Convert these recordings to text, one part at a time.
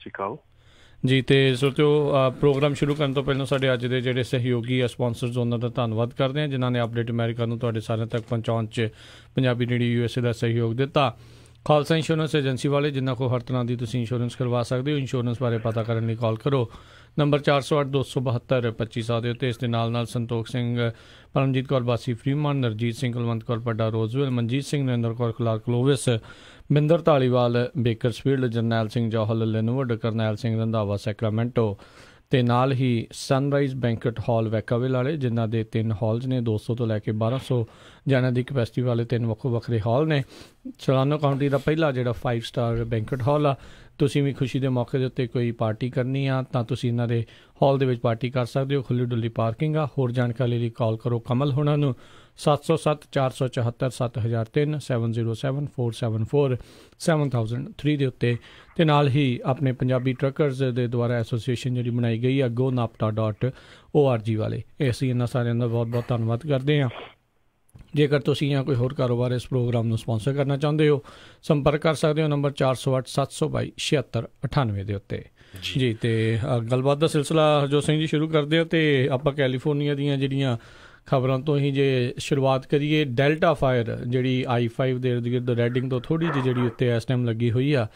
ਸ਼੍ਰੀ ਅਕਾਲ ਜੀ। ਅਤੇ ਸੋਚੋ ਪ੍ਰੋਗਰਾਮ ਸ਼ੁਰੂ ਕਰਨ ਤੋਂ ਪਹਿਲਾਂ ਸਾਡੇ ਅੱਜ ਦੇ ਜਿਹੜੇ ਸਹਿਯੋਗੀ ਆ ਸਪੋਂਸਰਸ ਉਹਨਾਂ ਦਾ ਧੰਨਵਾਦ ਕਰਦੇ ਹਾਂ ਜਿਨ੍ਹਾਂ ਨੇ ਅਪਡੇਟ ਅਮਰੀਕਾ ਨੂੰ ਤੁਹਾਡੇ ਸਾਰਿਆਂ ਤੱਕ ਪਹੁੰਚਾਉਣ 'ਚ ਪੰਜਾਬੀ ਰੇਡੀਓ USA ਦਾ ਸਹਿਯੋਗ ਦਿੱਤਾ। ਖਾਲਸਾ ਇੰਸ਼ੋਰੈਂਸ ਏਜੰਸੀ ਵਾਲੇ ਜਿਨ੍ਹਾਂ ਕੋਲ ਹਰ ਤਰ੍ਹਾਂ ਦੀ ਤੁਸੀਂ ਇੰਸ਼ੋਰੈਂਸ ਕਰਵਾ ਸਕਦੇ ਹੋ। ਇੰਸ਼ੋਰੈਂਸ ਬਾਰੇ ਪਤਾ ਕਰਨ ਲਈ ਕਾਲ ਕਰੋ ਨੰਬਰ 408-272-2500 ਦੇ ਉੱਤੇ। ਇਸ ਦੇ ਨਾਲ ਸੰਤੋਖ ਸਿੰਘ, ਪਰਮਜੀਤ ਕੌਰ ਬਾਸੀ ਫਰੀਮਨ, ਨਰਜੀਤ Singh, Kulwant Kaur Padda ਰੋਜ਼ਵਿਲ, Manjeet Singh, Narendra Kaur Clark ਲੋਵਿਸ, Binder Dhaliwal Bakersfield, Jarnail Singh Johal ਲਿਨਵੁੱਡ, Karnail Singh Randhawa Sacramento, ਅਤੇ ਨਾਲ ਹੀ ਸਨਰਾਈਜ਼ ਬੈਂਕਟ ਹਾਲ ਵੈਕਾਵਿਲ ਵਾਲੇ ਜਿਨ੍ਹਾਂ ਦੇ 3 ਹਾਲਸ ਨੇ। 200 ਤੋਂ ਲੈ ਕੇ 1200 ਜਣਿਆਂ ਦੀ ਕਪੈਸਿਟੀ ਵਾਲੇ 3 ਵੱਖੋ ਵੱਖਰੇ ਹਾਲ ਨੇ। ਸੋਲਾਨੋ ਕਾਊਂਟੀ ਦਾ ਪਹਿਲਾ ਜਿਹੜਾ 5 ਸਟਾਰ ਬੈਂਕਟ ਹਾਲ ਆ। ਤੁਸੀਂ ਵੀ ਖੁਸ਼ੀ ਦੇ ਮੌਕੇ ਦੇ ਉੱਤੇ ਕੋਈ ਪਾਰਟੀ ਕਰਨੀ ਆ ਤਾਂ ਤੁਸੀਂ ਇਹਨਾਂ ਦੇ ਹਾਲ ਦੇ ਵਿੱਚ ਪਾਰਟੀ ਕਰ ਸਕਦੇ ਹੋ। ਖੁੱਲ੍ਹੀ ਡੁੱਲੀ ਪਾਰਕਿੰਗ ਆ। ਹੋਰ ਜਾਣਕਾਰੀ ਲਈ ਕਾਲ ਕਰੋ ਕਮਲ ਹੋਣਾ ਨੂੰ 707-474-7003 707-474-7003 ਦੇ ਉੱਤੇ। ਅਤੇ ਨਾਲ ਹੀ ਆਪਣੇ ਪੰਜਾਬੀ ਟਰੱਕਰਜ਼ ਦੇ ਦੁਆਰਾ ਐਸੋਸੀਏਸ਼ਨ ਜਿਹੜੀ ਬਣਾਈ ਗਈ ਆ GoNAPTA.org ਵਾਲੇ, ਅਸੀਂ ਇਹਨਾਂ ਸਾਰਿਆਂ ਦਾ ਬਹੁਤ ਬਹੁਤ ਧੰਨਵਾਦ ਕਰਦੇ ਹਾਂ। ਜੇਕਰ ਤੁਸੀਂ ਜਾਂ ਕੋਈ ਹੋਰ ਕਾਰੋਬਾਰ ਇਸ ਪ੍ਰੋਗਰਾਮ ਨੂੰ ਸਪੋਂਸਰ ਕਰਨਾ ਚਾਹੁੰਦੇ ਹੋ ਸੰਪਰਕ ਕਰ ਸਕਦੇ ਹੋ ਨੰਬਰ 408-722-7698 ਦੇ ਉੱਤੇ ਜੀ। ਅਤੇ ਗੱਲਬਾਤ ਦਾ ਸਿਲਸਿਲਾ ਹਰਜੋਤ ਸਿੰਘ ਜੀ ਸ਼ੁਰੂ ਕਰਦੇ ਹੋ। ਅਤੇ ਆਪਾਂ ਕੈਲੀਫੋਰਨੀਆ ਦੀਆਂ ਜਿਹੜੀਆਂ ਖਬਰਾਂ ਤੋਂ ਹੀ ਜੇ ਸ਼ੁਰੂਆਤ ਕਰੀਏ, ਡੈਲਟਾ ਫਾਇਰ ਜਿਹੜੀ I-5 ਦੇ ਇਰਦ ਗਿਰਦ ਰੈਡਿੰਗ ਤੋਂ ਥੋੜ੍ਹੀ ਜਿਹੀ ਜਿਹੜੀ ਉੱਤੇ ਇਸ ਟਾਈਮ ਲੱਗੀ ਹੋਈ ਆ,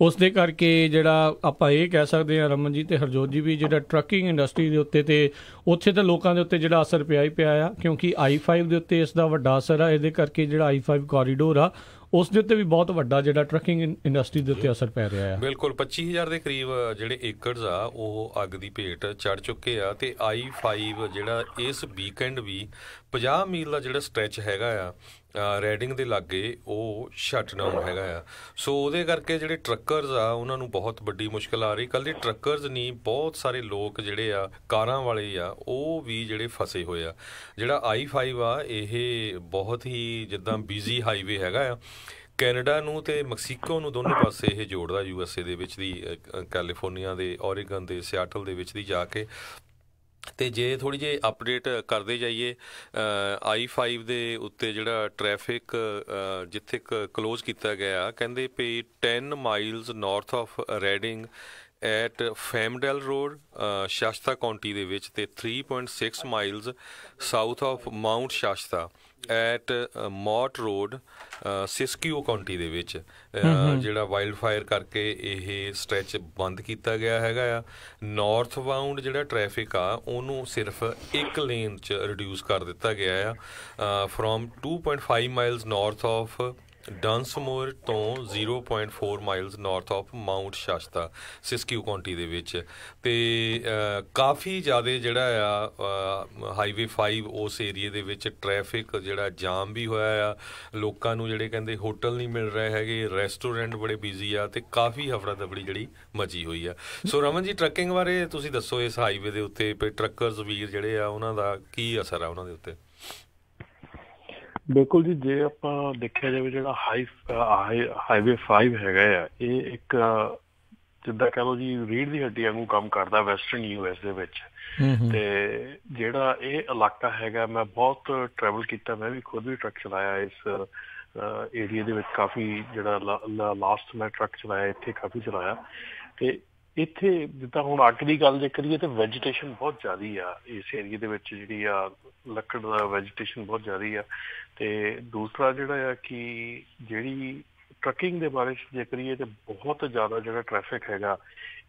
ਉਸ ਦੇ ਕਰਕੇ ਜਿਹੜਾ ਆਪਾਂ ਇਹ ਕਹਿ ਸਕਦੇ ਹਾਂ ਰਮਨ ਜੀ ਅਤੇ ਹਰਜੋਤ ਜੀ ਵੀ ਜਿਹੜਾ ਟਰੱਕਿੰਗ ਇੰਡਸਟਰੀ ਦੇ ਉੱਤੇ ਅਤੇ ਉੱਥੇ ਤਾਂ ਲੋਕਾਂ ਦੇ ਉੱਤੇ ਜਿਹੜਾ ਅਸਰ ਪਿਆ ਹੀ ਪਿਆ ਆ ਕਿਉਂਕਿ I-5 ਦੇ ਉੱਤੇ ਇਸ ਦਾ ਵੱਡਾ ਅਸਰ ਆ। ਇਹਦੇ ਕਰਕੇ ਜਿਹੜਾ I-5 ਕੋਰੀਡੋਰ ਆ ਉਸ ਦੇ ਉੱਤੇ ਵੀ ਬਹੁਤ ਵੱਡਾ ਜਿਹੜਾ ਟਰੱਕਿੰਗ ਇੰਡਸਟਰੀ ਦੇ ਉੱਤੇ ਅਸਰ ਪੈ ਰਿਹਾ ਆ। ਬਿਲਕੁਲ 25,000 ਦੇ ਕਰੀਬ ਜਿਹੜੇ ਏਕੜਸ ਆ ਉਹ ਅੱਗ ਦੀ ਭੇਟ ਚੜ੍ਹ ਚੁੱਕੇ ਆ। ਅਤੇ I-5 ਜਿਹੜਾ ਇਸ ਵੀਕਐਂਡ ਵੀ 50 ਮੀਲ ਦਾ ਜਿਹੜਾ ਸਟ੍ਰੈਚ ਹੈਗਾ ਆ ਰੈਡਿੰਗ ਦੇ ਲਾਗੇ ਉਹ ਸ਼ਟ ਡਾਊਨ ਹੈਗਾ ਆ। ਸੋ ਉਹਦੇ ਕਰਕੇ ਜਿਹੜੇ ਟਰੱਕਰਜ਼ ਆ ਉਹਨਾਂ ਨੂੰ ਬਹੁਤ ਵੱਡੀ ਮੁਸ਼ਕਿਲ ਆ ਰਹੀ। ਇਕੱਲੇ ਟਰੱਕਰਜ਼ ਨਹੀਂ, ਬਹੁਤ ਸਾਰੇ ਲੋਕ ਜਿਹੜੇ ਆ ਕਾਰਾਂ ਵਾਲੇ ਆ ਉਹ ਵੀ ਜਿਹੜੇ ਫਸੇ ਹੋਏ ਆ। ਜਿਹੜਾ I-5 ਆ ਇਹ ਬਹੁਤ ਹੀ ਜਿੱਦਾਂ ਬਿਜ਼ੀ ਹਾਈਵੇ ਹੈਗਾ ਆ। ਕੈਨੇਡਾ ਨੂੰ ਅਤੇ ਮੈਕਸੀਕੋ ਨੂੰ ਦੋਨੋਂ ਪਾਸੇ ਇਹ ਜੋੜਦਾ USA ਦੇ ਵਿੱਚ ਦੀ, ਕੈਲੀਫੋਰਨੀਆ ਦੇ, ਓਰੀਗਨ ਦੇ, ਸਿਆਟਲ ਦੇ ਵਿੱਚ ਦੀ ਜਾ ਕੇ। ਅਤੇ ਜੇ ਥੋੜ੍ਹੀ ਜਿਹੀ ਅਪਡੇਟ ਕਰਦੇ ਜਾਈਏ I-5 ਦੇ ਉੱਤੇ ਜਿਹੜਾ ਟਰੈਫਿਕ ਜਿੱਥੇ ਕਲੋਜ਼ ਕੀਤਾ ਗਿਆ, ਕਹਿੰਦੇ ਵੀ 10 miles north of Redding at Fawndale road Shasta county ਦੇ ਵਿੱਚ, ਅਤੇ 3.6 miles south of Mount Shasta at Mott road Siskiyou County ਦੇ ਵਿੱਚ ਜਿਹੜਾ ਵਾਈਲਡ ਫਾਇਰ ਕਰਕੇ ਇਹ ਸਟ੍ਰੈਚ ਬੰਦ ਕੀਤਾ ਗਿਆ ਹੈਗਾ ਆ। ਨਾਰਥ ਬਾਊਂਡ ਜਿਹੜਾ ਟਰੈਫਿਕ ਆ ਉਹਨੂੰ ਸਿਰਫ 1 ਲੇਨ 'ਚ ਰਿਡਿਊਸ ਕਰ ਦਿੱਤਾ ਗਿਆ ਆ from 2.5 miles north of Dunsmuir ਤੋਂ 0.4 miles north of Mount Shasta Siskiyou County ਦੇ ਵਿੱਚ। ਅਤੇ ਕਾਫੀ ਜ਼ਿਆਦਾ ਜਿਹੜਾ ਆ ਹਾਈਵੇ 5 ਉਸ ਏਰੀਏ ਦੇ ਵਿੱਚ ਟਰੈਫਿਕ ਜਿਹੜਾ ਜਾਮ ਵੀ ਹੋਇਆ ਆ। ਲੋਕਾਂ ਨੂੰ ਜਿਹੜੇ ਕਹਿੰਦੇ ਹੋਟਲ ਨਹੀਂ ਮਿਲ ਰਹੇ ਹੈਗੇ, ਰੈਸਟੋਰੈਂਟ ਬੜੇ ਬਿਜ਼ੀ ਆ, ਅਤੇ ਕਾਫੀ ਹਫੜਾ ਦਫੜੀ ਜਿਹੜੀ ਮਚੀ ਹੋਈ ਆ। ਸੋ ਰਮਨ ਜੀ, ਟਰੱਕਿੰਗ ਬਾਰੇ ਤੁਸੀਂ ਦੱਸੋ ਇਸ ਹਾਈਵੇ ਦੇ ਉੱਤੇ ਟਰੱਕਰਜ਼ ਵੀਰ ਜਿਹੜੇ ਆ ਉਹਨਾਂ ਦਾ ਕੀ ਅਸਰ ਆ ਉਹਨਾਂ ਦੇ ਉੱਤੇ? ਬਿਲਕੁਲ ਜੀ, ਜੇ ਆਪਾਂ ਦੇਖਿਆ ਜਾਵੇ ਜਿਹੜਾ ਹਾਈਵੇ 5 ਹੈਗਾ ਆ ਇਹ ਇੱਕ ਜਿੱਦਾਂ ਕਹਿ ਲਓ ਜੀ ਰੀੜ੍ਹ ਦੀ ਹੱਡੀ ਵਾਂਗੂ ਕੰਮ ਕਰਦਾ ਵੈਸਟਰਨ US ਦੇ ਵਿੱਚ। ਤੇ ਜਿਹੜਾ ਇਹ ਇਲਾਕਾ ਹੈਗਾ, ਮੈਂ ਬਹੁਤ ਟਰੈਵਲ ਕੀਤਾ, ਮੈਂ ਵੀ ਖੁਦ ਵੀ ਟਰੱਕ ਚਲਾਇਆ ਇਸ ਏਰੀਏ ਦੇ ਵਿੱਚ ਕਾਫੀ। ਜਿਹੜਾ ਲਾਸਟ ਮੈਂ ਟਰੱਕ ਚਲਾਇਆ ਇੱਥੇ ਕਾਫੀ ਚਲਾਇਆ। ਤੇ ਇੱਥੇ ਜਿੱਦਾਂ ਹੁਣ ਅੱਗ ਦੀ ਗੱਲ ਜੇ ਕਰੀਏ ਤਾਂ ਵੈਜੀਟੇਸ਼ਨ ਬਹੁਤ ਜ਼ਿਆਦਾ ਆ ਇਸ ਏਰੀਏ ਦੇ ਵਿੱਚ, ਜਿਹੜੀ ਆ ਲੱਕੜ ਦਾ ਵੈਜੀਟੇਸ਼ਨ ਬਹੁਤ ਜ਼ਿਆਦਾ ਆ। ਤੇ ਦੂਸਰਾ ਜਿਹੜਾ ਆ ਕਿ ਜਿਹੜੀ ਟਰੱਕਿੰਗ ਦੇ ਬਾਰੇ ਜੇ ਕਰੀਏ ਤਾਂ ਬਹੁਤ ਜ਼ਿਆਦਾ ਜਿਹੜਾ ਟਰੈਫਿਕ ਹੈਗਾ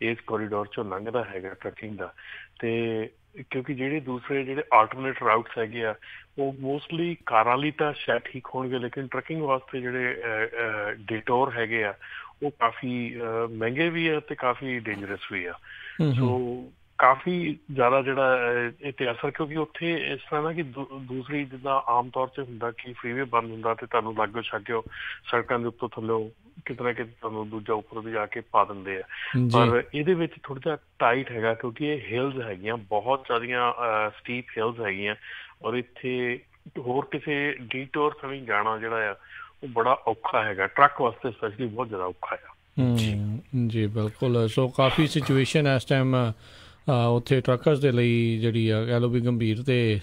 ਇਸ ਕੋਰੀਡੋਰ 'ਚੋਂ ਲੰਘਦਾ ਹੈਗਾ ਟਰੱਕਿੰਗ ਦਾ। ਤੇ ਕਿਉਂਕਿ ਜਿਹੜੇ ਦੂਸਰੇ ਜਿਹੜੇ ਆਲਟਰਨੇਟ ਰਾਊਟਸ ਹੈਗੇ ਆ ਉਹ ਮੋਸਟਲੀ ਕਾਰਾਂ ਲਈ ਤਾਂ ਸ਼ਾਇਦ ਠੀਕ ਹੋਣਗੇ, ਲੇਕਿਨ ਟਰੱਕਿੰਗ ਵਾਸਤੇ ਜਿਹੜੇ ਡਿਟੋਰ ਹੈਗੇ ਆ ਉਹ ਕਾਫੀ ਮਹਿੰਗੇ ਵੀ ਆ ਅਤੇ ਕਾਫੀ ਡੇਂਜਰਸ ਵੀ ਆ। ਸੋ ਕਾਫੀ ਜ਼ਿਆਦਾ ਜਿਹੜਾ ਇਹ 'ਤੇ ਅਸਰ, ਕਿਉਂਕਿ ਉੱਥੇ ਇਸ ਤਰ੍ਹਾਂ ਨਾ ਕਿ ਦੂਸਰੀ ਜਿੱਦਾਂ ਆਮ ਤੌਰ 'ਤੇ ਹੁੰਦਾ ਕਿ ਫਰੀਵੇ ਬੰਦ ਹੁੰਦਾ ਅਤੇ ਤੁਹਾਨੂੰ ਲਾਗੋ ਛਾਗਿਓ ਸੜਕਾਂ ਦੇ ਉੱਤੋਂ ਥੱਲੋਂ ਕਿਤੇ ਨਾ ਕਿਤੇ ਤੁਹਾਨੂੰ ਦੂਜਾ ਉੱਪਰ ਦੀ ਜਾ ਕੇ ਪਾ ਦਿੰਦੇ ਆ। ਪਰ ਇਹਦੇ ਵਿੱਚ ਥੋੜ੍ਹਾ ਜਿਹਾ ਟਾਈਟ ਹੈਗਾ ਕਿਉਂਕਿ ਇਹ ਹਿਲਸ ਹੈਗੀਆਂ, ਬਹੁਤ ਜ਼ਿਆਦੀਆਂ ਸਟੀਪ ਹਿਲਸ ਹੈਗੀਆਂ, ਔਰ ਇੱਥੇ ਹੋਰ ਕਿਸੇ ਡੀਟੋਰ ਥਾਣੀ ਜਾਣਾ ਜਿਹੜਾ ਆ ਉਹ ਬੜਾ ਔਖਾ ਹੈਗਾ ਟਰੱਕ ਵਾਸਤੇ, ਸਪੈਸ਼ਲੀ ਬਹੁਤ ਜ਼ਿਆਦਾ ਔਖਾ ਆ। ਜੀ ਬਿਲਕੁਲ। ਸੋ ਕਾਫੀ ਸਿਚੁਏਸ਼ਨ ਇਸ ਟਾਈਮ ਉੱਥੇ ਟਰੱਕਰਸ ਦੇ ਲਈ ਜਿਹੜੀ ਆ ਕਹਿ ਲਓ ਵੀ ਗੰਭੀਰ ਅਤੇ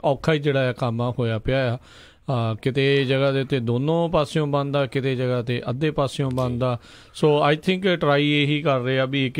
ਔਖਾ ਹੀ ਜਿਹੜਾ ਆ ਕੰਮ ਹੋਇਆ ਪਿਆ ਆ। ਕਿਤੇ ਜਗ੍ਹਾ ਦੇ ਉੱਤੇ ਦੋਨੋਂ ਪਾਸਿਓਂ ਬੰਦ ਆ, ਕਿਤੇ ਜਗ੍ਹਾ 'ਤੇ ਅੱਧੇ ਪਾਸਿਓਂ ਬੰਦ ਆ। ਸੋ ਆਈ ਥਿੰਕ ਟਰਾਈ ਇਹੀ ਕਰ ਰਹੇ ਆ ਵੀ ਇੱਕ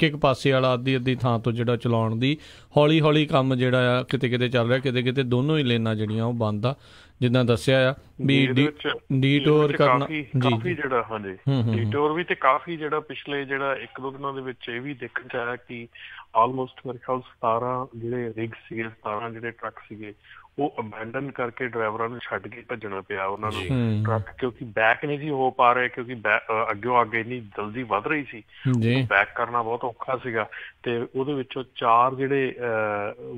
ਇੱਕ ਪਾਸੇ ਵਾਲਾ ਅੱਧੀ ਥਾਂ ਤੋਂ ਜਿਹੜਾ ਚਲਾਉਣ ਦੀ ਹੌਲੀ ਹੌਲੀ ਕੰਮ ਜਿਹੜਾ ਆ ਕਿਤੇ ਕਿਤੇ ਚੱਲ ਰਿਹਾ, ਕਿਤੇ ਕਿਤੇ ਦੋਨੋਂ ਹੀ ਲੇਨਾਂ ਜਿਹੜੀਆਂ ਉਹ ਬੰਦ ਆ, ਜਿੱਦਾਂ ਦੱਸਿਆ ਆ ਵੀ ਡੀਟੋਰ ਕਰਨਾ ਕਾਫੀ ਜਿਹੜਾ ਹਾਂਜੀ ਡੀਟੋਰ ਵੀ ਤੇ ਕਾਫੀ ਜਿਹੜਾ ਪਿਛਲੇ ਜਿਹੜਾ 1-2 ਦਿਨਾਂ ਦੇ ਵਿੱਚ ਇਹ ਵੀ ਦੇਖਣ ਚ ਆਇਆ ਕਿ ਆਲਮੋਸਟ ਮੇਰੇ ਖਿਆਲ 17 ਜਿਹੜੇ ਰਿਗ ਸੀਗੇ, 17 ਜਿਹੜੇ ਟਰੱਕ ਸੀਗੇ ਉਹ ਅਬੈਂਡਨ ਕਰਕੇ ਡਰਾਈਵਰਾਂ ਨੂੰ ਛੱਡ ਕੇ ਭੱਜਣਾ ਪਿਆ ਉਹਨਾਂ ਨੂੰ ਟਰੱਕ, ਕਿਉਂਕਿ ਬੈਕ ਨਹੀਂ ਸੀ ਹੋ ਪਾ ਰਹੇ, ਕਿਉਂਕਿ ਅੱਗੇ ਅੱਗੇ ਇੰਨੀ ਜਲਦੀ ਵੱਧ ਰਹੀ ਸੀ, ਬੈਕ ਕਰਨਾ ਬਹੁਤ ਔਖਾ ਸੀਗਾ। ਤੇ ਉਹਦੇ ਵਿੱਚੋਂ 4 ਜਿਹੜੇ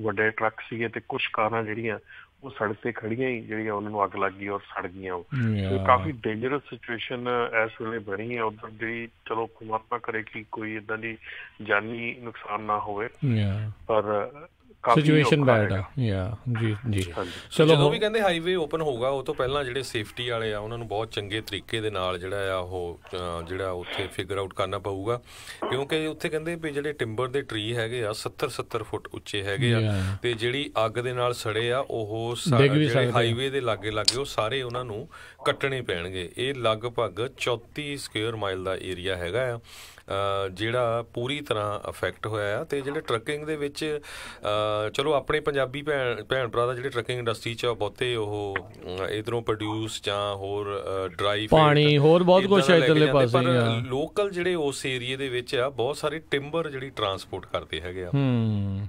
ਵੱਡੇ ਟਰੱਕ ਸੀਗੇ ਤੇ ਕੁਛ ਕਾਰਾਂ ਜਿਹੜੀਆਂ ਉਹ ਸੜਕ ਤੇ ਖੜੀਆਂ ਹੀ ਜਿਹੜੀਆਂ ਉਹਨਾਂ ਨੂੰ ਅੱਗ ਲੱਗ ਗਈ ਔਰ ਸੜ ਗਈਆਂ। ਉਹ ਕਾਫੀ ਡੇਂਜਰਸ ਸਿਚੁਏਸ਼ਨ ਇਸ ਵੇਲੇ ਬਣੀ ਹੈ ਉੱਧਰ ਦੀ। ਚਲੋ ਪਰਮਾਤਮਾ ਕਰੇ ਕਿ ਕੋਈ ਏਦਾਂ ਦੀ ਜਾਨੀ ਨੁਕਸਾਨ ਨਾ ਹੋਵੇ, ਪਰ ਸਿਚੁਏਸ਼ਨ ਬੈਡ ਆ। ਜੀ ਚਲੋ ਜਦੋਂ ਵੀ ਕਹਿੰਦੇ ਹਾਈਵੇ ਓਪਨ ਹੋਊਗਾ ਉਹ ਤੋਂ ਪਹਿਲਾਂ ਜਿਹੜੇ ਸੇਫਟੀ ਵਾਲੇ ਆ ਉਹਨਾਂ ਨੂੰ ਬਹੁਤ ਚੰਗੇ ਤਰੀਕੇ ਦੇ ਨਾਲ ਜਿਹੜਾ ਆ ਉਹ ਜਿਹੜਾ ਉੱਥੇ ਫਿਗਰ ਆਊਟ ਕਰਨਾ ਪਊਗਾ, ਕਿਉਂਕਿ ਉੱਥੇ ਕਹਿੰਦੇ ਵੀ ਜਿਹੜੇ ਟਿੰਬਰ ਦੇ ਟਰੀ ਹੈਗੇ ਆ 70 ਫੁੱਟ ਉੱਚੇ ਹੈਗੇ ਆ, ਤੇ ਜਿਹੜੀ ਅੱਗ ਦੇ ਨਾਲ ਸੜੇ ਆ ਉਹ ਜਿਹੜੇ ਹਾਈਵੇ ਦੇ ਲਾਗੇ ਉਹ ਸਾਰੇ ਉਹਨਾਂ ਨੂੰ ਕੱਟਣੇ ਪੈਣਗੇ। ਇਹ ਲਗਭਗ 34 ਸਕੁਅਰ ਮਾਈਲ ਦਾ ਏਰੀਆ ਹੈਗਾ ਆ ਜਿਹੜਾ ਪੂਰੀ ਤਰ੍ਹਾਂ ਅਫੈਕਟ ਹੋਇਆ ਆ। ਤੇ ਜਿਹੜੇ ਟਰੱਕਿੰਗ ਦੇ ਵਿੱਚ ਚਲੋ ਆਪਣੇ ਪੰਜਾਬੀ ਭੈਣ ਭਰਾ ਦਾ ਜਿਹੜੇ ਟਰੱਕਿੰਗ ਇੰਡਸਟਰੀ 'ਚ ਬਹੁਤੇ ਉਹ ਇੱਧਰੋਂ ਪ੍ਰੋਡਿਊਸ ਜਾਂ ਹੋਰ ਡਰਾਈ ਪਾਣੀ ਹੋਰ ਬਹੁਤ ਕੁਛ ਇੱਧਰਲੇ ਪਾਸੇ, ਪਰ ਲੋਕਲ ਜਿਹੜੇ ਉਸ ਏਰੀਏ ਦੇ ਵਿੱਚ ਆ ਬਹੁਤ ਸਾਰੇ ਟਿੰਬਰ ਜਿਹੜੀ ਟਰਾਂਸਪੋਰਟ ਕਰਦੇ ਹੈਗੇ ਆ।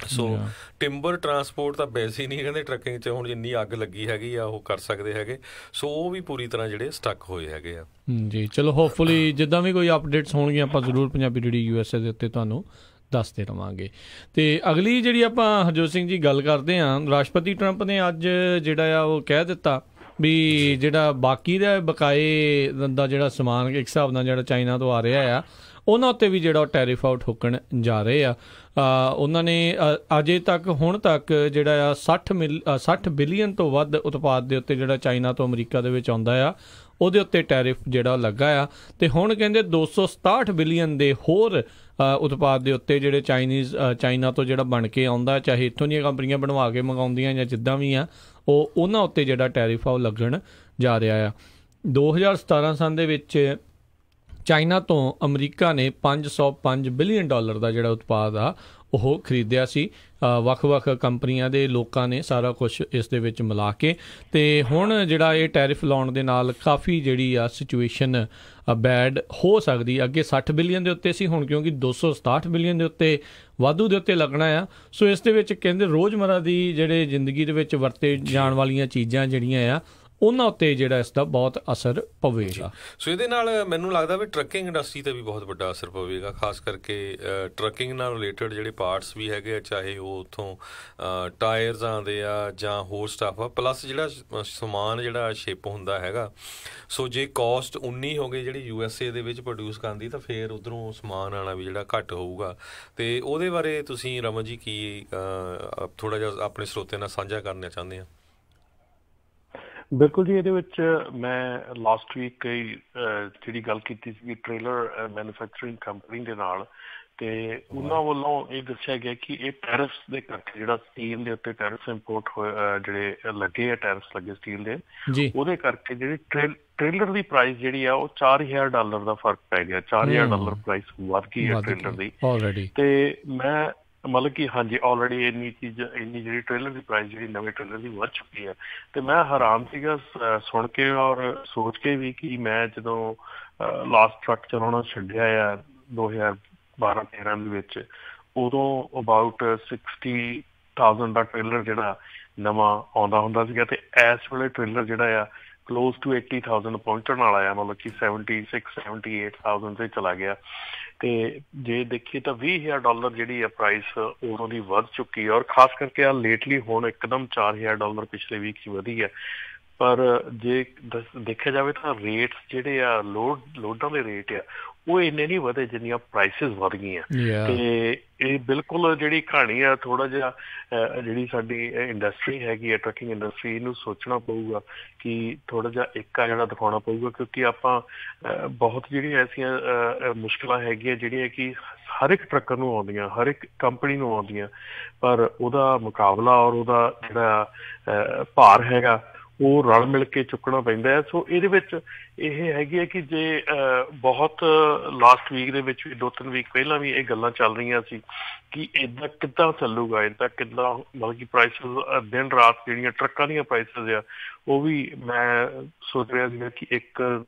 ਸੋ ਟਿੰਬਰ ਟਰਾਂਸਪੋਰਟ ਤਾਂ ਵੈਸੇ ਹੀ ਨਹੀਂ ਕਹਿੰਦੇ ਟਰੱਕਿੰਗ 'ਚ ਹੁਣ ਜਿੰਨੀ ਅੱਗ ਲੱਗੀ ਹੈਗੀ ਆ ਉਹ ਕਰ ਸਕਦੇ ਹੈਗੇ, ਸੋ ਉਹ ਵੀ ਪੂਰੀ ਤਰ੍ਹਾਂ ਜਿਹੜੇ ਸਟਕ ਹੋਏ ਹੈਗੇ ਆ। ਜੀ ਚਲੋ ਹੋਪਫੁਲੀ ਜਿੱਦਾਂ ਵੀ ਕੋਈ ਅਪਡੇਟਸ ਹੋਣਗੀਆਂ ਆਪਾਂ ਜ਼ਰੂਰ ਪੰਜਾਬੀ ਰੇਡੀਓ USA ਦੇ ਉੱਤੇ ਤੁਹਾਨੂੰ ਦੱਸਦੇ ਰਹਾਂਗੇ। ਤੇ ਅਗਲੀ ਜਿਹੜੀ ਆਪਾਂ ਹਰਜੋਤ ਸਿੰਘ ਜੀ ਗੱਲ ਕਰਦੇ ਹਾਂ, ਰਾਸ਼ਟਰਪਤੀ ਟਰੰਪ ਨੇ ਅੱਜ ਜਿਹੜਾ ਆ ਉਹ ਕਹਿ ਦਿੱਤਾ ਵੀ ਜਿਹੜਾ ਬਾਕੀ ਦਾ ਬਕਾਏ ਦਾ ਜਿਹੜਾ ਸਮਾਨ ਇੱਕ ਹਿਸਾਬ ਨਾਲ ਜਿਹੜਾ ਚਾਈਨਾ ਤੋਂ ਆ ਰਿਹਾ ਆ ਉਹਨਾਂ ਉੱਤੇ ਵੀ ਜਿਹੜਾ ਟੈਰਿਫ ਆਊਟ ਠੋਕਣ ਜਾ ਰਹੇ ਆ। ਉਹਨਾਂ ਨੇ ਅਜੇ ਤੱਕ ਹੁਣ ਤੱਕ ਜਿਹੜਾ ਆ 60 ਬਿਲੀਅਨ ਤੋਂ ਵੱਧ ਉਤਪਾਦ ਦੇ ਉੱਤੇ ਜਿਹੜਾ ਚਾਈਨਾ ਤੋਂ ਅਮਰੀਕਾ ਦੇ ਵਿੱਚ ਆਉਂਦਾ ਆ ਉਹਦੇ ਉੱਤੇ ਟੈਰਿਫ ਜਿਹੜਾ ਲੱਗਾ ਆ। ਤੇ ਹੁਣ ਕਹਿੰਦੇ 267 ਬਿਲੀਅਨ ਦੇ ਹੋਰ ਉਤਪਾਦ ਦੇ ਉੱਤੇ ਜਿਹੜੇ ਚਾਈਨਾ ਤੋਂ ਜਿਹੜਾ ਬਣ ਕੇ ਆਉਂਦਾ, ਚਾਹੇ ਇੱਥੋਂ ਦੀਆਂ ਕੰਪਨੀਆਂ ਬਣਵਾ ਕੇ ਮੰਗਾਉਂਦੀਆਂ ਜਾਂ ਜਿੱਦਾਂ ਵੀ ਆ, ਉਹਨਾਂ ਉੱਤੇ ਜਿਹੜਾ ਟੈਰਿਫ ਆ ਉਹ ਲੱਗਣ ਜਾ ਰਿਹਾ ਆ। 2017 ਸਾਲ ਦੇ ਵਿੱਚ ਚਾਈਨਾ ਤੋਂ ਅਮਰੀਕਾ ਨੇ $505 ਬਿਲੀਅਨ ਦਾ ਜਿਹੜਾ ਉਤਪਾਦ ਆ ਉਹ ਖਰੀਦਿਆ ਸੀ। ਵੱਖ-ਵੱਖ ਕੰਪਨੀਆਂ ਦੇ ਲੋਕਾਂ ਨੇ ਸਾਰਾ ਕੁਛ ਇਸ ਦੇ ਵਿੱਚ ਮਿਲਾ ਕੇ, ਤੇ ਹੁਣ ਜਿਹੜਾ ਇਹ ਟੈਰਿਫ ਲਾਉਣ ਦੇ ਨਾਲ ਕਾਫੀ ਜਿਹੜੀ ਆ ਸਿਚੁਏਸ਼ਨ ਬੈਡ ਹੋ ਸਕਦੀ। ਅੱਗੇ 60 ਬਿਲੀਅਨ ਦੇ ਉੱਤੇ ਸੀ, ਹੁਣ ਕਿਉਂਕਿ 267 ਬਿਲੀਅਨ ਦੇ ਉੱਤੇ ਵਾਧੂ ਦੇ ਉੱਤੇ ਲੱਗਣਾ ਆ। ਸੋ ਇਸ ਦੇ ਵਿੱਚ ਕਹਿੰਦੇ ਰੋਜ਼ਮਰਾ ਦੀ ਜਿਹੜੇ ਜ਼ਿੰਦਗੀ ਦੇ ਵਿੱਚ ਵਰਤੇ ਜਾਣ ਵਾਲੀਆਂ ਚੀਜ਼ਾਂ ਜਿਹੜੀਆਂ ਆ ਉਹਨਾਂ ਉੱਤੇ ਜਿਹੜਾ ਇਸ ਦਾ ਬਹੁਤ ਅਸਰ ਪਵੇਗਾ। ਸੋ ਇਹਦੇ ਨਾਲ ਮੈਨੂੰ ਲੱਗਦਾ ਵੀ ਟਰੱਕਿੰਗ ਇੰਡਸਟਰੀ 'ਤੇ ਵੀ ਬਹੁਤ ਵੱਡਾ ਅਸਰ ਪਵੇਗਾ, ਖਾਸ ਕਰਕੇ ਟਰੱਕਿੰਗ ਨਾਲ ਰਿਲੇਟਡ ਜਿਹੜੇ ਪਾਰਟਸ ਵੀ ਹੈਗੇ ਆ, ਚਾਹੇ ਉਹ ਉੱਥੋਂ ਟਾਇਰਸ ਆਉਂਦੇ ਆ ਜਾਂ ਹੋਰ ਸਟਾਫ ਆ, ਪਲੱਸ ਜਿਹੜਾ ਸਮਾਨ ਜਿਹੜਾ ਸ਼ਿਪ ਹੁੰਦਾ ਹੈਗਾ। ਸੋ ਜੇ ਕੋਸਟ 19 ਹੋ ਗਈ ਜਿਹੜੀ USA ਦੇ ਵਿੱਚ ਪ੍ਰੋਡਿਊਸ ਕਰਦੀ, ਤਾਂ ਫਿਰ ਉੱਧਰੋਂ ਸਮਾਨ ਆਉਣਾ ਵੀ ਜਿਹੜਾ ਘੱਟ ਹੋਊਗਾ। ਤੇ ਉਹਦੇ ਬਾਰੇ ਤੁਸੀਂ ਰਮਨ ਜੀ ਕੀ ਥੋੜ੍ਹਾ ਜਿਹਾ ਆਪਣੇ ਸਰੋਤਿਆਂ ਨਾਲ ਸਾਂਝਾ ਕਰਨਾ ਚਾਹੁੰਦੇ ਆ? ਬਿਲਕੁਲ ਜੀ, ਇਹਦੇ ਵਿੱਚ ਮੈਂ ਲਾਸਟ ਵੀਕ ਜਿਹੜੀ ਗੱਲ ਕੀਤੀ ਸੀ ਟ੍ਰੇਲਰ ਮੈਨੂਫੈਕਚਰਿੰਗ ਕੰਪਨੀ ਦੇ ਨਾਲ, ਤੇ ਉਹਨਾਂ ਵੱਲੋਂ ਇਹ ਦੱਸਿਆ ਗਿਆ ਕਿ ਇਹ ਟੈਰਿਫਸ ਦੇ ਕਰਕੇ ਜਿਹੜਾ ਸਟੀਲ ਦੇ ਉੱਤੇ ਟੈਰਿਫ ਇੰਪੋਰਟ ਹੋਏ ਜਿਹੜੇ ਲੱਗੇ ਆ, ਟੈਰਿਫਸ ਲੱਗੇ ਸਟੀਲ ਦੇ, ਉਹਦੇ ਕਰਕੇ ਜਿਹੜੀ ਟ੍ਰੇਲਰ ਦੀ ਪ੍ਰਾਈਸ ਜਿਹੜੀ ਆ ਉਹ $4000 ਦਾ ਫਰਕ ਪੈ ਗਿਆ। $4000 ਪ੍ਰਾਈਸ ਵੱਧ ਗਈ ਹੈ ਟ੍ਰੇਲਰ ਦੀ। ਤੇ ਮੈਂ ਮਤਲਬ ਕਿ ਹਾਂਜੀ ਆਲਰੇਡੀ ਇੰਨੀ ਜਿਹੜੀ ਟ੍ਰੇਲਰ ਦੀ ਪ੍ਰਾਈਸ ਜਿਹੜੀ ਨਵੇਂ ਟ੍ਰੇਲਰ ਦੀ ਵੱਧ ਚੁੱਕੀ ਹੈ। ਤੇ ਮੈਂ ਹੈਰਾਨ ਸੀਗਾ ਸੁਣ ਕੇ ਔਰ ਸੋਚ ਕੇ ਵੀ ਕਿ ਮੈਂ ਜਦੋਂ ਲਾਸਟ ਟਰੱਕ ਚਲਾਉਣਾ ਛੱਡਿਆ ਆ 2012-13 ਦੇ ਵਿੱਚ, ਉਦੋਂ ਅਬਾਊਟ 60,000 ਦਾ ਟ੍ਰੇਲਰ ਜਿਹੜਾ ਨਵਾਂ ਆਉਂਦਾ ਹੁੰਦਾ ਸੀਗਾ, ਤੇ ਇਸ ਵੇਲੇ ਟ੍ਰੇਲਰ ਜਿਹੜਾ ਆ ਕਲੋਜ਼ ਟੂ 80,000 ਪਹੁੰਚਣ ਵਾਲਾ ਆ, ਮਤਲਬ ਕਿ 76,000-78,000 ਤੇ ਚਲਾ ਗਿਆ। ਤੇ ਜੇ ਦੇਖੀਏ ਤਾਂ $20,000 ਜਿਹੜੀ ਆ ਪ੍ਰਾਈਸ ਉਦੋਂ ਦੀ ਵੱਧ ਚੁੱਕੀ ਹੈ, ਔਰ ਖਾਸ ਕਰਕੇ ਆ ਲੇਟਲੀ ਹੁਣ ਇੱਕਦਮ $4,000 ਪਿਛਲੇ ਵੀਕ 'ਚ ਵਧੀ ਹੈ। ਪਰ ਜੇ ਦੇਖਿਆ ਜਾਵੇ ਤਾਂ ਰੇਟਸ ਜਿਹੜੇ ਆ ਲੋਡਾਂ ਦੇ ਰੇਟ ਆ ਉਹ ਇੰਨੇ ਨਹੀਂ ਵਧੇ ਜਿੰਨੀਆਂ ਪ੍ਰਾਈਸਿਸ ਵੱਧ ਗਈਆਂ। ਤੇ ਇਹ ਬਿਲਕੁਲ ਜਿਹੜੀ ਕਹਾਣੀ ਆ, ਥੋੜਾ ਜਿਹਾ ਜਿਹੜੀ ਸਾਡੀ ਇੰਡਸਟਰੀ ਹੈਗੀ ਆ ਟਰੱਕਿੰਗ ਇੰਡਸਟਰੀ, ਇਹਨੂੰ ਸੋਚਣਾ ਪਊਗਾ ਕਿ ਥੋੜਾ ਜਿਹਾ ਏਕਾ ਜਿਹੜਾ ਦਿਖਾਉਣਾ ਪਊਗਾ, ਕਿਉਂਕਿ ਆਪਾਂ ਬਹੁਤ ਜਿਹੜੀਆਂ ਐਸੀਆਂ ਮੁਸ਼ਕਿਲਾਂ ਹੈਗੀਆਂ ਜਿਹੜੀਆਂ ਕਿ ਹਰ ਇੱਕ ਟਰੱਕਰ ਨੂੰ ਆਉਂਦੀਆਂ, ਹਰ ਇੱਕ ਕੰਪਨੀ ਨੂੰ ਆਉਂਦੀਆਂ, ਪਰ ਉਹਦਾ ਮੁਕਾਬਲਾ ਔਰ ਉਹਦਾ ਜਿਹੜਾ ਭਾਰ ਹੈਗਾ ਉਹ ਰਲ ਮਿਲ ਕੇ ਚੁੱਕਣਾ ਪੈਂਦਾ ਹੈ। ਸੋ ਇਹਦੇ ਵਿੱਚ ਇਹ ਹੈਗੀ ਹੈ ਕਿ ਜੇ ਬਹੁਤ ਲਾਸਟ ਵੀਕ ਦੇ ਵਿੱਚ ਵੀ 2-3 ਵੀਕ ਪਹਿਲਾਂ ਵੀ ਇਹ ਗੱਲਾਂ ਚੱਲ ਰਹੀਆਂ ਸੀ ਕਿ ਇੱਦਾਂ ਕਿੱਦਾਂ ਚੱਲੂਗਾ, ਇੱਦਾਂ ਕਿੱਦਾਂ ਮਤਲਬ ਕਿ ਪ੍ਰਾਈਸਿਸ ਦਿਨ ਰਾਤ ਜਿਹੜੀਆਂ ਟਰੱਕਾਂ ਦੀਆਂ ਪ੍ਰਾਈਸਿਸ ਆ ਉਹ ਵੀ ਮੈਂ ਸੋਚ ਰਿਹਾ ਸੀਗਾ ਕਿ ਇੱਕ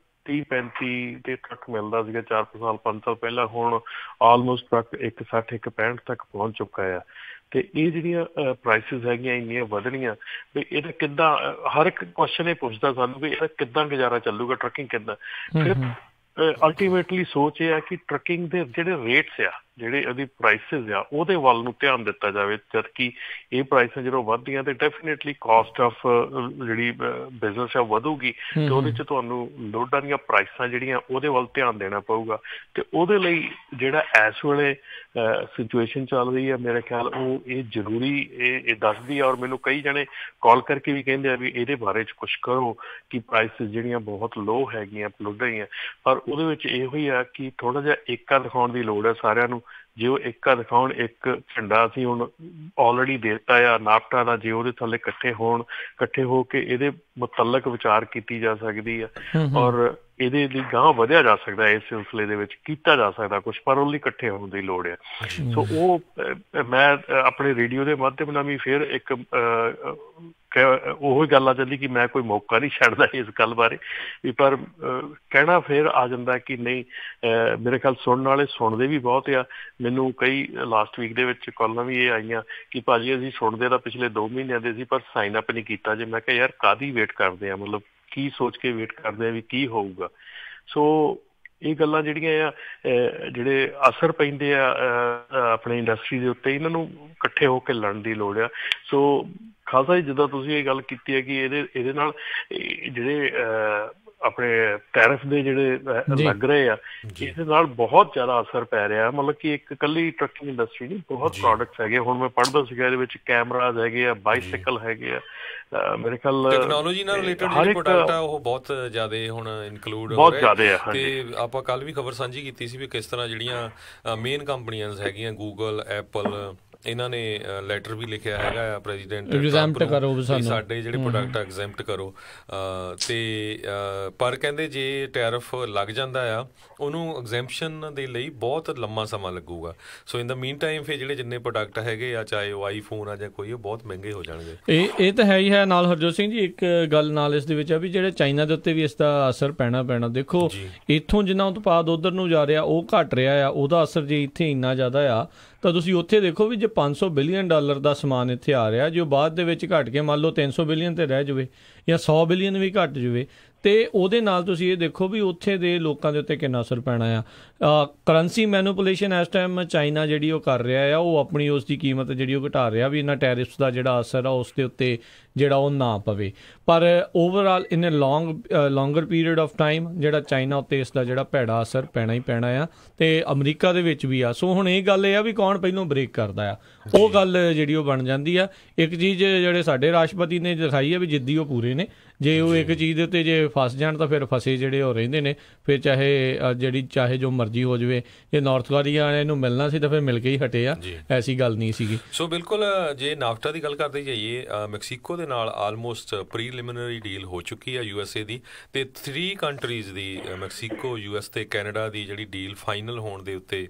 30-35 ਦੇ ਟਰੱਕ ਮਿਲਦਾ ਸੀਗਾ 4 ਸਾਲ 5 ਸਾਲ ਪਹਿਲਾਂ, ਹੁਣ ਆਲਮੋਸਟ ਟਰੱਕ 160 165 ਤੱਕ ਪਹੁੰਚ ਚੁੱਕਾ ਆ। ਤੇ ਇਹ ਜਿਹੜੀਆਂ ਪ੍ਰਾਈਸਿਸ ਹੈਗੀਆਂ ਇੰਨੀਆਂ ਵਧਣੀਆਂ ਵੀ ਇਹਦਾ ਕਿੱਦਾਂ, ਹਰ ਇੱਕ ਕੁਐਸਚਨ ਇਹ ਪੁੱਛਦਾ ਸਾਨੂੰ ਵੀ ਇਹਦਾ ਕਿੱਦਾਂ ਗੁਜ਼ਾਰਾ ਚੱਲੂਗਾ, ਟਰੱਕਿੰਗ ਕਿੱਦਾਂ। ਫਿਰ ਅਲਟੀਮੇਟਲੀ ਸੋਚ ਇਹ ਆ ਕਿ ਟਰੱਕਿੰਗ ਦੇ ਜਿਹੜੇ ਰੇਟਸ ਆ, ਜਿਹੜੇ ਇਹਦੀ ਪ੍ਰਾਈਸਿਸ ਆ, ਉਹਦੇ ਵੱਲ ਨੂੰ ਧਿਆਨ ਦਿੱਤਾ ਜਾਵੇ। ਜਦ ਕਿ ਇਹ ਪ੍ਰਾਈਸਾਂ ਜਦੋਂ ਵੱਧਦੀਆਂ ਤੇ ਡੈਫੀਨੇਟਲੀ ਕਾਸਟ ਆਫ ਜਿਹੜੀ ਬਿਜ਼ਨਸ ਆ ਵਧੂਗੀ ਤੇ ਉਹਦੇ ਚ ਤੁਹਾਨੂੰ ਲੋਡਾਂ ਦੀਆਂ ਪ੍ਰਾਈਸਾਂ ਜਿਹੜੀਆਂ ਉਹਦੇ ਵੱਲ ਧਿਆਨ ਦੇਣਾ ਪਊਗਾ। ਤੇ ਉਹਦੇ ਲਈ ਜਿਹੜਾ ਇਸ ਵੇਲੇ ਸਿਚੁਏਸ਼ਨ ਚੱਲ ਰਹੀ ਹੈ ਮੇਰੇ ਖਿਆਲ ਉਹ ਇਹ ਜ਼ਰੂਰੀ ਇਹ ਦੱਸਦੀ ਆ। ਔਰ ਮੈਨੂੰ ਕਈ ਜਣੇ ਕਾਲ ਕਰਕੇ ਵੀ ਕਹਿੰਦੇ ਆ ਵੀ ਇਹਦੇ ਬਾਰੇ ਚ ਕੁਛ ਕਰੋ ਕਿ ਪ੍ਰਾਈਸਿਸ ਜਿਹੜੀਆਂ ਬਹੁਤ ਲੋਅ ਹੈਗੀਆਂ ਲੋਡਾਂ ਦੀਆਂ। ਪਰ ਉਹਦੇ ਵਿੱਚ ਇਹੋ ਹੀ ਆ ਕਿ ਥੋੜ੍ਹਾ ਜਿਹਾ ਏਕਾ ਦਿਖਾਉਣ ਦੀ ਲੋੜ ਹੈ ਸਾਰਿਆਂ ਨੂੰ। ਜੇ ਉਹ ਏਕਾ ਦਿਖਾਉਣ, ਇੱਕ ਝੰਡਾ ਅਸੀਂ ਹੁਣ ਆਲਰੇਡੀ ਦੇ ਦਿੱਤਾ ਆ ਨਾਫਟਾ ਦਾ, ਜੇ ਉਹਦੇ ਥੱਲੇ ਇਕੱਠੇ ਹੋਣ, ਇਕੱਠੇ ਹੋ ਕੇ ਇਹਦੇ ਮੁਤਲਕ ਵਿਚਾਰ ਕੀਤੀ ਜਾ ਸਕਦੀ ਆ ਔਰ ਇਹਦੇ ਲਈ ਗਾਂਹ ਵਧਿਆ ਜਾ ਸਕਦਾ, ਇਸ ਸਿਲਸਿਲੇ ਦੇ ਵਿੱਚ ਕੀਤਾ ਜਾ ਸਕਦਾ ਕੁਛ, ਪਰ ਉਹਦੇ ਲਈ ਇਕੱਠੇ ਹੋਣ ਦੀ ਲੋੜ ਆ। ਸੋ ਉਹ ਮੈਂ ਆਪਣੇ ਰੇਡੀਓ ਦੇ ਮਾਧਿਅਮ ਨਾਲ ਵੀ ਫਿਰ ਇੱਕ ਉਹੀ ਗੱਲ ਆ ਜਾਂਦੀ ਕਿ ਮੈਂ ਕੋਈ ਮੌਕਾ ਨਹੀਂ ਛੱਡਦਾ ਇਸ ਗੱਲ ਬਾਰੇ ਵੀ, ਪਰ ਕਹਿਣਾ ਫਿਰ ਆ ਜਾਂਦਾ ਕਿ ਨਹੀਂ, ਮੇਰੇ ਖਿਆਲ ਸੁਣਨ ਵਾਲੇ ਸੁਣਦੇ ਵੀ ਬਹੁਤ ਆ। ਮੈਨੂੰ ਕਈ ਲਾਸਟ ਵੀਕ ਦੇ ਵਿੱਚ ਕਾਲਾਂ ਵੀ ਇਹ ਆਈਆਂ ਕਿ ਭਾਜੀ ਅਸੀਂ ਸੁਣਦੇ ਤਾਂ ਪਿਛਲੇ 2 ਮਹੀਨਿਆਂ ਦੇ ਸੀ ਪਰ ਸਾਈਨ ਅਪ ਨਹੀਂ ਕੀਤਾ ਜੇ। ਮੈਂ ਕਿਹਾ ਯਾਰ ਕਾਹਦੀ ਵੇਟ ਕਰਦੇ ਆ, ਮਤਲਬ ਕੀ ਸੋਚ ਕੇ ਵੇਟ ਕਰਦੇ ਆ ਵੀ ਕੀ ਹੋਊਗਾ। ਸੋ ਇਹ ਗੱਲਾਂ ਜਿਹੜੀਆਂ ਆ ਜਿਹੜੇ ਅਸਰ ਪੈਂਦੇ ਆ ਆਪਣੇ ਇੰਡਸਟਰੀ ਦੇ ਉੱਤੇ, ਇਹਨਾਂ ਨੂੰ ਇਕੱਠੇ ਹੋ ਕੇ ਲੜਨ ਦੀ ਲੋੜ ਆ। ਸੋ ਖਾਲਸਾ ਜੀ, ਜਿੱਦਾਂ ਤੁਸੀਂ ਇਹ ਗੱਲ ਕੀਤੀ ਹੈ ਕਿ ਇਹਦੇ ਨਾਲ ਜਿਹੜੇ ਆਪਣੇ ਟੈਰਿਫ ਦੇ ਜਿਹੜੇ ਲੱਗ ਰਹੇ ਆ, ਇਹਦੇ ਨਾਲ ਬਹੁਤ ਜ਼ਿਆਦਾ ਅਸਰ ਪੈ ਰਿਹਾ। ਮਤਲਬ ਕਿ ਇੱਕ ਇਕੱਲੀ ਟਰੱਕਿੰਗ ਇੰਡਸਟਰੀ ਨਹੀਂ, ਬਹੁਤ ਪ੍ਰੋਡਕਟਸ ਹੈਗੇ। ਹੁਣ ਮੈਂ ਪੜ੍ਹਦਾ ਸੀਗਾ ਇਹਦੇ ਵਿੱਚ ਕੈਮਰਾਜ਼ ਹੈਗੇ ਆ, ਬਾਈਸਾਈਕਲ ਹੈਗੇ ਆ, ਮੇਰੇ ਖਿਆਲ ਟੈਕਨੋਲੋਜੀ ਨਾਲ ਰਿਲੇਟਡ ਜਿਹੜੇ ਪ੍ਰੋਡਕਟ ਆ ਉਹ ਬਹੁਤ ਜ਼ਿਆਦਾ ਹੁਣ ਇਨਕਲੂਡ ਹੋ ਰਹੇ ਆ। ਤੇ ਆਪਾਂ ਕੱਲ ਵੀ ਖਬਰ ਸਾਂਝੀ ਕੀਤੀ ਸੀ ਵੀ ਕਿਸ ਤਰ੍ਹਾਂ ਜਿਹੜੀਆਂ ਮੇਨ ਕੰਪਨੀਆਂ ਹੈਗੀਆਂ ਗੂਗਲ, ਐਪਲ, ਇਹਨਾਂ ਨੇ ਲੈਟਰ ਵੀ ਲਿਖਿਆ ਹੈਗਾ ਆ ਪ੍ਰੈਜ਼ੀਡੈਂਟ ਟਰੰਪ ਨੂੰ, ਸਾਡੇ ਜਿਹੜੇ ਪ੍ਰੋਡਕਟ ਐਗਜ਼ੈਂਪਟ ਕਰੋ। ਤੇ ਪਰ ਕਹਿੰਦੇ ਜੇ ਟੈਰਿਫ ਲੱਗ ਜਾਂਦਾ ਆ ਉਹਨੂੰ ਐਗਜ਼ੈਂਪਸ਼ਨ ਦੇ ਲਈ ਬਹੁਤ ਲੰਮਾ ਸਮਾਂ ਲੱਗੂਗਾ। ਸੋ ਇਨ ਦਾ ਮੀਨ ਟਾਈਮ ਫਿਰ ਜਿਹੜੇ ਜਿੰਨੇ ਪ੍ਰੋਡਕਟ ਹੈਗੇ ਆ, ਚਾਹੇ ਉਹ ਆਈਫੋਨ ਆ ਜਾਂ ਕੋਈ, ਉਹ ਬਹੁਤ ਮਹਿੰਗੇ ਹੋ ਜਾਣਗੇ। ਇਹ ਤਾਂ ਹੈ ਹੀ ਹੈ। ਨਾਲ ਹਰਜੋਤ ਸਿੰਘ ਜੀ ਇੱਕ ਗੱਲ ਨਾਲ ਇਸ ਦੇ ਵਿੱਚ ਆ ਵੀ ਜਿਹੜੇ ਚਾਈਨਾ ਦੇ ਉੱਤੇ ਵੀ ਇਸ ਦਾ ਅਸਰ ਪੈਣਾ। ਦੇਖੋ ਇੱਥੋਂ ਜਿੰਨਾ ਉਤਪਾਦ ਉੱਧਰ ਨੂੰ ਜਾ ਰਿਹਾ ਉਹ ਘੱਟ ਰਿਹਾ ਆ, ਉਹਦਾ ਅਸਰ ਜੇ ਇੱਥੇ ਇੰਨਾ ਜ਼ਿਆਦਾ ਆ ਤਾਂ ਤੁਸੀਂ ਉੱਥੇ ਦੇਖੋ ਵੀ ਜੇ $500 ਬਿਲੀਅਨ ਦਾ ਸਮਾਨ ਇੱਥੇ ਆ ਰਿਹਾ, ਜੇ ਉਹ ਬਾਅਦ ਦੇ ਵਿੱਚ ਘੱਟ ਕੇ ਮੰਨ ਲਓ 300 ਬਿਲੀਅਨ ਤੇ ਰਹਿ ਜਾਵੇ ਜਾਂ 100 ਬਿਲੀਅਨ ਵੀ ਘੱਟ ਜਾਵੇ, ਤੇ ਉਹਦੇ ਨਾਲ ਤੁਸੀਂ ਇਹ ਦੇਖੋ ਵੀ ਉੱਥੇ ਦੇ ਲੋਕਾਂ ਦੇ ਉੱਤੇ ਕਿੰਨਾ ਅਸਰ ਪੈਣਾ ਆ। ਕਰੰਸੀ ਮੈਨੂਪੂਲੇਸ਼ਨ ਇਸ ਟਾਈਮ ਚਾਈਨਾ ਜਿਹੜੀ ਉਹ ਕਰ ਰਿਹਾ ਆ, ਉਹ ਆਪਣੀ ਉਸ ਦੀ ਕੀਮਤ ਜਿਹੜੀ ਉਹ ਘਟਾ ਰਿਹਾ ਵੀ ਇਹਨਾਂ ਟੈਰਿਫਸ ਦਾ ਜਿਹੜਾ ਅਸਰ ਆ ਉਸ ਦੇ ਉੱਤੇ ਜਿਹੜਾ ਉਹ ਨਾ ਪਵੇ। ਪਰ overall in ਲੌਂਗਰ period of time ਜਿਹੜਾ ਚਾਈਨਾ ਉੱਤੇ ਇਸ ਦਾ ਜਿਹੜਾ ਭੈੜਾ ਅਸਰ ਪੈਣਾ ਹੀ ਪੈਣਾ ਆ, ਤੇ ਅਮਰੀਕਾ ਦੇ ਵਿੱਚ ਵੀ ਆ। ਸੋ ਹੁਣ ਇਹ ਗੱਲ ਇਹ ਆ ਵੀ ਕੌਣ ਪਹਿਲੋਂ ਬ੍ਰੇਕ ਕਰਦਾ ਆ, ਉਹ ਗੱਲ ਜਿਹੜੀ ਉਹ ਬਣ ਜਾਂਦੀ ਆ। ਇੱਕ ਚੀਜ਼ ਜਿਹੜੇ ਸਾਡੇ ਰਾਸ਼ਟਰਪਤੀ ਨੇ ਦਿਖਾਈ ਆ ਵੀ ਜਿੱਦੀ ਉਹ ਪੂਰੇ ਨੇ, ਜੇ ਉਹ ਇੱਕ ਚੀਜ਼ ਦੇ ਉੱਤੇ ਜੇ ਫਸ ਜਾਣ ਤਾਂ ਫਿਰ ਫਸੇ ਜਿਹੜੇ ਉਹ ਰਹਿੰਦੇ ਨੇ। ਫਿਰ ਚਾਹੇ ਜੋ ਮਰਜ਼ੀ ਹੋ ਜਾਵੇ, ਜੇ ਨਾਰਥ ਕੋਰੀਆ ਵਾਲਿਆਂ ਨੂੰ ਮਿਲਣਾ ਸੀ ਤਾਂ ਫਿਰ ਮਿਲ ਕੇ ਹੀ ਹਟੇ ਆ, ਐਸੀ ਗੱਲ ਨਹੀਂ ਸੀਗੀ। ਸੋ ਬਿਲਕੁਲ, ਜੇ ਨਾਫਟਾ ਦੀ ਗੱਲ ਕਰਦੇ ਜਾਈਏ, ਮੈਕਸੀਕੋ ਦੇ ਨਾਲ ਆਲਮੋਸਟ ਪ੍ਰੀਲਿਮਿਨਰੀ ਡੀਲ ਹੋ ਚੁੱਕੀ ਆ USA ਦੀ, ਤੇ 3 ਕੰਟਰੀਜ਼ ਦੀ, ਮੈਕਸੀਕੋ, US ਤੇ ਕੈਨੇਡਾ ਦੀ ਜਿਹੜੀ ਡੀਲ ਫਾਈਨਲ ਹੋਣ ਦੇ ਉੱਤੇ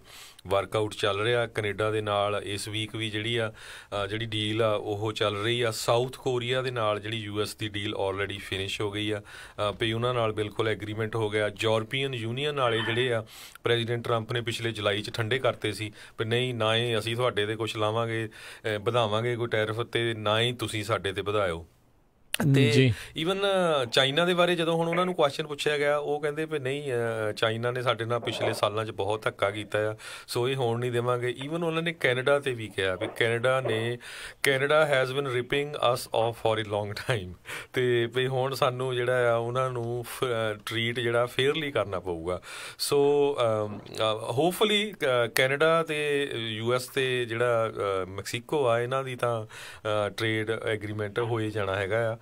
ਵਰਕਆਊਟ ਚੱਲ ਰਿਹਾ। ਕੈਨੇਡਾ ਦੇ ਨਾਲ ਇਸ ਵੀਕ ਵੀ ਜਿਹੜੀ ਡੀਲ ਆ ਉਹ ਚੱਲ ਰਹੀ ਆ। ਸਾਊਥ ਕੋਰੀਆ ਦੇ ਨਾਲ ਜਿਹੜੀ US ਦੀ ਡੀਲ ਆਲਰੇਡੀ ਫਿਨਿਸ਼ ਹੋ ਗਈ ਆ, ਵੀ ਉਹਨਾਂ ਨਾਲ ਬਿਲਕੁਲ ਐਗਰੀਮੈਂਟ ਹੋ ਗਿਆ। ਯੂਰਪੀਅਨ ਯੂਨੀਅਨ ਵਾਲੇ ਜਿਹੜੇ ਆ ਪ੍ਰੈਜ਼ੀਡੈਂਟ ਟਰੰਪ ਨੇ ਪਿਛਲੇ ਜੁਲਾਈ 'ਚ ਠੰਡੇ ਕਰਤੇ ਸੀ ਵੀ ਨਹੀਂ, ਨਾ ਹੀ ਅਸੀਂ ਤੁਹਾਡੇ 'ਤੇ ਕੁਛ ਲਾਵਾਂਗੇ, ਵਧਾਵਾਂਗੇ ਕੋਈ ਟੈਰਿਫ, ਤੇ ਨਾ ਹੀ ਤੁਸੀਂ ਸਾਡੇ 'ਤੇ ਵਧਾਇਓ। ਤੇ ਈਵਨ ਚਾਈਨਾ ਦੇ ਬਾਰੇ ਜਦੋਂ ਹੁਣ ਉਹਨਾਂ ਨੂੰ ਕੁਐਸਚਨ ਪੁੱਛਿਆ ਗਿਆ, ਉਹ ਕਹਿੰਦੇ ਵੀ ਨਹੀਂ, ਚਾਈਨਾ ਨੇ ਸਾਡੇ ਨਾਲ ਪਿਛਲੇ ਸਾਲਾਂ 'ਚ ਬਹੁਤ ਧੱਕਾ ਕੀਤਾ ਆ, ਸੋ ਇਹ ਹੋਣ ਨਹੀਂ ਦੇਵਾਂਗੇ। ਈਵਨ ਉਹਨਾਂ ਨੇ ਕੈਨੇਡਾ 'ਤੇ ਵੀ ਕਿਹਾ ਵੀ Canada has been ripping us off for a long time, ਤੇ ਵੀ ਹੁਣ ਸਾਨੂੰ ਜਿਹੜਾ ਆ ਉਹਨਾਂ ਨੂੰ ਟਰੀਟ ਜਿਹੜਾ ਫੇਅਰਲੀ ਕਰਨਾ ਪਊਗਾ। ਸੋ ਹੋਪਫੁਲੀ ਕੈਨੇਡਾ ਤੇ US ਤੇ ਜਿਹੜਾ ਮੈਕਸੀਕੋ ਆ, ਇਹਨਾਂ ਦੀ ਤਾਂ ਟਰੇਡ ਐਗਰੀਮੈਂਟ ਹੋ ਹੀ ਜਾਣਾ ਹੈਗਾ ਆ।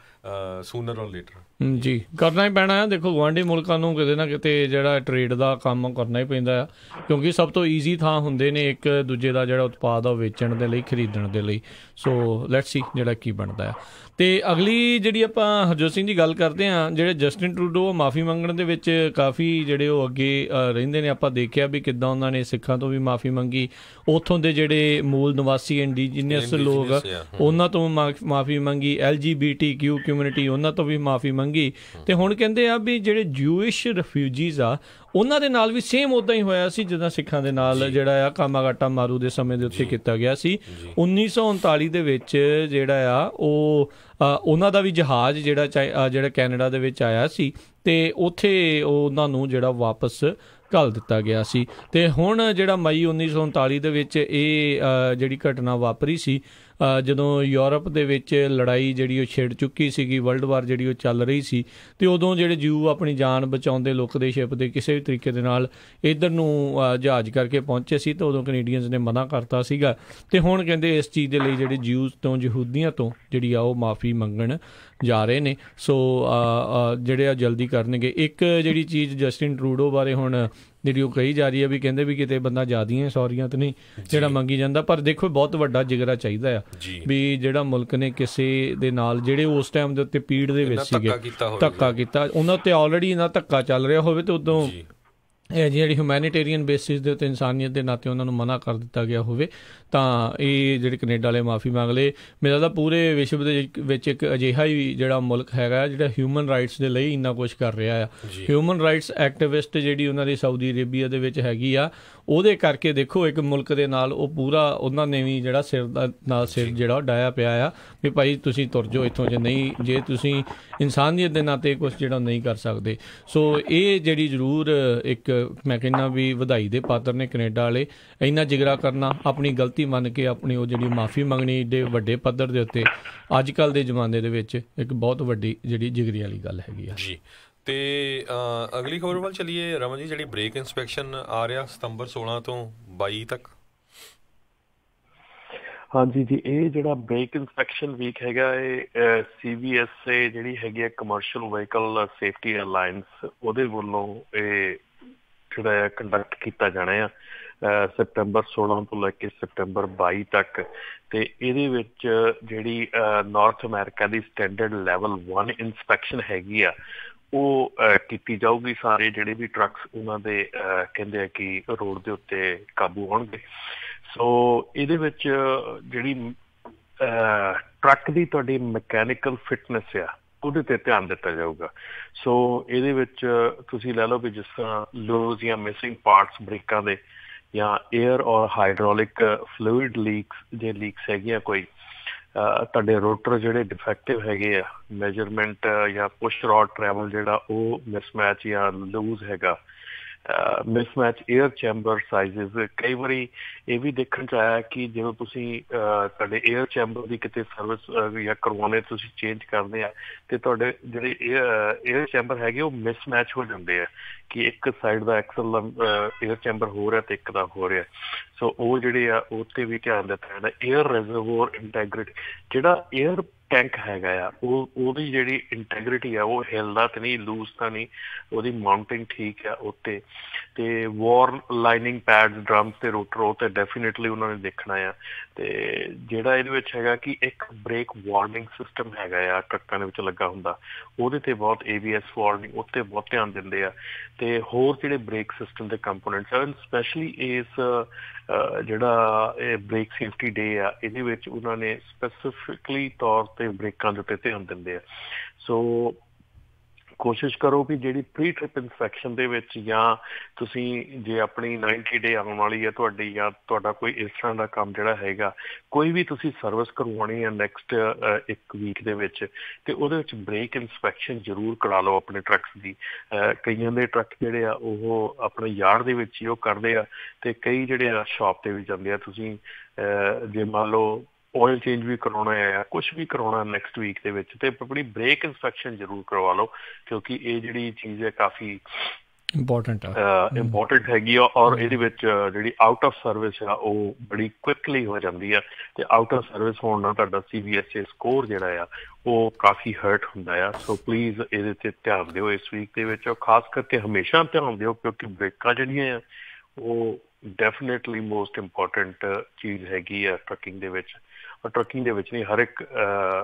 ਸੂਨਰ ਔਰ ਲੇਟਰ। ਜੀ ਕਰਨਾ ਹੀ ਪੈਣਾ ਆ। ਦੇਖੋ ਗੁਆਂਢੀ ਮੁਲਕਾਂ ਨੂੰ ਕਿਤੇ ਨਾ ਕਿਤੇ ਜਿਹੜਾ ਟਰੇਡ ਦਾ ਕੰਮ ਕਰਨਾ ਹੀ ਪੈਂਦਾ ਆ, ਕਿਉਂਕਿ ਸਭ ਤੋਂ ਈਜ਼ੀ ਥਾਂ ਹੁੰਦੇ ਨੇ ਇੱਕ ਦੂਜੇ ਦਾ ਜਿਹੜਾ ਉਤਪਾਦ ਆ ਉਹ ਵੇਚਣ ਦੇ ਲਈ, ਖਰੀਦਣ ਦੇ ਲਈ। ਸੋ ਲੈਟਸ ਸੀ ਜਿਹੜਾ ਕੀ ਬਣਦਾ ਆ। ਅਤੇ ਅਗਲੀ ਜਿਹੜੀ ਆਪਾਂ ਹਰਜੋਤ ਸਿੰਘ ਦੀ ਗੱਲ ਕਰਦੇ ਹਾਂ, ਜਿਹੜੇ ਜਸਟਿਨ ਟਰੂਡੋ ਮਾफ़ੀ ਮੰਗਣ ਦੇ ਵਿੱਚ ਕਾਫੀ ਜਿਹੜੇ ਉਹ ਅੱਗੇ ਰਹਿੰਦੇ ਨੇ। ਆਪਾਂ ਦੇਖਿਆ ਵੀ ਕਿੱਦਾਂ ਉਹਨਾਂ ਨੇ ਸਿੱਖਾਂ ਤੋਂ ਵੀ ਮਾफ़ੀ ਮੰਗੀ, ਉੱਥੋਂ ਦੇ ਜਿਹੜੇ ਮੂਲ ਨਿਵਾਸੀ ਇੰਡੀਜੀਨੀਅਸ ਲੋਕ ਉਹਨਾਂ ਤੋਂ ਮਾਫ਼ੀ ਮੰਗੀ, LGBTQ ਕਮਿਊਨਿਟੀ ਉਹਨਾਂ ਤੋਂ ਵੀ ਮਾਫ਼ੀ ਮੰਗੀ। ਅਤੇ ਹੁਣ ਕਹਿੰਦੇ ਆ ਵੀ ਜਿਹੜੇ ਜੂਇਸ਼ ਰਿਫਿਊਜੀਜ਼ ਆ ਉਹਨਾਂ ਦੇ ਨਾਲ ਵੀ ਸੇਮ ਉੱਦਾਂ ਹੀ ਹੋਇਆ ਸੀ ਜਿੱਦਾਂ ਸਿੱਖਾਂ ਦੇ ਨਾਲ ਜਿਹੜਾ ਆ ਕਾਮਾਗਾਟਾ ਮਾਰੂ ਦੇ ਸਮੇਂ ਦੇ ਉੱਤੇ ਕੀਤਾ ਗਿਆ ਸੀ। 1939 ਦੇ ਵਿੱਚ ਜਿਹੜਾ ਆ ਉਹ ਉਹਨਾਂ ਦਾ ਵੀ ਜਹਾਜ਼ ਜਿਹੜਾ ਕੈਨੇਡਾ ਦੇ ਵਿੱਚ ਆਇਆ ਸੀ ਅਤੇ ਉੱਥੇ ਉਹਨਾਂ ਨੂੰ ਜਿਹੜਾ ਵਾਪਸ ਘੱਲ ਦਿੱਤਾ ਗਿਆ ਸੀ। ਅਤੇ ਹੁਣ ਜਿਹੜਾ ਮਈ 1939 ਦੇ ਵਿੱਚ ਇਹ ਜਿਹੜੀ ਘਟਨਾ ਵਾਪਰੀ ਸੀ, ਜਦੋਂ ਯੂਰਪ ਦੇ ਵਿੱਚ ਲੜਾਈ ਜਿਹੜੀ ਉਹ ਛਿੜ ਚੁੱਕੀ ਸੀਗੀ, ਵਰਲਡ ਵਾਰ ਜਿਹੜੀ ਉਹ ਚੱਲ ਰਹੀ ਸੀ, ਅਤੇ ਉਦੋਂ ਜਿਹੜੇ ਜੂ ਆਪਣੀ ਜਾਨ ਬਚਾਉਂਦੇ ਲੁਕਦੇ ਸ਼ਿਪ ਦੇ ਕਿਸੇ ਵੀ ਤਰੀਕੇ ਦੇ ਨਾਲ ਇੱਧਰ ਨੂੰ ਜਹਾਜ਼ ਕਰਕੇ ਪਹੁੰਚੇ ਸੀ, ਤਾਂ ਉਦੋਂ ਕੈਨੇਡੀਅਨਸ ਨੇ ਮਨਾ ਕਰਤਾ ਸੀਗਾ। ਅਤੇ ਹੁਣ ਕਹਿੰਦੇ ਇਸ ਚੀਜ਼ ਦੇ ਲਈ ਜਿਹੜੇ ਜਿਊਜ਼ ਤੋਂ, ਯਹੂਦੀਆਂ ਤੋਂ ਜਿਹੜੀ ਆ ਉਹ ਮਾफ़ੀ ਮੰਗਣ ਜਾ ਰਹੇ ਨੇ। ਸੋ ਜਿਹੜੇ ਆ ਜਲਦੀ ਕਰਨਗੇ। ਇੱਕ ਜਿਹੜੀ ਚੀਜ਼ ਜਸਟਿਨ ਟਰੂਡੋ ਬਾਰੇ ਹੁਣ ਜਿਹੜੀ ਉਹ ਕਹੀ ਜਾ ਰਹੀ ਹੈ ਵੀ ਕਹਿੰਦੇ ਵੀ ਕਿਤੇ ਬੰਦਾ ਜ਼ਿਆਦੀਆਂ ਸੌਰੀਆਂ ਤਾਂ ਨਹੀਂ ਜਿਹੜਾ ਮੰਗੀ ਜਾਂਦਾ, ਪਰ ਦੇਖੋ ਬਹੁਤ ਵੱਡਾ ਜਿਗਰਾ ਚਾਹੀਦਾ ਆ ਵੀ ਜਿਹੜਾ ਮੁਲਕ ਨੇ ਕਿਸੇ ਦੇ ਨਾਲ ਜਿਹੜੇ ਉਸ ਟਾਈਮ ਦੇ ਉੱਤੇ ਪੀੜ ਦੇ ਵਿੱਚ ਸੀਗੇ ਧੱਕਾ ਕੀਤਾ, ਉਹਨਾਂ ਉੱਤੇ ਆਲਰੇਡੀ ਇਹਨਾਂ ਧੱਕਾ ਚੱਲ ਰਿਹਾ ਹੋਵੇ ਅਤੇ ਉਦੋਂ ਇਹ ਜਿਹੜੀ ਹਿਊਮੈਨੀਟੇਰੀਅਨ ਬੇਸਿਸ ਦੇ ਉੱਤੇ ਇਨਸਾਨੀਅਤ ਦੇ ਨਾਤੇ ਉਹਨਾਂ ਨੂੰ ਮਨਾ ਕਰ ਦਿੱਤਾ ਗਿਆ ਹੋਵੇ, ਤਾਂ ਇਹ ਜਿਹੜੇ ਕੈਨੇਡਾ ਵਾਲੇ ਮਾਫ਼ੀ ਮੰਗ ਲਏ। ਮੇਰਾ ਤਾਂ ਪੂਰੇ ਵਿਸ਼ਵ ਦੇ ਵਿੱਚ ਇੱਕ ਅਜਿਹਾ ਹੀ ਜਿਹੜਾ ਮੁਲਕ ਹੈਗਾ ਜਿਹੜਾ ਹਿਊਮਨ ਰਾਈਟਸ ਦੇ ਲਈ ਇੰਨਾ ਕੁਛ ਕਰ ਰਿਹਾ ਆ। ਹਿਊਮਨ ਰਾਈਟਸ ਐਕਟਿਵਿਸਟ ਜਿਹੜੀ ਉਹਨਾਂ ਦੀ ਸਾਊਦੀ ਅਰੇਬੀਆ ਦੇ ਵਿੱਚ ਹੈਗੀ ਆ, ਉਹਦੇ ਕਰਕੇ ਦੇਖੋ ਇੱਕ ਮੁਲਕ ਦੇ ਨਾਲ ਉਹ ਪੂਰਾ ਉਹਨਾਂ ਨੇ ਵੀ ਜਿਹੜਾ ਸਿਰ ਜਿਹੜਾ ਉਹ ਡਾਇਆ ਪਿਆ ਆ ਵੀ ਭਾਈ ਤੁਸੀਂ ਤੁਰ ਜਾਓ ਇੱਥੋਂ, ਜੇ ਤੁਸੀਂ ਇਨਸਾਨੀਅਤ ਦੇ ਨਾਤੇ ਕੁਛ ਜਿਹੜਾ ਨਹੀਂ ਕਰ ਸਕਦੇ। ਸੋ ਇਹ ਜਿਹੜੀ ਜ਼ਰੂਰ ਇੱਕ ਮੈਂ ਕਹਿੰਦਾ ਵੀ ਵਧਾਈ ਦੇ ਪਾਤਰ ਨੇ ਕੈਨੇਡਾ ਵਾਲੇ। ਇੰਨਾ ਜਿਗਰਾ ਕਰਨਾ, ਆਪਣੀ ਗਲਤੀ ਮੰਨ ਕੇ ਆਪਣੀ ਉਹ ਜਿਹੜੀ ਮਾਫ਼ੀ ਮੰਗਣੀ ਏਡੇ ਵੱਡੇ ਪੱਧਰ ਦੇ ਉੱਤੇ ਅੱਜ ਕੱਲ੍ਹ ਦੇ ਜ਼ਮਾਨੇ ਦੇ ਵਿੱਚ ਇੱਕ ਬਹੁਤ ਵੱਡੀ ਜਿਹੜੀ ਜਿਗਰੀ ਵਾਲੀ ਗੱਲ ਹੈਗੀ ਆ ਜੀ। ਤੇ ਅਗਲੀ ਖਬਰ ਵੱਲ ਚੱਲੀਏ ਰਮਨ ਜੀ, ਜਿਹੜੀ ਬ੍ਰੇਕ ਇੰਸਪੈਕਸ਼ਨ ਆ ਰਿਹਾ ਸਤੰਬਰ 16 ਤੋਂ 22 ਤੱਕ। ਹਾਂਜੀ ਜੀ, ਇਹ ਜਿਹੜਾ ਬ੍ਰੇਕ ਇੰਸਪੈਕਸ਼ਨ ਵੀਕ ਹੈਗਾ ਇਹ CVSA ਜਿਹੜੀ ਹੈਗੀ ਹੈ ਕਮਰਸ਼ੀਅਲ ਵਹੀਕਲ ਸੇਫਟੀ ਅਲਾਇੰਸ, ਉਹਦੇ ਵੱਲੋਂ ਇਹ ਜਿਹੜਾ ਕੰਡਕਟ ਕੀਤਾ ਜਾਣਾ ਆ ਸਤੰਬਰ 16 ਤੋਂ ਲੈ ਕੇ ਸਤੰਬਰ 22 ਤੱਕ। ਅਤੇ ਇਹਦੇ ਵਿੱਚ ਜਿਹੜੀ ਨਾਰਥ ਅਮਰੀਕਾ ਦੀ ਸਟੈਂਡਰਡ ਲੈਵਲ 1 ਇੰਸਪੈਕਸ਼ਨ ਹੈਗੀ ਆ ਉਹ ਕੀਤੀ ਜਾਊਗੀ। ਸਾਰੇ ਜਿਹੜੇ ਵੀ ਟਰੱਕਸ ਉਹਨਾਂ ਦੇ ਕਹਿੰਦੇ ਆ ਕਿ ਰੋਡ ਦੇ ਉੱਤੇ ਕਾਬੂ ਹੋਣਗੇ। ਸੋ ਇਹਦੇ ਵਿੱਚ ਜਿਹੜੀ ਟਰੱਕ ਦੀ ਤੁਹਾਡੀ ਮਕੈਨੀਕਲ ਫਿਟਨੈਸ ਆ ਉਹਦੇ 'ਤੇ ਧਿਆਨ ਦਿੱਤਾ ਜਾਊਗਾ। ਸੋ ਇਹਦੇ ਵਿੱਚ ਤੁਸੀਂ ਲੈ ਲਓ ਵੀ ਜਿਸ ਤਰ੍ਹਾਂ ਲੂਜ਼ ਜਾਂ ਮਿਸਿੰਗ ਪਾਰਟਸ ਬ੍ਰੇਕਾਂ ਦੇ, ਜਾਂ ਏਅਰ ਔਰ ਹਾਈਡ੍ਰੋਲਿਕ ਫਲੂਇਡ ਜੇ ਲੀਕਸ ਹੈਗੀਆਂ, ਕੋਈ ਤੁਹਾਡੇ ਰੋਟਰ ਜਿਹੜੇ ਡਿਫੈਕਟਿਵ ਹੈਗੇ ਆ, ਮੈਜਰਮੈਂਟ ਜਾਂ ਪੁਸ਼ ਰੋਡ ਟਰੈਵਲ ਜਿਹੜਾ ਉਹ ਮਿਸਮੈਚ ਜਾਂ ਲੂਜ਼ ਹੈਗਾ, ਮਿਸਮੈਚ ਏਅਰ ਚੈਂਬਰ ਸਾਈਜ਼ਿਸ। ਕਈ ਵਾਰੀ ਇਹ ਵੀ ਦੇਖਣ 'ਚ ਆਇਆ ਕਿ ਜਿਵੇਂ ਤੁਸੀਂ ਤੁਹਾਡੇ ਏਅਰ ਚੈਂਬਰ ਦੀ ਕਿਤੇ ਸਰਵਿਸ ਜਾਂ ਕਰਵਾਉਣੇ ਤੁਸੀਂ ਚੇਂਜ ਕਰਦੇ ਆ ਅਤੇ ਤੁਹਾਡੇ ਜਿਹੜੇ ਏਅਰ ਚੈਂਬਰ ਹੈਗੇ ਉਹ ਮਿਸਮੈਚ ਹੋ ਜਾਂਦੇ ਆ ਕਿ ਇੱਕ ਸਾਈਡ ਦਾ ਐਕਸਲ ਏਅਰ ਚੈਂਬਰ ਹੋ ਰਿਹਾ ਅਤੇ ਇੱਕ ਦਾ ਹੋ ਰਿਹਾ। ਸੋ ਉਹ ਜਿਹੜੇ ਆ ਉਹ 'ਤੇ ਵੀ ਧਿਆਨ ਦਿੱਤਾ ਜਾਂਦਾ। ਏਅਰ ਰਿਜ਼ਰਵੋਰ ਇੰਟੈਗਰਿਟੀ, ਜਿਹੜਾ ਏਅਰ ਟੈਂਕ ਹੈਗਾ ਆ ਉਹਦੀ ਜਿਹੜੀ ਇੰਟੈਗਰਿਟੀ ਆ ਉਹ ਹਿਲਦਾ ਤਾਂ ਨਹੀਂ, ਲੂਜ਼ ਤਾਂ ਨਹੀਂ, ਉਹਦੀ ਮਾਊਂਟਿੰਗ ਠੀਕ ਆ ਉੱਤੇ। ਅਤੇ ਵਾਰ ਲਾਈਨਿੰਗ ਪੈਡਸ, ਡਰਮਸ ਅਤੇ ਰੋਟਰ ਉਹ ਤਾਂ ਡੈਫੀਨੇਟਲੀ ਉਹਨਾਂ ਨੇ ਦੇਖਣਾ ਆ। ਅਤੇ ਜਿਹੜਾ ਇਹਦੇ ਵਿੱਚ ਹੈਗਾ ਕਿ ਇੱਕ ਬ੍ਰੇਕ ਵਾਰਨਿੰਗ ਸਿਸਟਮ ਹੈਗਾ ਆ ਟਰੱਕਾਂ ਦੇ ਵਿੱਚ ਲੱਗਾ ਹੁੰਦਾ, ਉਹਦੇ 'ਤੇ ਬਹੁਤ ABS ਵਾਰਨਿੰਗ ਉੱਤੇ ਬਹੁਤ ਧਿਆਨ ਦਿੰਦੇ ਆ। ਅਤੇ ਹੋਰ ਜਿਹੜੇ ਬ੍ਰੇਕ ਸਿਸਟਮ ਦੇ ਕੰਪੋਨੈਂਟਸ ਹਨ, ਸਪੈਸ਼ਲੀ ਇਸ ਜਿਹੜਾ ਇਹ ਬ੍ਰੇਕ ਸੇਫਟੀ ਡੇ ਆ ਇਹਦੇ ਵਿੱਚ ਉਹਨਾਂ ਨੇ ਸਪੈਸੀਫਿਕਲੀ ਤੌਰ 'ਤੇ ਬ੍ਰੇਕਾਂ ਦੇ ਉੱਤੇ ਧਿਆਨ ਦਿੰਦੇ ਆ। ਸੋ ਕੋਸ਼ਿਸ਼ ਕਰੋ ਵੀ ਜਿਹੜੀ ਪ੍ਰੀ ਟ੍ਰਿਪ ਇੰਸਪੈਕਸ਼ਨ ਦੇ ਵਿੱਚ, ਜਾਂ ਤੁਸੀਂ ਜੇ ਆਪਣੀ 90 ਡੇ ਆਉਣ ਵਾਲੀ ਹੈ ਤੁਹਾਡੀ, ਜਾਂ ਤੁਹਾਡਾ ਕੋਈ ਇਸ ਤਰ੍ਹਾਂ ਦਾ ਕੰਮ ਜਿਹੜਾ ਹੈਗਾ, ਕੋਈ ਵੀ ਤੁਸੀਂ ਸਰਵਿਸ ਕਰਵਾਉਣੀ ਹੈ ਨੈਕਸਟ 1 ਵੀਕ ਦੇ ਵਿੱਚ, ਅਤੇ ਉਹਦੇ ਵਿੱਚ ਬ੍ਰੇਕ ਇੰਸਪੈਕਸ਼ਨ ਜ਼ਰੂਰ ਕਰਾ ਲਓ ਆਪਣੇ ਟਰੱਕਸ ਦੀ। ਕਈਆਂ ਦੇ ਟਰੱਕ ਜਿਹੜੇ ਆ ਉਹ ਆਪਣੇ ਯਾਰਡ ਦੇ ਵਿੱਚ ਹੀ ਉਹ ਕਰਦੇ ਆ, ਅਤੇ ਕਈ ਜਿਹੜੇ ਆ ਸ਼ਾਪ 'ਤੇ ਵੀ ਜਾਂਦੇ ਆ। ਤੁਸੀਂ ਜੇ ਮੰਨ ਲਓ ਆਇਲ ਚੇਂਜ ਵੀ ਕਰਾਉਣਾ ਹੈ, ਕੁਛ ਵੀ ਕਰਾਉਣਾ ਨੈਕਸਟ ਵੀਕ ਦੇ ਵਿੱਚ, ਅਤੇ ਆਪਣੀ ਬ੍ਰੇਕ ਇੰਸਪੈਕਸ਼ਨ ਜ਼ਰੂਰ ਕਰਵਾ ਲਓ, ਕਿਉਂਕਿ ਇਹ ਜਿਹੜੀ ਚੀਜ਼ ਹੈ ਕਾਫੀ ਇੰਪੋਰਟੈਂਟ ਹੈਗੀ ਆ। ਔਰ ਇਹਦੇ ਵਿੱਚ ਜਿਹੜੀ ਆਊਟ ਆਫ ਸਰਵਿਸ ਆ ਉਹ ਬੜੀ ਕੁਇਕਲੀ ਹੋ ਜਾਂਦੀ ਆ, ਤੇ ਆਊਟ ਆਫ ਸਰਵਿਸ ਹੋਣ ਨਾਲ ਤੁਹਾਡਾ CBSA ਸਕੋਰ ਜਿਹੜਾ ਆ ਉਹ ਕਾਫੀ ਹਰਟ ਹੁੰਦਾ ਆ। ਸੋ ਪਲੀਜ਼ ਇਹਦੇ ਤੇ ਧਿਆਨ ਦਿਓ ਇਸ ਵੀਕ ਦੇ ਵਿੱਚ, ਖਾਸ ਕਰਕੇ ਹਮੇਸ਼ਾ ਧਿਆਨ ਦਿਓ, ਕਿਉਂਕਿ ਬ੍ਰੇਕਾਂ ਜਿਹੜੀਆਂ ਆ ਉਹ ਡੈਫੀਨੇਟਲੀ ਮੋਸਟ ਇੰਪੋਰਟੈਂਟ ਚੀਜ਼ ਹੈਗੀ ਆ ਟਰੱਕਿੰਗ ਦੇ ਵਿੱਚ। ਔਰ ਟਰੱਕਿੰਗ ਦੇ ਵਿੱਚ ਨਹੀਂ, ਹਰ ਇੱਕ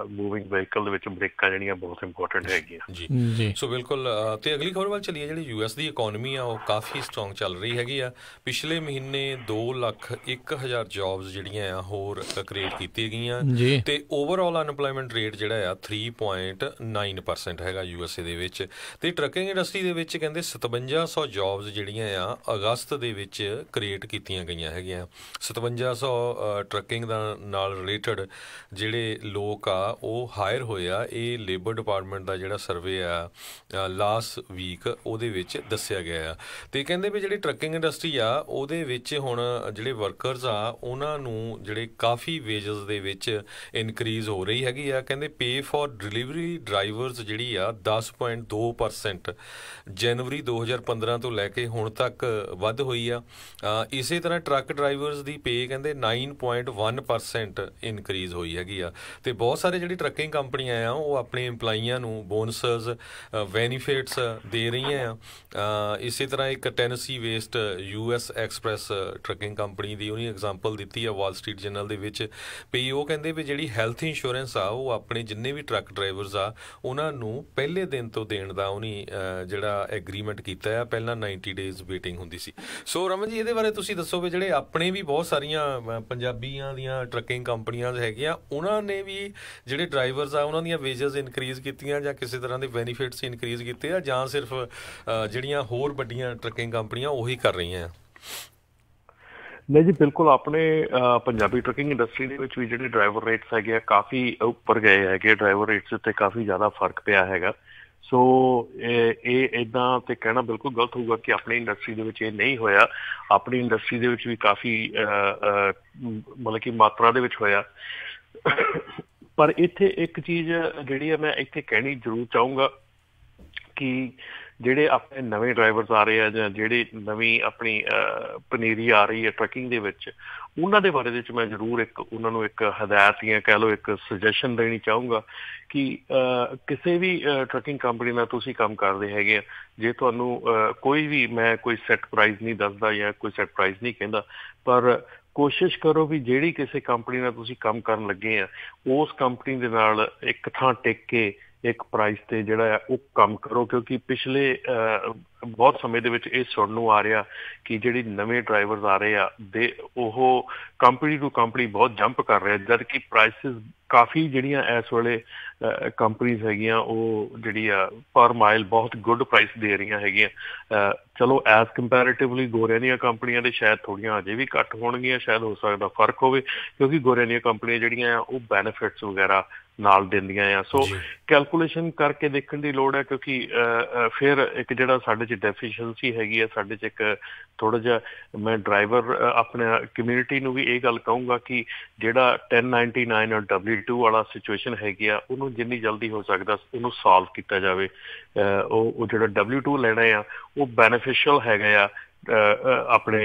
ਮੂਵਿੰਗ ਵਹੀਕਲ ਦੇ ਵਿੱਚ ਬ੍ਰੇਕਾਂ ਜਿਹੜੀਆਂ ਬਹੁਤ ਇੰਪੋਰਟੈਂਟ ਹੈਗੀਆਂ ਜੀ। ਸੋ ਬਿਲਕੁਲ। ਤੇ ਅਗਲੀ ਖਬਰ ਵੱਲ ਚੱਲੀਏ। ਜਿਹੜੀ US ਦੀ ਇਕੋਨਮੀ ਆ ਉਹ ਕਾਫੀ ਸਟਰੋਂਗ ਚੱਲ ਰਹੀ ਹੈਗੀ ਆ। ਪਿਛਲੇ ਮਹੀਨੇ 2,01,000 ਜੌਬਸ ਜਿਹੜੀਆਂ ਆ ਹੋਰ ਕ੍ਰੀਏਟ ਕੀਤੀਆਂ ਗਈਆਂ, ਤੇ ਓਵਰਆਲ ਅਨਪਲੋਇਮੈਂਟ ਰੇਟ ਜਿਹੜਾ ਆ 3.9% ਹੈਗਾ USA ਦੇ ਵਿੱਚ। ਤੇ ਟਰੱਕਿੰਗ ਇੰਡਸਟਰੀ ਦੇ ਵਿੱਚ ਕਹਿੰਦੇ 5700 ਜੌਬਸ ਜਿਹੜੀਆਂ ਆ ਅਗਸਤ ਦੇ ਵਿੱਚ ਕ੍ਰੀਏਟ ਕੀਤੀਆਂ ਗਈਆਂ ਹੈਗੀਆਂ। 5700 ਟਰੱਕਿੰਗ ਦਾ ਨਾਲ ਰਿਲੇਟਡ ਜਿਹੜੇ ਲੋਕ ਆ ਉਹ ਹਾਇਰ ਹੋਏ ਆ। ਇਹ ਲੇਬਰ ਡਿਪਾਰਟਮੈਂਟ ਦਾ ਜਿਹੜਾ ਸਰਵੇ ਆ ਲਾਸਟ ਵੀਕ ਉਹਦੇ ਵਿੱਚ ਦੱਸਿਆ ਗਿਆ ਆ। ਤੇ ਕਹਿੰਦੇ ਵੀ ਜਿਹੜੀ ਟਰੱਕਿੰਗ ਇੰਡਸਟਰੀ ਆ ਉਹਦੇ ਵਿੱਚ ਹੁਣ ਜਿਹੜੇ ਵਰਕਰਸ ਆ ਉਹਨਾਂ ਨੂੰ ਜਿਹੜੇ ਕਾਫੀ ਵੇਜਸ ਦੇ ਵਿੱਚ ਇਨਕਰੀਜ਼ ਹੋ ਰਹੀ ਹੈਗੀ ਆ। ਕਹਿੰਦੇ ਪੇ ਫॉर ਡਿਲੀਵਰੀ ਡਰਾਈਵਰਸ ਜਿਹੜੀ ਆ 10.2% ਜਨਵਰੀ 2015 ਤੋਂ ਲੈ ਕੇ ਹੁਣ ਤੱਕ ਵੱਧ ਹੋਈ ਆ। ਇਸੇ ਤਰ੍ਹਾਂ ਟਰੱਕ ਡਰਾਈਵਰਸ ਦੀ ਪੇ ਕਹਿੰਦੇ 9.1% ਇਨਕਰੀਜ਼ ਹੋਈ ਹੈਗੀ ਆ। ਤੇ ਬਹੁਤ ਸਾਰੇ ਜਿਹੜੀ ਟਰੱਕਿੰਗ ਕੰਪਨੀਆਂ ਆ ਉਹ ਆਪਣੇ ਇੰਪਲਾਈਆਂ ਨੂੰ ਬੋਨਸਸ ਬੈਨੀਫਿਟਸ ਦੇ ਰਹੀਆਂ ਆ। ਇਸੇ ਤਰ੍ਹਾਂ ਇੱਕ Tennessee waste US express trucking company ਦੀ ਉਹਨੇ ਐਗਜ਼ਾਮਪਲ ਦਿੱਤੀ ਆ ਵਾਲ ਸਟਰੀਟ ਜਰਨਲ ਦੇ ਵਿੱਚ ਵੀ ਉਹ ਕਹਿੰਦੇ ਵੀ ਜਿਹੜੀ ਹੈਲਥ ਇੰਸ਼ੋਰੈਂਸ ਆ ਉਹ ਆਪਣੇ ਜਿੰਨੇ ਵੀ ਟਰੱਕ ਡਰਾਈਵਰਸ ਆ ਉਹਨਾਂ ਨੂੰ ਪਹਿਲੇ ਦਿਨ ਤੋਂ ਦੇਣ ਦਾ ਉਹਨੇ ਜਿਹੜਾ ਐਗਰੀਮੈਂਟ ਕੀਤਾ ਆ। ਪਹਿਲਾਂ 90 ਡੇਜ਼ ਵੇਟਿੰਗ ਹੁੰਦੀ ਸੀ। ਸੋ ਰਮਨ ਜੀ, ਇਹਦੇ ਬਾਰੇ ਤੁਸੀਂ ਦੱਸੋ ਵੀ ਜਿਹੜੇ ਆਪਣੇ ਵੀ ਬਹੁਤ ਸਾਰੀਆਂ ਪੰਜਾਬੀਆਂ ਦੀਆਂ ਟਰੱਕਿੰਗ ਕੰਪਨੀਆਂ ਹੈਗੀਆਂ ਉਹਨਾਂ ਨੇ ਵੀ ਜਿਹੜੇ ਡਰਾਈਵਰਸ ਆ ਉਹਨਾਂ ਦੀਆਂ ਵੇਜਸ ਇਨਕਰੀਜ਼ ਕੀਤੀਆਂ ਜਾਂ ਕਿਸੇ ਤਰ੍ਹਾਂ ਦੇ ਬੈਨੀਫਿਟਸ ਇਨਕਰੀਜ਼ ਕੀਤੇ ਆ, ਜਾਂ ਸਿਰਫ ਜਿਹੜੀਆਂ ਹੋਰ ਵੱਡੀਆਂ ਟਰੱਕਿੰਗ ਕੰਪਨੀਆਂ ਉਹੀ ਕਰ ਰਹੀਆਂ ਆ? ਨਹੀਂ ਜੀ, ਬਿਲਕੁਲ। ਆਪਣੇ ਪੰਜਾਬੀ ਟਰੱਕਿੰਗ ਇੰਡਸਟਰੀ ਦੇ ਵਿੱਚ ਵੀ ਜਿਹੜੇ ਡਰਾਈਵਰ ਰੇਟਸ ਹੈਗੇ ਆ ਕਾਫੀ ਉੱਪਰ ਗਏ ਹੈਗੇ। ਡਰਾਈਵਰ ਰੇਟਸ ਉੱਤੇ ਕਾਫੀ ਜ਼ਿਆਦਾ ਫਰਕ ਪਿਆ ਹੈਗਾ। ਸੋ ਇਹ ਇੱਦਾਂ ਤੇ ਕਹਿਣਾ ਬਿਲਕੁਲ ਗਲਤ ਹੋਊਗਾ ਕਿ ਆਪਣੀ ਇੰਡਸਟਰੀ ਦੇ ਵਿੱਚ ਇਹ ਨਹੀਂ ਹੋਇਆ। ਆਪਣੀ ਇੰਡਸਟਰੀ ਦੇ ਵਿੱਚ ਵੀ ਕਾਫੀ ਮਤਲਬ ਕਿ ਮਾਤਰਾ ਦੇ ਵਿੱਚ ਹੋਇਆ। ਪਰ ਇੱਥੇ ਇੱਕ ਚੀਜ਼ ਜਿਹੜੀ ਆ ਮੈਂ ਇੱਥੇ ਕਹਿਣੀ ਜ਼ਰੂਰ ਚਾਹੂੰਗਾ ਕਿ ਜਿਹੜੇ ਆਪਣੇ ਨਵੇਂ ਡਰਾਈਵਰਸ ਆ ਰਹੇ ਆ ਜਾਂ ਜਿਹੜੀ ਨਵੀਂ ਆਪਣੀ ਪਨੀਰੀ ਆ ਰਹੀ ਹੈ ਟਰੱਕਿੰਗ ਦੇ ਵਿੱਚ, ਉਹਨਾਂ ਦੇ ਬਾਰੇ ਵਿੱਚ ਮੈਂ ਜ਼ਰੂਰ ਉਹਨਾਂ ਨੂੰ ਇੱਕ ਹਦਾਇਤ ਜਾਂ ਕਹਿ ਲਓ ਇੱਕ ਸੁਜੈਸ਼ਨ ਦੇਣੀ ਚਾਹੂੰਗਾ ਕਿ ਕਿਸੇ ਵੀ ਟਰੱਕਿੰਗ ਕੰਪਨੀ ਨਾਲ ਤੁਸੀਂ ਕੰਮ ਕਰਦੇ ਹੈਗੇ ਆ, ਜੇ ਤੁਹਾਨੂੰ ਕੋਈ ਵੀ ਮੈਂ ਕੋਈ ਸੈੱਟ ਪ੍ਰਾਈਸ ਨਹੀਂ ਦੱਸਦਾ ਜਾਂ ਕੋਈ ਸੈੱਟ ਪ੍ਰਾਈਸ ਨਹੀਂ ਕਹਿੰਦਾ, ਪਰ ਕੋਸ਼ਿਸ਼ ਕਰੋ ਵੀ ਜਿਹੜੀ ਕਿਸੇ ਕੰਪਨੀ ਨਾਲ ਤੁਸੀਂ ਕੰਮ ਕਰਨ ਲੱਗੇ ਆ ਉਸ ਕੰਪਨੀ ਦੇ ਨਾਲ ਇੱਕ ਥਾਂ ਟਿਕ ਕੇ ਇੱਕ ਪ੍ਰਾਈਸ ਤੇ ਜਿਹੜਾ ਆ ਉਹ ਕੰਮ ਕਰੋ। ਕਿਉਂਕਿ ਪਿਛਲੇ ਬਹੁਤ ਸਮੇਂ ਦੇ ਵਿੱਚ ਇਹ ਸੁਣਨ ਨੂੰ ਆ ਰਿਹਾ ਕਿ ਜਿਹੜੀ ਨਵੇਂ ਡਰਾਈਵਰਸ ਆ ਰਹੇ ਆ ਉਹ ਕੰਪਨੀ ਟੂ ਕੰਪਨੀ ਬਹੁਤ ਜੰਪ ਕਰ ਰਹੇ, ਜਦ ਕਿ ਪ੍ਰਾਈਸਿਸ ਕਾਫੀ ਜਿਹੜੀਆਂ ਇਸ ਵੇਲੇ ਕੰਪਨੀਜ਼ ਹੈਗੀਆਂ ਉਹ ਜਿਹੜੀ ਆ ਪਰ ਮਾਈਲ ਬਹੁਤ ਗੁੱਡ ਪ੍ਰਾਈਸ ਦੇ ਰਹੀਆਂ ਹੈਗੀਆਂ। ਚਲੋ ਐਜ਼ ਕੰਪੈਰੇਟਿਵਲੀ ਗੋਰਿਆਂ ਦੀਆਂ ਕੰਪਨੀਆਂ ਦੇ ਸ਼ਾਇਦ ਥੋੜ੍ਹੀਆਂ ਅਜੇ ਵੀ ਘੱਟ ਹੋਣਗੀਆਂ, ਸ਼ਾਇਦ ਹੋ ਸਕਦਾ ਫਰਕ ਹੋਵੇ, ਕਿਉਂਕਿ ਗੋਰਿਆਂ ਦੀਆਂ ਕੰਪਨੀਆਂ ਜਿਹੜੀਆਂ ਆ ਉਹ ਬੈਨੀਫਿਟਸ ਵਗੈਰਾ ਨਾਲ ਦਿੰਦੀਆਂ ਆ। ਸੋ ਕੈਲਕੂਲੇਸ਼ਨ ਕਰਕੇ ਦੇਖਣ ਦੀ ਲੋੜ ਹੈ, ਕਿਉਂਕਿ ਫਿਰ ਇੱਕ ਜਿਹੜਾ ਸਾਡੇ 'ਚ ਡੈਫੀਸ਼ੀਐਂਸੀ ਹੈਗੀ ਆ, ਸਾਡੇ 'ਚ ਇੱਕ ਥੋੜ੍ਹਾ ਜਿਹਾ ਮੈਂ ਡਰਾਈਵਰ ਆਪਣੇ ਕਮਿਊਨਿਟੀ ਨੂੰ ਵੀ ਇਹ ਗੱਲ ਕਹੂੰਗਾ ਕਿ ਜਿਹੜਾ 1099 ਔਰ W2 ਵਾਲਾ ਸਿਚੁਏਸ਼ਨ ਹੈਗੀ ਆ ਉਹਨੂੰ ਜਿੰਨੀ ਜਲਦੀ ਹੋ ਸਕਦਾ ਉਹਨੂੰ ਸੋਲਵ ਕੀਤਾ ਜਾਵੇ। ਉਹ ਜਿਹੜਾ W2 ਲੈਣਾ ਆ ਉਹ ਬੈਨੀਫਿਸ਼ੀਅਲ ਹੈਗਾ ਆ, ਆਪਣੇ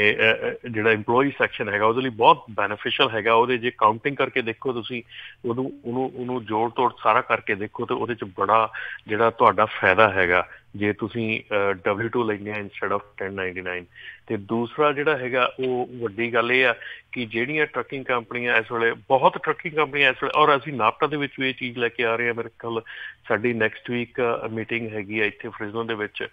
ਜਿਹੜਾ ਇੰਪਲੋਈ ਸੈਕਸ਼ਨ ਹੈਗਾ ਉਹਦੇ ਲਈ ਬਹੁਤ ਬੈਨੀਫਿਸ਼ੀਅਲ ਹੈਗਾ। ਉਹਦੇ ਜੇ ਕਾਊਂਟਿੰਗ ਕਰਕੇ ਦੇਖੋ ਤੁਸੀਂ ਉਹਨੂੰ ਜੋੜ ਤੋੜ ਸਾਰਾ ਕਰਕੇ ਦੇਖੋ ਤੇ ਉਹਦੇ 'ਚ ਬੜਾ ਜਿਹੜਾ ਤੁਹਾਡਾ ਫਾਇਦਾ ਹੈਗਾ ਜੇ ਤੁਸੀਂ W2 ਲੈਂਦੇ ਆ ਇੰਸਟੈਡ ਆਫ 1099। ਤੇ ਦੂਸਰਾ ਜਿਹੜਾ ਹੈਗਾ ਉਹ ਵੱਡੀ ਗੱਲ ਇਹ ਆ ਕਿ ਜਿਹੜੀਆਂ ਟਰੱਕਿੰਗ ਕੰਪਨੀਆਂ ਇਸ ਵੇਲੇ ਬਹੁਤ ਟਰੱਕਿੰਗ ਕੰਪਨੀਆਂ ਇਸ ਵੇਲੇ, ਔਰ ਅਸੀਂ ਨਾਪਟਾ ਦੇ ਵਿੱਚ ਵੀ ਇਹ ਚੀਜ਼ ਲੈ ਕੇ ਆ ਰਹੇ ਹਾਂ। ਮੇਰੇ ਖਿਆਲ ਸਾਡੀ ਨੈਕਸਟ ਵੀਕ ਮੀਟਿੰਗ ਹੈਗੀ ਆ ਇੱਥੇ ਫ੍ਰਿਜ਼ਨੋ ਦੇ ਵਿੱਚ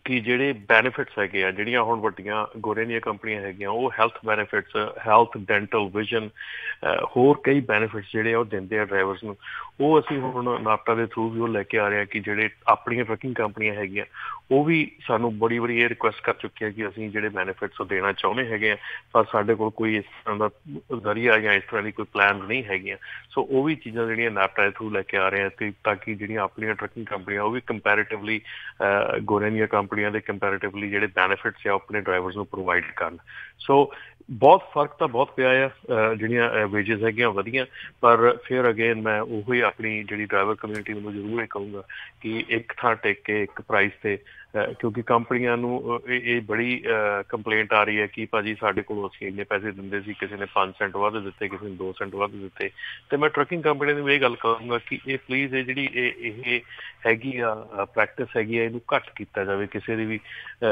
ਕਿ ਜਿਹੜੇ ਬੈਨੀਫਿਟਸ ਹੈਗੇ ਆ ਜਿਹੜੀਆਂ ਹੁਣ ਵੱਡੀਆਂ ਗੋਰਿਆਂ ਦੀਆਂ ਕੰਪਨੀਆਂ ਹੈਗੀਆਂ ਉਹ health benefits, health, dental, vision, ਹੋਰ ਕਈ ਬੈਨੀਫਿਟਸ ਜਿਹੜੇ ਆ ਉਹ ਦਿੰਦੇ ਆ ਡਰਾਈਵਰਸ ਨੂੰ। ਉਹ ਅਸੀਂ ਹੁਣ ਨਾਪਟਾ ਦੇ ਥਰੂ ਵੀ ਉਹ ਲੈ ਕੇ ਆ ਰਹੇ ਹਾਂ ਕਿ ਜਿਹੜੇ ਆਪਣੀਆਂ ਟਰੱਕਿੰਗ ਕੰਪਨੀਆਂ ਹੈਗੀਆਂ ਉਹ ਵੀ ਸਾਨੂੰ ਬੜੀ ਇਹ ਰਿਕੁਐਸਟ ਕਰ ਚੁੱਕੇ ਆ ਕਿ ਅਸੀਂ ਜਿਹੜੇ ਬੈਨੀਫਿਟਸ ਉਹ ਦੇਣਾ ਚਾਹੁੰਦੇ ਹੈਗੇ ਆ, ਪਰ ਸਾਡੇ ਕੋਲ ਕੋਈ ਇਸ ਤਰ੍ਹਾਂ ਦਾ ਜ਼ਰੀਆ ਜਾਂ ਇਸ ਤਰ੍ਹਾਂ ਦੀ ਕੋਈ ਪਲਾਨ ਨਹੀਂ ਹੈਗੀਆਂ। ਸੋ ਉਹ ਵੀ ਚੀਜ਼ਾਂ ਜਿਹੜੀਆਂ ਨਾਪਟਾ ਦੇ ਥਰੂ ਲੈ ਕੇ ਆ ਰਹੇ ਆ ਤੇ ਤਾਂ ਕਿ ਜਿਹੜੀਆਂ ਆਪਣੀਆਂ ਟਰੱਕਿੰਗ ਕੰਪਨੀਆਂ ਉਹ ਵੀ ਕੰਪੈਰੇਟਿਵਲੀ ਗੋਰਿਆਂ ਦੀਆਂ ਕੰਪਨੀਆਂ ਦੇ ਕੰਪੈਰੇਟਿਵਲੀ ਜਿਹੜੇ ਬੈਨੀਫਿਟਸ ਆ ਆਪਣੇ ਡਰਾਈਵਰਸ ਨੂੰ ਪ੍ਰੋਵਾਈਡ ਕਰਨ। ਸੋ ਬਹੁਤ ਫਰਕ ਤਾਂ ਬਹੁਤ ਪਿਆ ਆ, ਜਿਹੜੀਆਂ ਵੇਜਸ ਹੈਗੀਆਂ ਵਧੀਆਂ, ਪਰ ਫਿਰ ਅਗੇਨ ਮੈਂ ਉਹੀ ਆਪਣੀ ਜਿਹੜੀ ਡਰਾਈਵਰ ਕਮਿਊਨਿਟੀ ਨੂੰ ਜ਼ਰੂਰ ਇਹ ਕਹੂੰਗਾ ਕਿ ਇੱਕ ਥਾਂ ਟਿਕ ਕੇ ਇੱਕ ਪ੍ਰਾਈਸ ਤੇ ਕਿਉਂਕਿ ਕੰਪਨੀਆਂ ਨੂੰ ਇਹ ਬੜੀ ਕੰਪਲੇਂਟ ਆ ਰਹੀ ਹੈ ਕਿ ਭਾਜੀ ਸਾਡੇ ਕੋਲ ਅਸੀਂ ਇੰਨੇ ਪੈਸੇ ਦਿੰਦੇ ਸੀ, ਕਿਸੇ ਨੇ 5 ਸੈਂਟ ਵੱਧ ਦਿੱਤੇ, ਕਿਸੇ ਨੇ 2 ਸੈਂਟ ਵੱਧ ਦਿੱਤੇ। ਅਤੇ ਮੈਂ ਟਰੱਕਿੰਗ ਕੰਪਨੀ ਨੂੰ ਇਹ ਗੱਲ ਕਹਾਂਗਾ ਕਿ ਇਹ ਪਲੀਜ਼ ਇਹ ਜਿਹੜੀ ਇਹ ਹੈਗੀ ਆ ਪ੍ਰੈਕਟਿਸ ਹੈਗੀ ਆ, ਇਹਨੂੰ ਘੱਟ ਕੀਤਾ ਜਾਵੇ ਕਿਸੇ ਦੀ ਵੀ,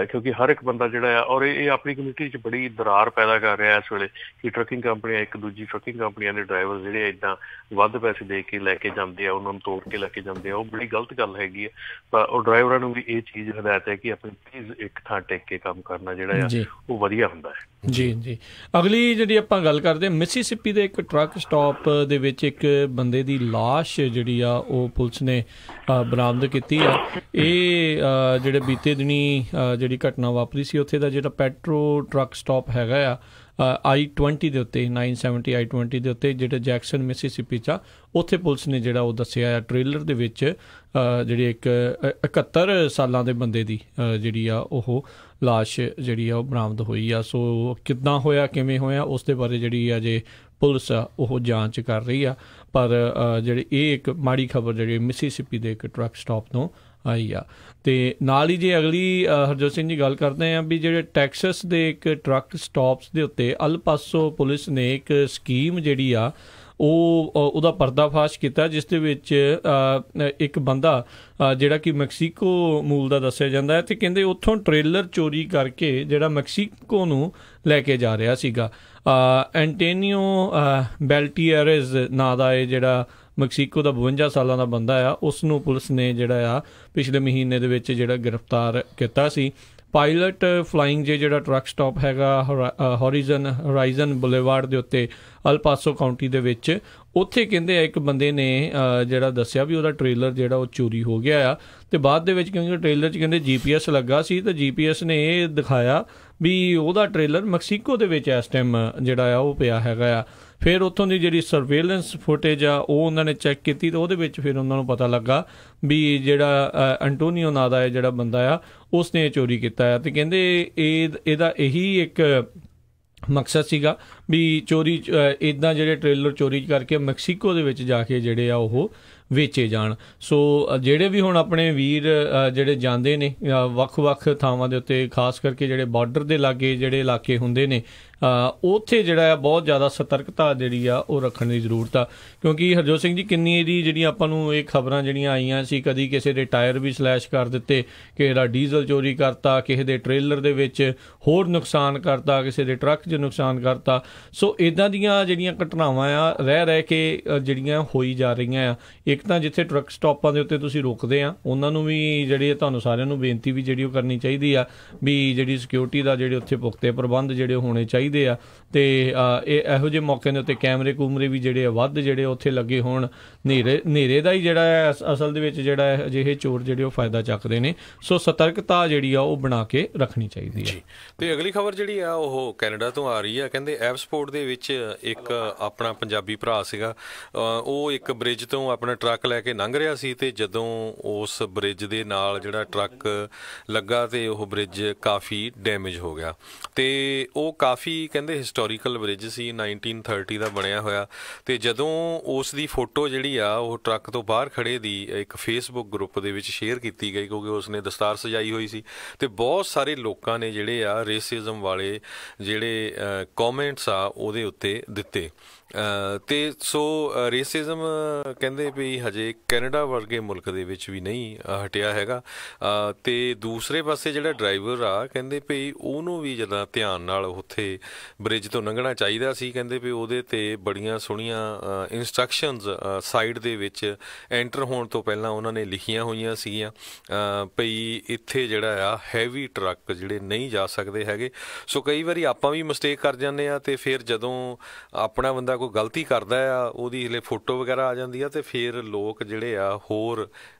ਕਿਉਂਕਿ ਹਰ ਇੱਕ ਬੰਦਾ ਜਿਹੜਾ ਆ, ਔਰ ਇਹ ਆਪਣੀ ਕਮਿਊਨਿਟੀ 'ਚ ਬੜੀ ਦਰਾਰ ਪੈਦਾ ਕਰ ਰਿਹਾ ਇਸ ਵੇਲੇ ਕਿ ਟਰੱਕਿੰਗ ਕੰਪਨੀਆਂ, ਇੱਕ ਦੂਜੀ ਟਰੱਕਿੰਗ ਕੰਪਨੀਆਂ ਦੇ ਡਰਾਈਵਰ ਜਿਹੜੇ ਇੱਦਾਂ ਵੱਧ ਪੈਸੇ ਦੇ ਕੇ ਲੈ ਕੇ ਜਾਂਦੇ ਆ, ਉਹਨਾਂ ਨੂੰ ਤੋੜ ਕੇ ਲੈ ਕੇ ਜਾਂਦੇ ਆ, ਉਹ ਬੜੀ ਗਲਤ ਗੱਲ ਹੈਗੀ ਆ। ਪਰ ਉਹ ਡਰਾਈਵਰਾਂ ਨੂੰ ਵੀ ਇਹ ਚੀਜ਼ ਹਦਾਇਤ ਹੈ ਕਿ ਆਪਣੀ ਪਲੀਜ਼ ਇੱਕ ਥਾਂ ਟਿਕ ਕੇ ਕੰਮ ਕਰਨਾ ਜਿਹੜਾ ਆ ਉਹ ਵਧੀਆ ਹੁੰਦਾ ਹੈ। ਜੀ ਜੀ, ਅਗਲੀ ਜਿਹੜੀ ਆਪਾਂ ਗੱਲ ਕਰਦੇ ਹਾਂ, ਮਿਸੀਸਿਪੀ ਦੇ ਇੱਕ ਟਰੱਕ ਸਟਾਪ ਦੇ ਵਿੱਚ ਇੱਕ ਬੰਦੇ ਦੀ ਲਾਸ਼ ਜਿਹੜੀ ਆ ਉਹ ਪੁਲਿਸ ਨੇ ਬਰਾਮਦ ਕੀਤੀ ਆ। ਇਹ ਜਿਹੜੇ ਬੀਤੇ ਦਿਨੀ ਜਿਹੜੀ ਘਟਨਾ ਵਾਪਰੀ ਸੀ, ਉੱਥੇ ਦਾ ਜਿਹੜਾ ਪੈਟਰੋ ਟਰੱਕ ਸਟਾਪ ਹੈਗਾ ਆ I-20 ਦੇ ਉੱਤੇ, 970 I-20 ਦੇ ਉੱਤੇ, ਜਿਹੜੇ ਜੈਕਸਨ ਮਿਸੀਸਿਪੀ 'ਚ ਆ, ਉੱਥੇ ਪੁਲਿਸ ਨੇ ਜਿਹੜਾ ਉਹ ਦੱਸਿਆ ਆ ਟ੍ਰੇਲਰ ਦੇ ਵਿੱਚ ਜਿਹੜੀ ਇੱਕ 71 ਸਾਲਾਂ ਦੇ ਬੰਦੇ ਦੀ ਜਿਹੜੀ ਆ ਉਹ ਲਾਸ਼ ਜਿਹੜੀ ਆ ਉਹ ਬਰਾਮਦ ਹੋਈ ਆ। ਸੋ ਕਿੱਦਾਂ ਹੋਇਆ, ਕਿਵੇਂ ਹੋਇਆ, ਉਸ ਦੇ ਬਾਰੇ ਜਿਹੜੀ ਆ ਜੇ ਪੁਲਿਸ ਆ ਉਹ ਜਾਂਚ ਕਰ ਰਹੀ ਆ। ਪਰ ਜਿਹੜੀ ਇਹ ਇੱਕ ਮਾੜੀ ਖਬਰ ਜਿਹੜੀ ਮਿਸੀਸਿਪੀ ਦੇ ਇੱਕ ਟਰੱਕ ਸਟਾਪ ਤੋਂ ਆਈ ਆ। ਅਤੇ ਨਾਲ ਹੀ ਜੇ ਅਗਲੀ ਹਰਜੋਤ ਸਿੰਘ ਜੀ ਗੱਲ ਕਰਦੇ ਹਾਂ ਵੀ ਜਿਹੜੇ ਟੈਕਸਸ ਦੇ ਇੱਕ ਟਰੱਕ ਸਟਾਪਸ ਦੇ ਉੱਤੇ ਅਲ ਪਾਸੋ ਪੁਲਿਸ ਨੇ ਇੱਕ ਸਕੀਮ ਜਿਹੜੀ ਆ ਉਹਦਾ ਪਰਦਾਫਾਸ਼ ਕੀਤਾ, ਜਿਸ ਦੇ ਵਿੱਚ ਇੱਕ ਬੰਦਾ ਜਿਹੜਾ ਕਿ ਮੈਕਸੀਕੋ ਮੂਲ ਦਾ ਦੱਸਿਆ ਜਾਂਦਾ ਹੈ, ਅਤੇ ਕਹਿੰਦੇ ਉੱਥੋਂ ਟ੍ਰੇਲਰ ਚੋਰੀ ਕਰਕੇ ਜਿਹੜਾ ਮੈਕਸੀਕੋ ਨੂੰ ਲੈ ਕੇ ਜਾ ਰਿਹਾ ਸੀਗਾ। ਐਂਟੋਨੀਓ ਬੈਲਟੀਅਰਜ਼ ਨਾਂ ਦਾ ਇਹ ਜਿਹੜਾ ਮੈਕਸੀਕੋ ਦਾ 52 ਸਾਲਾਂ ਦਾ ਬੰਦਾ ਆ, ਉਸ ਨੂੰ ਪੁਲਿਸ ਨੇ ਜਿਹੜਾ ਆ ਪਿਛਲੇ ਮਹੀਨੇ ਦੇ ਵਿੱਚ ਜਿਹੜਾ ਗ੍ਰਿਫਤਾਰ ਕੀਤਾ ਸੀ। ਪਾਇਲਟ ਫਲਾਈਂਗ ਜਿਹੜਾ ਟਰੱਕ ਸਟਾਪ ਹੈਗਾ ਹੋਰਾਈਜ਼ਨ ਬੁਲੇਵਾਰਡ ਦੇ ਉੱਤੇ ਅਲ ਪਾਸੋ ਕਾਊਂਟੀ ਦੇ ਵਿੱਚ, ਉੱਥੇ ਕਹਿੰਦੇ ਆ ਇੱਕ ਬੰਦੇ ਨੇ ਜਿਹੜਾ ਦੱਸਿਆ ਵੀ ਉਹਦਾ ਟ੍ਰੇਲਰ ਜਿਹੜਾ ਉਹ ਚੋਰੀ ਹੋ ਗਿਆ ਆ। ਅਤੇ ਬਾਅਦ ਦੇ ਵਿੱਚ ਕਿਉਂਕਿ ਟ੍ਰੇਲਰ 'ਚ ਕਹਿੰਦੇ GPS ਲੱਗਾ ਸੀ, ਤਾਂ GPS ਨੇ ਇਹ ਦਿਖਾਇਆ ਵੀ ਉਹਦਾ ਟ੍ਰੇਲਰ ਮੈਕਸੀਕੋ ਦੇ ਵਿੱਚ ਇਸ ਟਾਈਮ ਜਿਹੜਾ ਆ ਉਹ ਪਿਆ ਹੈਗਾ ਆ। ਫਿਰ ਉੱਥੋਂ ਦੀ ਜਿਹੜੀ ਸਰਵੇਲੈਂਸ ਫੁਟੇਜ ਆ ਉਹ ਉਹਨਾਂ ਨੇ ਚੈੱਕ ਕੀਤੀ, ਤਾਂ ਉਹਦੇ ਵਿੱਚ ਫਿਰ ਉਹਨਾਂ ਨੂੰ ਪਤਾ ਲੱਗਾ ਵੀ ਜਿਹੜਾ ਐਂਟੋਨੀਓ ਨਾਂ ਦਾ ਜਿਹੜਾ ਬੰਦਾ ਆ ਉਸ ਨੇ ਚੋਰੀ ਕੀਤਾ ਆ। ਅਤੇ ਕਹਿੰਦੇ ਇਹਦਾ ਇਹੀ ਇੱਕ ਮਕਸਦ ਸੀਗਾ ਵੀ ਚੋਰੀ ਇੱਦਾਂ ਜਿਹੜੇ ਟ੍ਰੇਲਰ ਚੋਰੀ ਕਰਕੇ ਮੈਕਸੀਕੋ ਦੇ ਵਿੱਚ ਜਾ ਕੇ ਜਿਹੜੇ ਆ ਉਹ ਵੇਚੇ ਜਾਣ। ਸੋ ਜਿਹੜੇ ਵੀ ਹੁਣ ਆਪਣੇ ਵੀਰ ਜਿਹੜੇ ਜਾਂਦੇ ਨੇ ਵੱਖ-ਵੱਖ ਥਾਵਾਂ ਦੇ ਉੱਤੇ, ਖਾਸ ਕਰਕੇ ਜਿਹੜੇ ਬਾਰਡਰ ਦੇ ਲਾਗੇ ਜਿਹੜੇ ਇਲਾਕੇ ਹੁੰਦੇ ਨੇ, ਉੱਥੇ ਜਿਹੜਾ ਆ ਬਹੁਤ ਜ਼ਿਆਦਾ ਸਤਰਕਤਾ ਜਿਹੜੀ ਆ ਉਹ ਰੱਖਣ ਦੀ ਜ਼ਰੂਰਤ ਆ। ਕਿਉਂਕਿ ਹਰਜੋਤ ਸਿੰਘ ਜੀ ਕਿੰਨੀ ਇਹਦੀ ਜਿਹੜੀਆਂ ਆਪਾਂ ਨੂੰ ਇਹ ਖਬਰਾਂ ਜਿਹੜੀਆਂ ਆਈਆਂ ਸੀ, ਕਦੀ ਕਿਸੇ ਦੇ ਟਾਇਰ ਵੀ ਸਲੈਸ਼ ਕਰ ਦਿੱਤੇ, ਕਿਸੇ ਦਾ ਡੀਜ਼ਲ ਚੋਰੀ ਕਰਤਾ, ਕਿਸੇ ਦੇ ਟ੍ਰੇਲਰ ਦੇ ਵਿੱਚ ਹੋਰ ਨੁਕਸਾਨ ਕਰਤਾ, ਕਿਸੇ ਦੇ ਟਰੱਕ 'ਚ ਨੁਕਸਾਨ ਕਰਤਾ। ਸੋ ਇੱਦਾਂ ਦੀਆਂ ਜਿਹੜੀਆਂ ਘਟਨਾਵਾਂ ਆ ਰਹਿ ਕੇ ਜਿਹੜੀਆਂ ਹੋਈ ਜਾ ਰਹੀਆਂ ਆ। ਇੱਕ ਤਾਂ ਜਿੱਥੇ ਟਰੱਕ ਸਟਾਪਾਂ ਦੇ ਉੱਤੇ ਤੁਸੀਂ ਰੁਕਦੇ ਆ, ਉਹਨਾਂ ਨੂੰ ਵੀ ਜਿਹੜੀ ਤੁਹਾਨੂੰ ਸਾਰਿਆਂ ਨੂੰ ਬੇਨਤੀ ਵੀ ਜਿਹੜੀ ਉਹ ਕਰਨੀ ਚਾਹੀਦੀ ਆ ਵੀ ਜਿਹੜੀ ਸਿਕਿਉਰਿਟੀ ਦਾ ਜਿਹੜੇ ਉੱਥੇ ਪੁਖਤੇ ਪ੍ਰਬੰਧ ਜਿਹੜੇ ਹੋਣੇ ਚਾਹੀਦੇ ਆ। ਅਤੇ ਇਹ ਇਹੋ ਜਿਹੇ ਮੌਕਿਆਂ ਦੇ ਉੱਤੇ ਕੈਮਰੇ ਕੂਮਰੇ ਵੀ ਜਿਹੜੇ ਆ ਵੱਧ ਜਿਹੜੇ ਉੱਥੇ ਲੱਗੇ ਹੋਣ। ਹਨੇਰੇ ਦਾ ਹੀ ਜਿਹੜਾ ਹੈ ਅਸਲ ਦੇ ਵਿੱਚ ਜਿਹੜਾ ਅਜਿਹੇ ਚੋਰ ਜਿਹੜੇ ਉਹ ਫਾਇਦਾ ਚੱਕਦੇ ਨੇ। ਸੋ ਸਤਰਕਤਾ ਜਿਹੜੀ ਆ ਉਹ ਬਣਾ ਕੇ ਰੱਖਣੀ ਚਾਹੀਦੀ ਹੈ। ਅਤੇ ਅਗਲੀ ਖਬਰ ਜਿਹੜੀ ਆ ਉਹ ਕੈਨੇਡਾ ਤੋਂ ਆ ਰਹੀ ਆ। ਕਹਿੰਦੇ ਐਵਸਪੋਰਟ ਦੇ ਵਿੱਚ ਇੱਕ ਆਪਣਾ ਪੰਜਾਬੀ ਭਰਾ ਸੀਗਾ, ਉਹ ਇੱਕ ਬ੍ਰਿਜ ਤੋਂ ਆਪਣਾ ਟਰੱਕ ਲੈ ਕੇ ਲੰਘ ਰਿਹਾ ਸੀ, ਅਤੇ ਜਦੋਂ ਉਸ ਬ੍ਰਿਜ ਦੇ ਨਾਲ ਜਿਹੜਾ ਟਰੱਕ ਲੱਗਾ ਅਤੇ ਉਹ ਬ੍ਰਿਜ ਕਾਫੀ ਡੈਮੇਜ ਹੋ ਗਿਆ। ਅਤੇ ਉਹ ਕਾਫੀ ਕਹਿੰਦੇ ਹਿਸਟੋਰੀਕਲ ਬ੍ਰਿਜ ਸੀ, 1930 ਦਾ ਬਣਿਆ ਹੋਇਆ। ਅਤੇ ਜਦੋਂ ਉਸ ਦੀ ਫੋਟੋ ਜਿਹੜੀ ਆ ਉਹ ਟਰੱਕ ਤੋਂ ਬਾਹਰ ਖੜੇ ਦੀ ਇੱਕ ਫੇਸਬੁੱਕ ਗਰੁੱਪ ਦੇ ਵਿੱਚ ਸ਼ੇਅਰ ਕੀਤੀ ਗਈ, ਕਿਉਂਕਿ ਉਸਨੇ ਦਸਤਾਰ ਸਜਾਈ ਹੋਈ ਸੀ, ਅਤੇ ਬਹੁਤ ਸਾਰੇ ਲੋਕਾਂ ਨੇ ਜਿਹੜੇ ਆ ਰੇਸਿਜ਼ਮ ਵਾਲੇ ਜਿਹੜੇ ਕੌਮੈਂਟਸ ਆ ਉਹਦੇ ਉੱਤੇ ਦਿੱਤੇ। ਅਤੇ ਸੋ ਰੇਸਿਜ਼ਮ ਕਹਿੰਦੇ ਵੀ ਹਜੇ ਕੈਨੇਡਾ ਵਰਗੇ ਮੁਲਕ ਦੇ ਵਿੱਚ ਵੀ ਨਹੀਂ ਹਟਿਆ ਹੈਗਾ। ਅਤੇ ਦੂਸਰੇ ਪਾਸੇ ਜਿਹੜਾ ਡਰਾਈਵਰ ਆ ਕਹਿੰਦੇ ਵੀ ਉਹਨੂੰ ਵੀ ਜਿੱਦਾਂ ਧਿਆਨ ਨਾਲ ਉੱਥੇ ਬ੍ਰਿਜ ਤੋਂ ਲੰਘਣਾ ਚਾਹੀਦਾ ਸੀ। ਕਹਿੰਦੇ ਵੀ ਉਹਦੇ 'ਤੇ ਬੜੀਆਂ ਸੋਹਣੀਆਂ ਇੰਸਟਰਕਸ਼ਨਸ ਸਾਈਡ ਦੇ ਵਿੱਚ ਐਂਟਰ ਹੋਣ ਤੋਂ ਪਹਿਲਾਂ ਉਹਨਾਂ ਨੇ ਲਿਖੀਆਂ ਹੋਈਆਂ ਸੀਗੀਆਂ ਭਈ ਇੱਥੇ ਜਿਹੜਾ ਆ ਹੈਵੀ ਟਰੱਕ ਜਿਹੜੇ ਨਹੀਂ ਜਾ ਸਕਦੇ ਹੈਗੇ। ਸੋ ਕਈ ਵਾਰੀ ਆਪਾਂ ਵੀ ਮਿਸਟੇਕ ਕਰ ਜਾਂਦੇ ਹਾਂ, ਅਤੇ ਫਿਰ ਜਦੋਂ ਆਪਣਾ ਬੰਦਾ ਕੋਈ ਗਲਤੀ ਕਰਦਾ ਆ ਉਹਦੀ ਹਲੇ ਫੋਟੋ ਵਗੈਰਾ ਆ ਜਾਂਦੀ ਆ, ਅਤੇ ਫਿਰ ਲੋਕ ਜਿਹੜੇ ਆ ਹੋਰ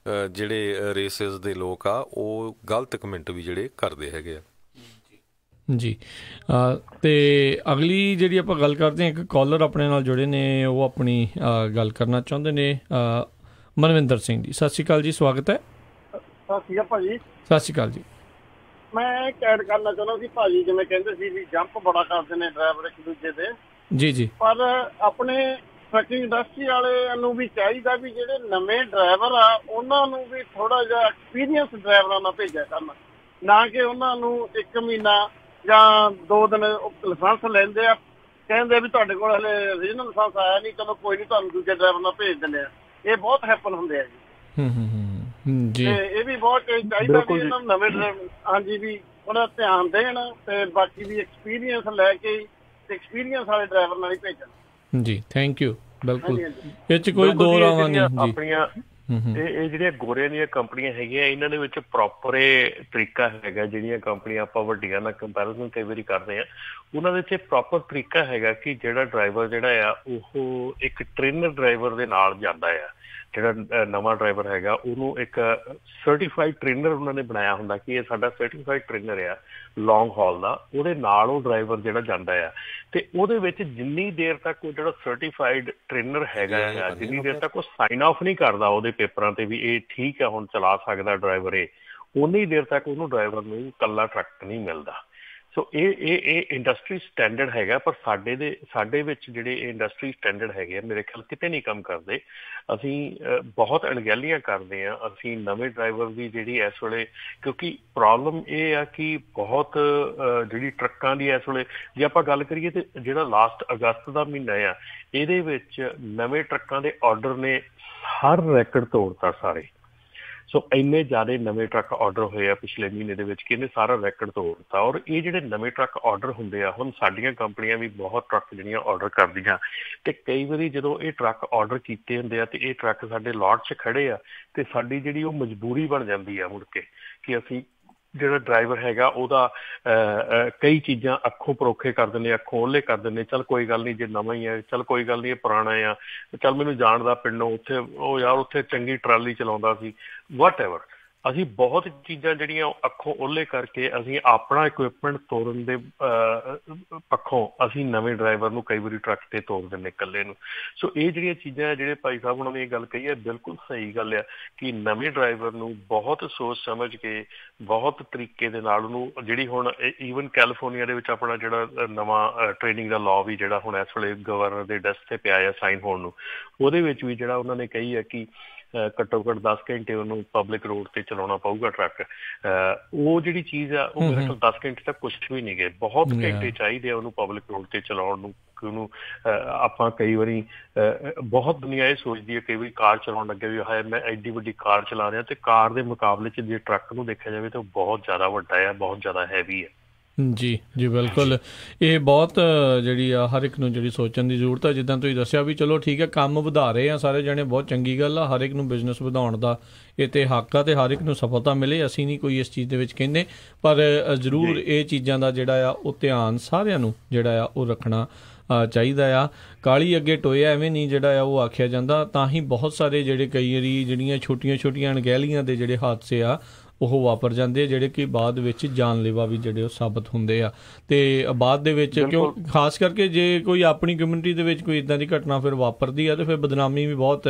ਜਿਹੜੇ ਰੇਸਿਸ ਦੇ ਲੋਕ ਆ ਉਹ ਗਲਤ ਕਮੈਂਟ ਵੀ ਜਿਹੜੇ ਕਰਦੇ ਹੈਗੇ ਆ ਜੀ। ਅਤੇ ਅਗਲੀ ਜਿਹੜੀ ਆਪਾਂ ਗੱਲ ਕਰਦੇ ਹਾਂ, ਇੱਕ ਕਾਲਰ ਆਪਣੇ ਨਾਲ ਜੁੜੇ ਨੇ, ਉਹ ਆਪਣੀ ਗੱਲ ਕਰਨਾ ਚਾਹੁੰਦੇ ਨੇ। ਮਨਵਿੰਦਰ ਸਿੰਘ ਜੀ, ਸਤਿ ਸ਼੍ਰੀ ਅਕਾਲ ਜੀ, ਸਵਾਗਤ ਹੈ। ਸਤਿ ਸ਼੍ਰੀ ਅਕਾਲ ਭਾਜੀ। ਸਤਿ ਸ਼੍ਰੀ ਅਕਾਲ ਜੀ। ਮੈਂ ਐਡ ਕਰਨਾ ਚਾਹੁੰਦਾ ਸੀ ਭਾਜੀ, ਜਿਵੇਂ ਕਹਿੰਦੇ ਸੀ ਵੀ ਜੰਪ ਬੜਾ ਕਰਦੇ ਨੇ ਡਰਾਈਵਰ ਇੱਕ ਦੂਜੇ ਦੇ। ਜੀ ਜੀ। ਪਰ ਆਪਣੇ ਟਰੱਕਿੰਗ ਇੰਡਸਟਰੀ ਵਾਲਿਆਂ ਨੂੰ ਵੀ ਚਾਹੀਦਾ ਵੀ ਜਿਹੜੇ ਨਵੇਂ ਡਰਾਈਵਰ ਆ ਉਹਨਾਂ ਨੂੰ ਵੀ ਥੋੜਾ ਜਿਹਾ ਐਕਸਪੀਰੀਅੰਸ ਡਰਾਈਵਰਾਂ ਨਾਲ ਭੇਜਿਆ ਕਰਨ, ਨਾ ਕਿ ਉਹਨਾਂ ਨੂੰ 1 ਮਹੀਨਾ ਜਾਂ 2 ਦਿਨ ਲਾਇਸੈਂਸ ਲੈਂਦੇ ਆ, ਕਹਿੰਦੇ ਵੀ ਤੁਹਾਡੇ ਕੋਲ ਹਲੇ ਰੀਜਨਲ ਲਾਇਸੈਂਸ ਆਇਆ ਨਹੀਂ, ਚਲੋ ਕੋਈ ਨਹੀਂ ਤੁਹਾਨੂੰ ਦੂਜੇ ਡਰਾਈਵਰ ਨਾਲ ਭੇਜ ਦਿੰਦੇ ਆ। ਇਹ ਬਹੁਤ ਹੈਪਨ ਹੁੰਦੇ ਆ ਜੀ। ਤੇ ਇਹ ਵੀ ਬਹੁਤ ਚਾਹੀਦਾ ਵੀ ਇਹਨਾਂ ਨੂੰ ਨਵੇਂ ਡਰਾਈਵਰ ਹਾਂਜੀ ਵੀ ਥੋੜਾ ਧਿਆਨ ਦੇਣ ਤੇ ਬਾਕੀ ਵੀ ਐਕਸਪੀਰੀਅੰਸ ਲੈ ਕੇ ਐਕਸਪੀਰੀਅੰਸ ਵਾਲੇ ਡਰਾਈਵਰ ਨਾਲ ਹੀ ਭੇਜਣ ਜੀ। Thank you. ਬਿਲਕੁਲ ਇਹ 'ਚ ਕੋਈ ਦੋ ਰਾਵਾਂ ਨਹੀਂ ਆਪਣੀਆਂ। ਇਹ ਜਿਹੜੀਆਂ ਗੋਰਿਆਂ ਦੀਆਂ ਕੰਪਨੀਆਂ ਹੈਗੀਆਂ ਇਹਨਾਂ ਦੇ ਵਿੱਚ ਪ੍ਰੋਪਰ ਇਹ ਤਰੀਕਾ ਹੈਗਾ, ਜਿਹੜੀਆਂ ਕੰਪਨੀਆਂ ਆਪਾਂ ਵੱਡੀਆਂ ਨਾਲ ਕੰਪੈਰੀਜ਼ਨ ਕਈ ਵਾਰੀ ਕਰਦੇ ਹਾਂ ਉਹਨਾਂ ਦੇ 'ਚ ਪ੍ਰੋਪਰ ਤਰੀਕਾ ਹੈਗਾ ਕਿ ਜਿਹੜਾ ਡਰਾਈਵਰ ਜਿਹੜਾ ਆ ਉਹ ਇੱਕ ਟ੍ਰੇਨਰ ਡਰਾਈਵਰ ਦੇ ਨਾਲ ਜਾਂਦਾ ਆ। ਜਿਹੜਾ ਨਵਾਂ ਡਰਾਈਵਰ ਹੈਗਾ ਉਹਨੂੰ ਇੱਕ ਸਰਟੀਫਾਈਡ ਟ੍ਰੇਨਰ ਉਹਨਾਂ ਨੇ ਬਣਾਇਆ ਹੁੰਦਾ ਕਿ ਇਹ ਸਾਡਾ ਸਰਟੀਫਾਈਡ ਟ੍ਰੇਨਰ ਆ ਲੌਂਗ ਹਾਲ ਦਾ, ਉਹਦੇ ਨਾਲ ਉਹ ਡਰਾਈਵਰ ਜਿਹੜਾ ਜਾਂਦਾ ਆ। ਤੇ ਉਹਦੇ ਵਿੱਚ ਜਿੰਨੀ ਦੇਰ ਤੱਕ ਉਹ ਜਿਹੜਾ ਸਰਟੀਫਾਈਡ ਟ੍ਰੇਨਰ ਹੈਗਾ ਆ, ਜਿੰਨੀ ਦੇਰ ਤੱਕ ਉਹ ਸਾਈਨ ਆਫ ਨਹੀਂ ਕਰਦਾ ਉਹਦੇ ਪੇਪਰਾਂ ਤੇ ਵੀ ਇਹ ਠੀਕ ਹੈ ਹੁਣ ਚਲਾ ਸਕਦਾ ਡਰਾਈਵਰ ਇਹ, ਉਨੀ ਦੇਰ ਤੱਕ ਉਹਨੂੰ ਡਰਾਈਵਰ ਨੂੰ ਇਕੱਲਾ ਟਰੱਕ ਨਹੀਂ ਮਿਲਦਾ। ਸੋ ਇਹ ਇੰਡਸਟਰੀ ਸਟੈਂਡਰਡ ਹੈਗਾ, ਪਰ ਸਾਡੇ ਵਿੱਚ ਜਿਹੜੇ ਇਹ ਇੰਡਸਟਰੀ ਸਟੈਂਡਰਡ ਹੈਗੇ ਆ ਮੇਰੇ ਖਿਆਲ ਕਿਤੇ ਨਹੀਂ ਕੰਮ ਕਰਦੇ। ਅਸੀਂ ਬਹੁਤ ਅਣਗਹਿਲੀਆਂ ਕਰਦੇ ਹਾਂ ਅਸੀਂ ਨਵੇਂ ਡਰਾਈਵਰ ਦੀ ਜਿਹੜੀ ਇਸ ਵੇਲੇ, ਕਿਉਂਕਿ ਪ੍ਰੋਬਲਮ ਇਹ ਆ ਕਿ ਬਹੁਤ ਜਿਹੜੀ ਟਰੱਕਾਂ ਦੀ ਇਸ ਵੇਲੇ ਜੇ ਆਪਾਂ ਗੱਲ ਕਰੀਏ ਤੇ ਜਿਹੜਾ ਲਾਸਟ ਅਗਸਤ ਦਾ ਮਹੀਨਾ ਆ ਇਹਦੇ ਵਿੱਚ ਨਵੇਂ ਟਰੱਕਾਂ ਦੇ ਆਰਡਰ ਨੇ ਹਰ ਰੈਕਡ ਤੋੜਤਾ ਸਾਰੇ। ਸੋ ਇੰਨੇ ਜ਼ਿਆਦਾ ਨਵੇਂ ਟਰੱਕ ਆਰਡਰ ਹੋਏ ਆ ਪਿਛਲੇ ਮਹੀਨੇ ਦੇ ਵਿੱਚ ਕਿ ਇਹਨੇ ਸਾਰਾ ਰੈਕਡ ਤੋੜ ਦਿੱਤਾ। ਔਰ ਇਹ ਜਿਹੜੇ ਨਵੇਂ ਟਰੱਕ ਆਰਡਰ ਹੁੰਦੇ ਆ, ਹੁਣ ਸਾਡੀਆਂ ਕੰਪਨੀਆਂ ਵੀ ਬਹੁਤ ਟਰੱਕ ਜਿਹੜੀਆਂ ਆਰਡਰ ਕਰਦੀਆਂ ਤੇ ਕਈ ਵਾਰੀ ਜਦੋਂ ਇਹ ਟਰੱਕ ਆਰਡਰ ਕੀਤੇ ਹੁੰਦੇ ਆ ਤੇ ਇਹ ਟਰੱਕ ਸਾਡੇ ਲਾਟ 'ਚ ਖੜੇ ਆ ਤੇ ਸਾਡੀ ਜਿਹੜੀ ਉਹ ਮਜਬੂਰੀ ਬਣ ਜਾਂਦੀ ਆ ਮੁੜ ਕੇ ਕਿ ਅਸੀਂ ਜਿਹੜਾ ਡਰਾਈਵਰ ਹੈਗਾ ਉਹਦਾ ਕਈ ਚੀਜ਼ਾਂ ਅੱਖੋਂ ਪਰੋਖੇ ਕਰ ਦਿੰਦੇ, ਅੱਖੋਂ ਓਹਲੇ ਕਰ ਦਿੰਦੇ। ਚੱਲ ਕੋਈ ਗੱਲ ਨਹੀਂ ਜੇ ਨਵਾਂ ਹੀ ਹੈ, ਚੱਲ ਕੋਈ ਗੱਲ ਨਹੀਂ ਇਹ ਪੁਰਾਣਾ ਆ, ਚੱਲ ਮੈਨੂੰ ਜਾਣਦਾ ਪਿੰਡੋਂ ਉੱਥੇ ਉਹ ਯਾਰ ਉੱਥੇ ਚੰਗੀ ਟਰਾਲੀ ਚਲਾਉਂਦਾ ਸੀ, ਵਟ ਐਵਰ। ਅਸੀਂ ਬਹੁਤ ਚੀਜ਼ਾਂ ਜਿਹੜੀਆਂ ਅੱਖੋਂ ਓਹਲੇ ਕਰਕੇ ਅਸੀਂ ਆਪਣਾ ਇਕੁਇਪਮੈਂਟ ਤੋਰਨ ਦੇ ਪੱਖੋਂ ਅਸੀਂ ਨਵੇਂ ਡਰਾਈਵਰ ਨੂੰ ਕਈ ਵਾਰੀ ਟਰੱਕ ਤੇ ਤੋਰ ਦਿੰਦੇ ਇਕੱਲੇ ਨੂੰ। ਸੋ ਇਹ ਜਿਹੜੀਆਂ ਚੀਜ਼ਾਂ ਜਿਹੜੇ ਭਾਈ ਸਾਹਿਬ ਉਹਨਾਂ ਨੇ ਇਹ ਗੱਲ ਕਹੀ ਹੈ ਬਿਲਕੁਲ ਸਹੀ ਗੱਲ ਆ ਕਿ ਨਵੇਂ ਡਰਾਈਵਰ ਨੂੰ ਬਹੁਤ ਸੋਚ ਸਮਝ ਕੇ ਬਹੁਤ ਤਰੀਕੇ ਦੇ ਨਾਲ ਉਹਨੂੰ, ਜਿਹੜੀ ਹੁਣ ਈਵਨ ਕੈਲੀਫੋਰਨੀਆ ਦੇ ਵਿੱਚ ਆਪਣਾ ਜਿਹੜਾ ਨਵਾਂ ਟ੍ਰੇਨਿੰਗ ਦਾ ਲਾਅ ਵੀ ਜਿਹੜਾ ਹੁਣ ਇਸ ਵੇਲੇ ਗਵਰਨਰ ਦੇ ਡੈਸਕ ਤੇ ਪਿਆ ਆ ਸਾਈਨ ਹੋਣ ਨੂੰ, ਉਹਦੇ ਵਿੱਚ ਵੀ ਜਿਹੜਾ ਉਹਨਾਂ ਨੇ ਕਹੀ ਹੈ ਕਿ ਘੱਟੋ ਘੱਟ 10 ਘੰਟੇ ਉਹਨੂੰ ਪਬਲਿਕ ਰੋਡ ਤੇ ਚਲਾਉਣਾ ਪਊਗਾ ਟਰੱਕ। ਉਹ ਜਿਹੜੀ ਚੀਜ਼ ਆ ਉਹ ਮੇਰੇ ਕੋਲ 10 ਘੰਟੇ ਤੱਕ ਕੁਛ ਵੀ ਨਹੀਂ ਗਏ, ਬਹੁਤ ਘੰਟੇ ਚਾਹੀਦੇ ਆ ਉਹਨੂੰ ਪਬਲਿਕ ਰੋਡ ਤੇ ਚਲਾਉਣ ਨੂੰ। ਉਹਨੂੰ ਆਪਾਂ ਕਈ ਵਾਰੀ ਬਹੁਤ ਦੁਨੀਆ ਇਹ ਸੋਚਦੀ ਹੈ ਕਈ ਵਾਰੀ ਕਾਰ ਚਲਾਉਣ ਲੱਗੇ ਵੀ ਹਾਏ ਮੈਂ ਐਡੀ ਵੱਡੀ ਕਾਰ ਚਲਾ ਰਿਹਾ, ਤੇ ਕਾਰ ਦੇ ਮੁਕਾਬਲੇ 'ਚ ਜੇ ਟਰੱਕ ਨੂੰ ਦੇਖਿਆ ਜਾਵੇ ਤਾਂ ਉਹ ਬਹੁਤ ਜ਼ਿਆਦਾ ਵੱਡਾ ਹੈ, ਬਹੁਤ ਜ਼ਿਆਦਾ ਹੈਵੀ ਹੈ। ਜੀ ਜੀ ਬਿਲਕੁਲ, ਇਹ ਬਹੁਤ ਜਿਹੜੀ ਆ ਹਰ ਇੱਕ ਨੂੰ ਜਿਹੜੀ ਸੋਚਣ ਦੀ ਜ਼ਰੂਰਤ ਆ। ਜਿੱਦਾਂ ਤੁਸੀਂ ਦੱਸਿਆ ਵੀ ਚਲੋ ਠੀਕ ਹੈ ਕੰਮ ਵਧਾ ਰਹੇ ਆ ਸਾਰੇ ਜਣੇ, ਬਹੁਤ ਚੰਗੀ ਗੱਲ ਆ, ਹਰ ਇੱਕ ਨੂੰ ਬਿਜ਼ਨਸ ਵਧਾਉਣ ਦਾ ਇਹ ਤੇ ਹੱਕ ਆ ਤੇ ਹਰ ਇੱਕ ਨੂੰ ਸਫਲਤਾ ਮਿਲੇ, ਅਸੀਂ ਨਹੀਂ ਕੋਈ ਇਸ ਚੀਜ਼ ਦੇ ਵਿੱਚ ਕਹਿੰਦੇ, ਪਰ ਜ਼ਰੂਰ ਇਹ ਚੀਜ਼ਾਂ ਦਾ ਜਿਹੜਾ ਆ ਉਹ ਧਿਆਨ ਸਾਰਿਆਂ ਨੂੰ ਜਿਹੜਾ ਆ ਉਹ ਰੱਖਣਾ ਚਾਹੀਦਾ ਆ। ਕਾਲੀ ਅੱਗੇ ਟੋਇਆ ਐਵੇਂ ਨਹੀਂ ਜਿਹੜਾ ਆ ਉਹ ਆਖਿਆ ਜਾਂਦਾ। ਤਾਂ ਹੀ ਬਹੁਤ ਸਾਰੇ ਜਿਹੜੇ ਕਈ ਵਾਰੀ ਜਿਹੜੀਆਂ ਛੋਟੀਆਂ ਛੋਟੀਆਂ ਅਣਗਹਿਲੀਆਂ ਦੇ ਜਿਹੜੇ ਹਾਦਸੇ ਆ ਉਹ ਵਾਪਰ ਜਾਂਦੇ ਆ, ਜਿਹੜੇ ਕਿ ਬਾਅਦ ਵਿੱਚ ਜਾਨਲੇਵਾ ਵੀ ਜਿਹੜੇ ਉਹ ਸਾਬਤ ਹੁੰਦੇ ਆ। ਤੇ ਬਾਅਦ ਦੇ ਵਿੱਚ ਕਿਉਂ ਖਾਸ ਕਰਕੇ ਜੇ ਕੋਈ ਆਪਣੀ ਕਮਿਊਨਿਟੀ ਦੇ ਵਿੱਚ ਕੋਈ ਇੱਦਾਂ ਦੀ ਘਟਨਾ ਫਿਰ ਵਾਪਰਦੀ ਆ ਤੇ ਫਿਰ ਬਦਨਾਮੀ ਵੀ ਬਹੁਤ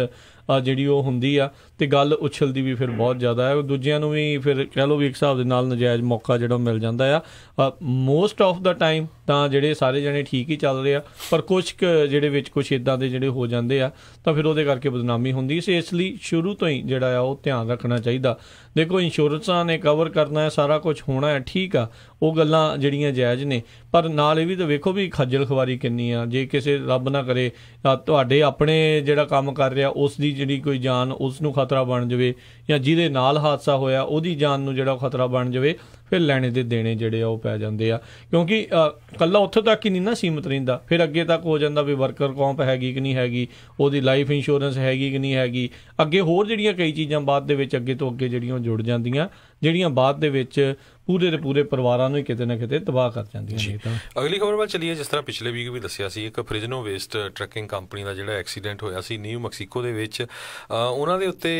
ਜਿਹੜੀ ਉਹ ਹੁੰਦੀ ਆ ਤੇ ਗੱਲ ਉਛਲਦੀ ਵੀ ਫਿਰ ਬਹੁਤ ਜ਼ਿਆਦਾ ਹੈ। ਦੂਜਿਆਂ ਨੂੰ ਵੀ ਫਿਰ ਕਹਿ ਲਓ ਵੀ ਇੱਕ ਹਿਸਾਬ ਦੇ ਨਾਲ ਨਜਾਇਜ਼ ਮੌਕਾ ਜਿਹੜਾ ਮਿਲ ਜਾਂਦਾ ਆ। ਮੋਸਟ ਆਫ ਦਾ ਟਾਈਮ ਤਾਂ ਜਿਹੜੇ ਸਾਰੇ ਜਣੇ ਠੀਕ ਹੀ ਚੱਲ ਰਹੇ ਆ, ਪਰ ਕੁਛ ਜਿਹੜੇ ਵਿੱਚ ਕੁਛ ਇੱਦਾਂ ਦੇ ਜਿਹੜੇ ਹੋ ਜਾਂਦੇ ਆ ਤਾਂ ਫਿਰ ਉਹਦੇ ਕਰਕੇ ਬਦਨਾਮੀ ਹੁੰਦੀ। ਇਸ ਲਈ ਸ਼ੁਰੂ ਤੋਂ ਹੀ ਜਿਹੜਾ ਆ ਉਹ ਧਿਆਨ ਰੱਖਣਾ ਚਾਹੀਦਾ। ਦੇਖੋ ਇੰਸ਼ੋਰੈਂਸਾਂ ਨੇ ਕਵਰ ਕਰਨਾ ਹੈ, ਸਾਰਾ ਕੁਛ ਹੋਣਾ ਹੈ, ਠੀਕ ਆ, ਉਹ ਗੱਲਾਂ ਜਿਹੜੀਆਂ ਜਾਇਜ਼ ਨੇ, ਪਰ ਨਾਲ ਇਹ ਵੀ ਤਾਂ ਵੇਖੋ ਵੀ ਖੱਜਲ ਖੁਆਰੀ ਕਿੰਨੀ ਆ। ਜੇ ਕਿਸੇ ਰੱਬ ਨਾ ਕਰੇ ਤੁਹਾਡੇ ਆਪਣੇ ਜਿਹੜਾ ਕੰਮ ਕਰ ਰਿਹਾ ਉਸ ਦੀ ਜਿਹੜੀ ਕੋਈ ਜਾਨ ਉਸ ਨੂੰ ਖਤਰਾ ਬਣ ਜਾਵੇ, ਜਾਂ ਜਿਹਦੇ ਨਾਲ ਹਾਦਸਾ ਹੋਇਆ ਉਹਦੀ ਜਾਨ ਨੂੰ ਜਿਹੜਾ ਖਤਰਾ ਬਣ ਜਾਵੇ, ਫਿਰ ਲੈਣੇ ਦੇ ਦੇਣੇ ਜਿਹੜੇ ਆ ਉਹ ਪੈ ਜਾਂਦੇ ਆ। ਕਿਉਂਕਿ ਇਕੱਲਾ ਉੱਥੋਂ ਤੱਕ ਹੀ ਨਹੀਂ ਨਾ ਸੀਮਤ ਰਹਿੰਦਾ, ਫਿਰ ਅੱਗੇ ਤੱਕ ਹੋ ਜਾਂਦਾ ਵੀ ਵਰਕਰ ਕੌਂਪ ਹੈਗੀ ਕਿ ਨਹੀਂ ਹੈਗੀ, ਉਹਦੀ ਲਾਈਫ ਇੰਸ਼ੋਰੈਂਸ ਹੈਗੀ ਕਿ ਨਹੀਂ ਹੈਗੀ, ਅੱਗੇ ਹੋਰ ਜਿਹੜੀਆਂ ਕਈ ਚੀਜ਼ਾਂ ਬਾਅਦ ਦੇ ਵਿੱਚ ਅੱਗੇ ਤੋਂ ਅੱਗੇ ਜਿਹੜੀਆਂ ਜੁੜ ਜਾਂਦੀਆਂ, ਜਿਹੜੀਆਂ ਬਾਅਦ ਦੇ ਵਿੱਚ ਪੂਰੇ ਦੇ ਪੂਰੇ ਪਰਿਵਾਰਾਂ ਨੂੰ ਹੀ ਕਿਤੇ ਨਾ ਕਿਤੇ ਤਬਾਹ ਕਰ ਜਾਂਦੀਆਂ ਨੇ। ਅਗਲੀ ਖਬਰ ਵੱਲ ਚੱਲੀਏ। ਜਿਸ ਤਰ੍ਹਾਂ ਪਿਛਲੇ ਵੀਕ ਵੀ ਦੱਸਿਆ ਸੀ, ਇੱਕ ਫ੍ਰਿਜ਼ਨੋ ਵੇਸਟ ਟਰੱਕਿੰਗ ਕੰਪਨੀ ਦਾ ਜਿਹੜਾ ਐਕਸੀਡੈਂਟ ਹੋਇਆ ਸੀ ਨਿਊ ਮੈਕਸੀਕੋ ਦੇ ਵਿੱਚ, ਉਹਨਾਂ ਦੇ ਉੱਤੇ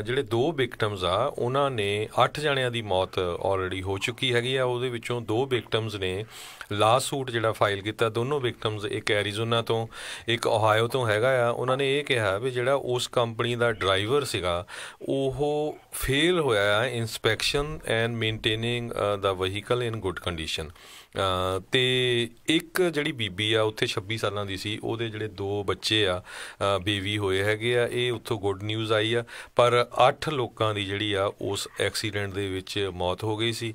ਜਿਹੜੇ 2 ਵਿਕਟਮਸ ਆ ਉਹਨਾਂ ਨੇ 8 ਜਣਿਆਂ ਦੀ ਮੌਤ ਆਲਰੇਡੀ ਹੋ ਚੁੱਕੀ ਹੈਗੀ ਆ। ਉਹਦੇ ਵਿੱਚੋਂ 2 ਵਿਕਟਮਸ ਨੇ ਲਾ ਸੂਟ ਜਿਹੜਾ ਫਾਈਲ ਕੀਤਾ। ਦੋਨੋਂ ਵਿਕਟਮਸ ਇੱਕ ਐਰੀਜ਼ੋਨਾ ਤੋਂ ਇੱਕ ਓਹਾਇਓ ਤੋਂ ਹੈਗਾ ਆ। ਉਹਨਾਂ ਨੇ ਇਹ ਕਿਹਾ ਵੀ ਜਿਹੜਾ ਉਸ ਕੰਪਨੀ ਦਾ ਡਰਾਈਵਰ ਸੀਗਾ ਉਹ ਫੇਲ ਹੋਇਆ inspection and maintaining the vehicle in good condition. ਤੇ ਇੱਕ ਜਿਹੜੀ ਬੀਬੀ ਆ ਉੱਥੇ 26 ਸਾਲਾਂ ਦੀ ਸੀ, ਉਹਦੇ ਜਿਹੜੇ 2 ਬੱਚੇ ਆ ਬੇਬੀ ਹੋਏ ਹੈਗੇ ਆ। ਇਹ ਉੱਥੋਂ ਗੁੱਡ ਨਿਊਜ਼ ਆਈ ਆ, ਪਰ 8 ਲੋਕਾਂ ਦੀ ਜਿਹੜੀ ਆ ਉਸ ਐਕਸੀਡੈਂਟ ਦੇ ਵਿੱਚ ਮੌਤ ਹੋ ਗਈ ਸੀ।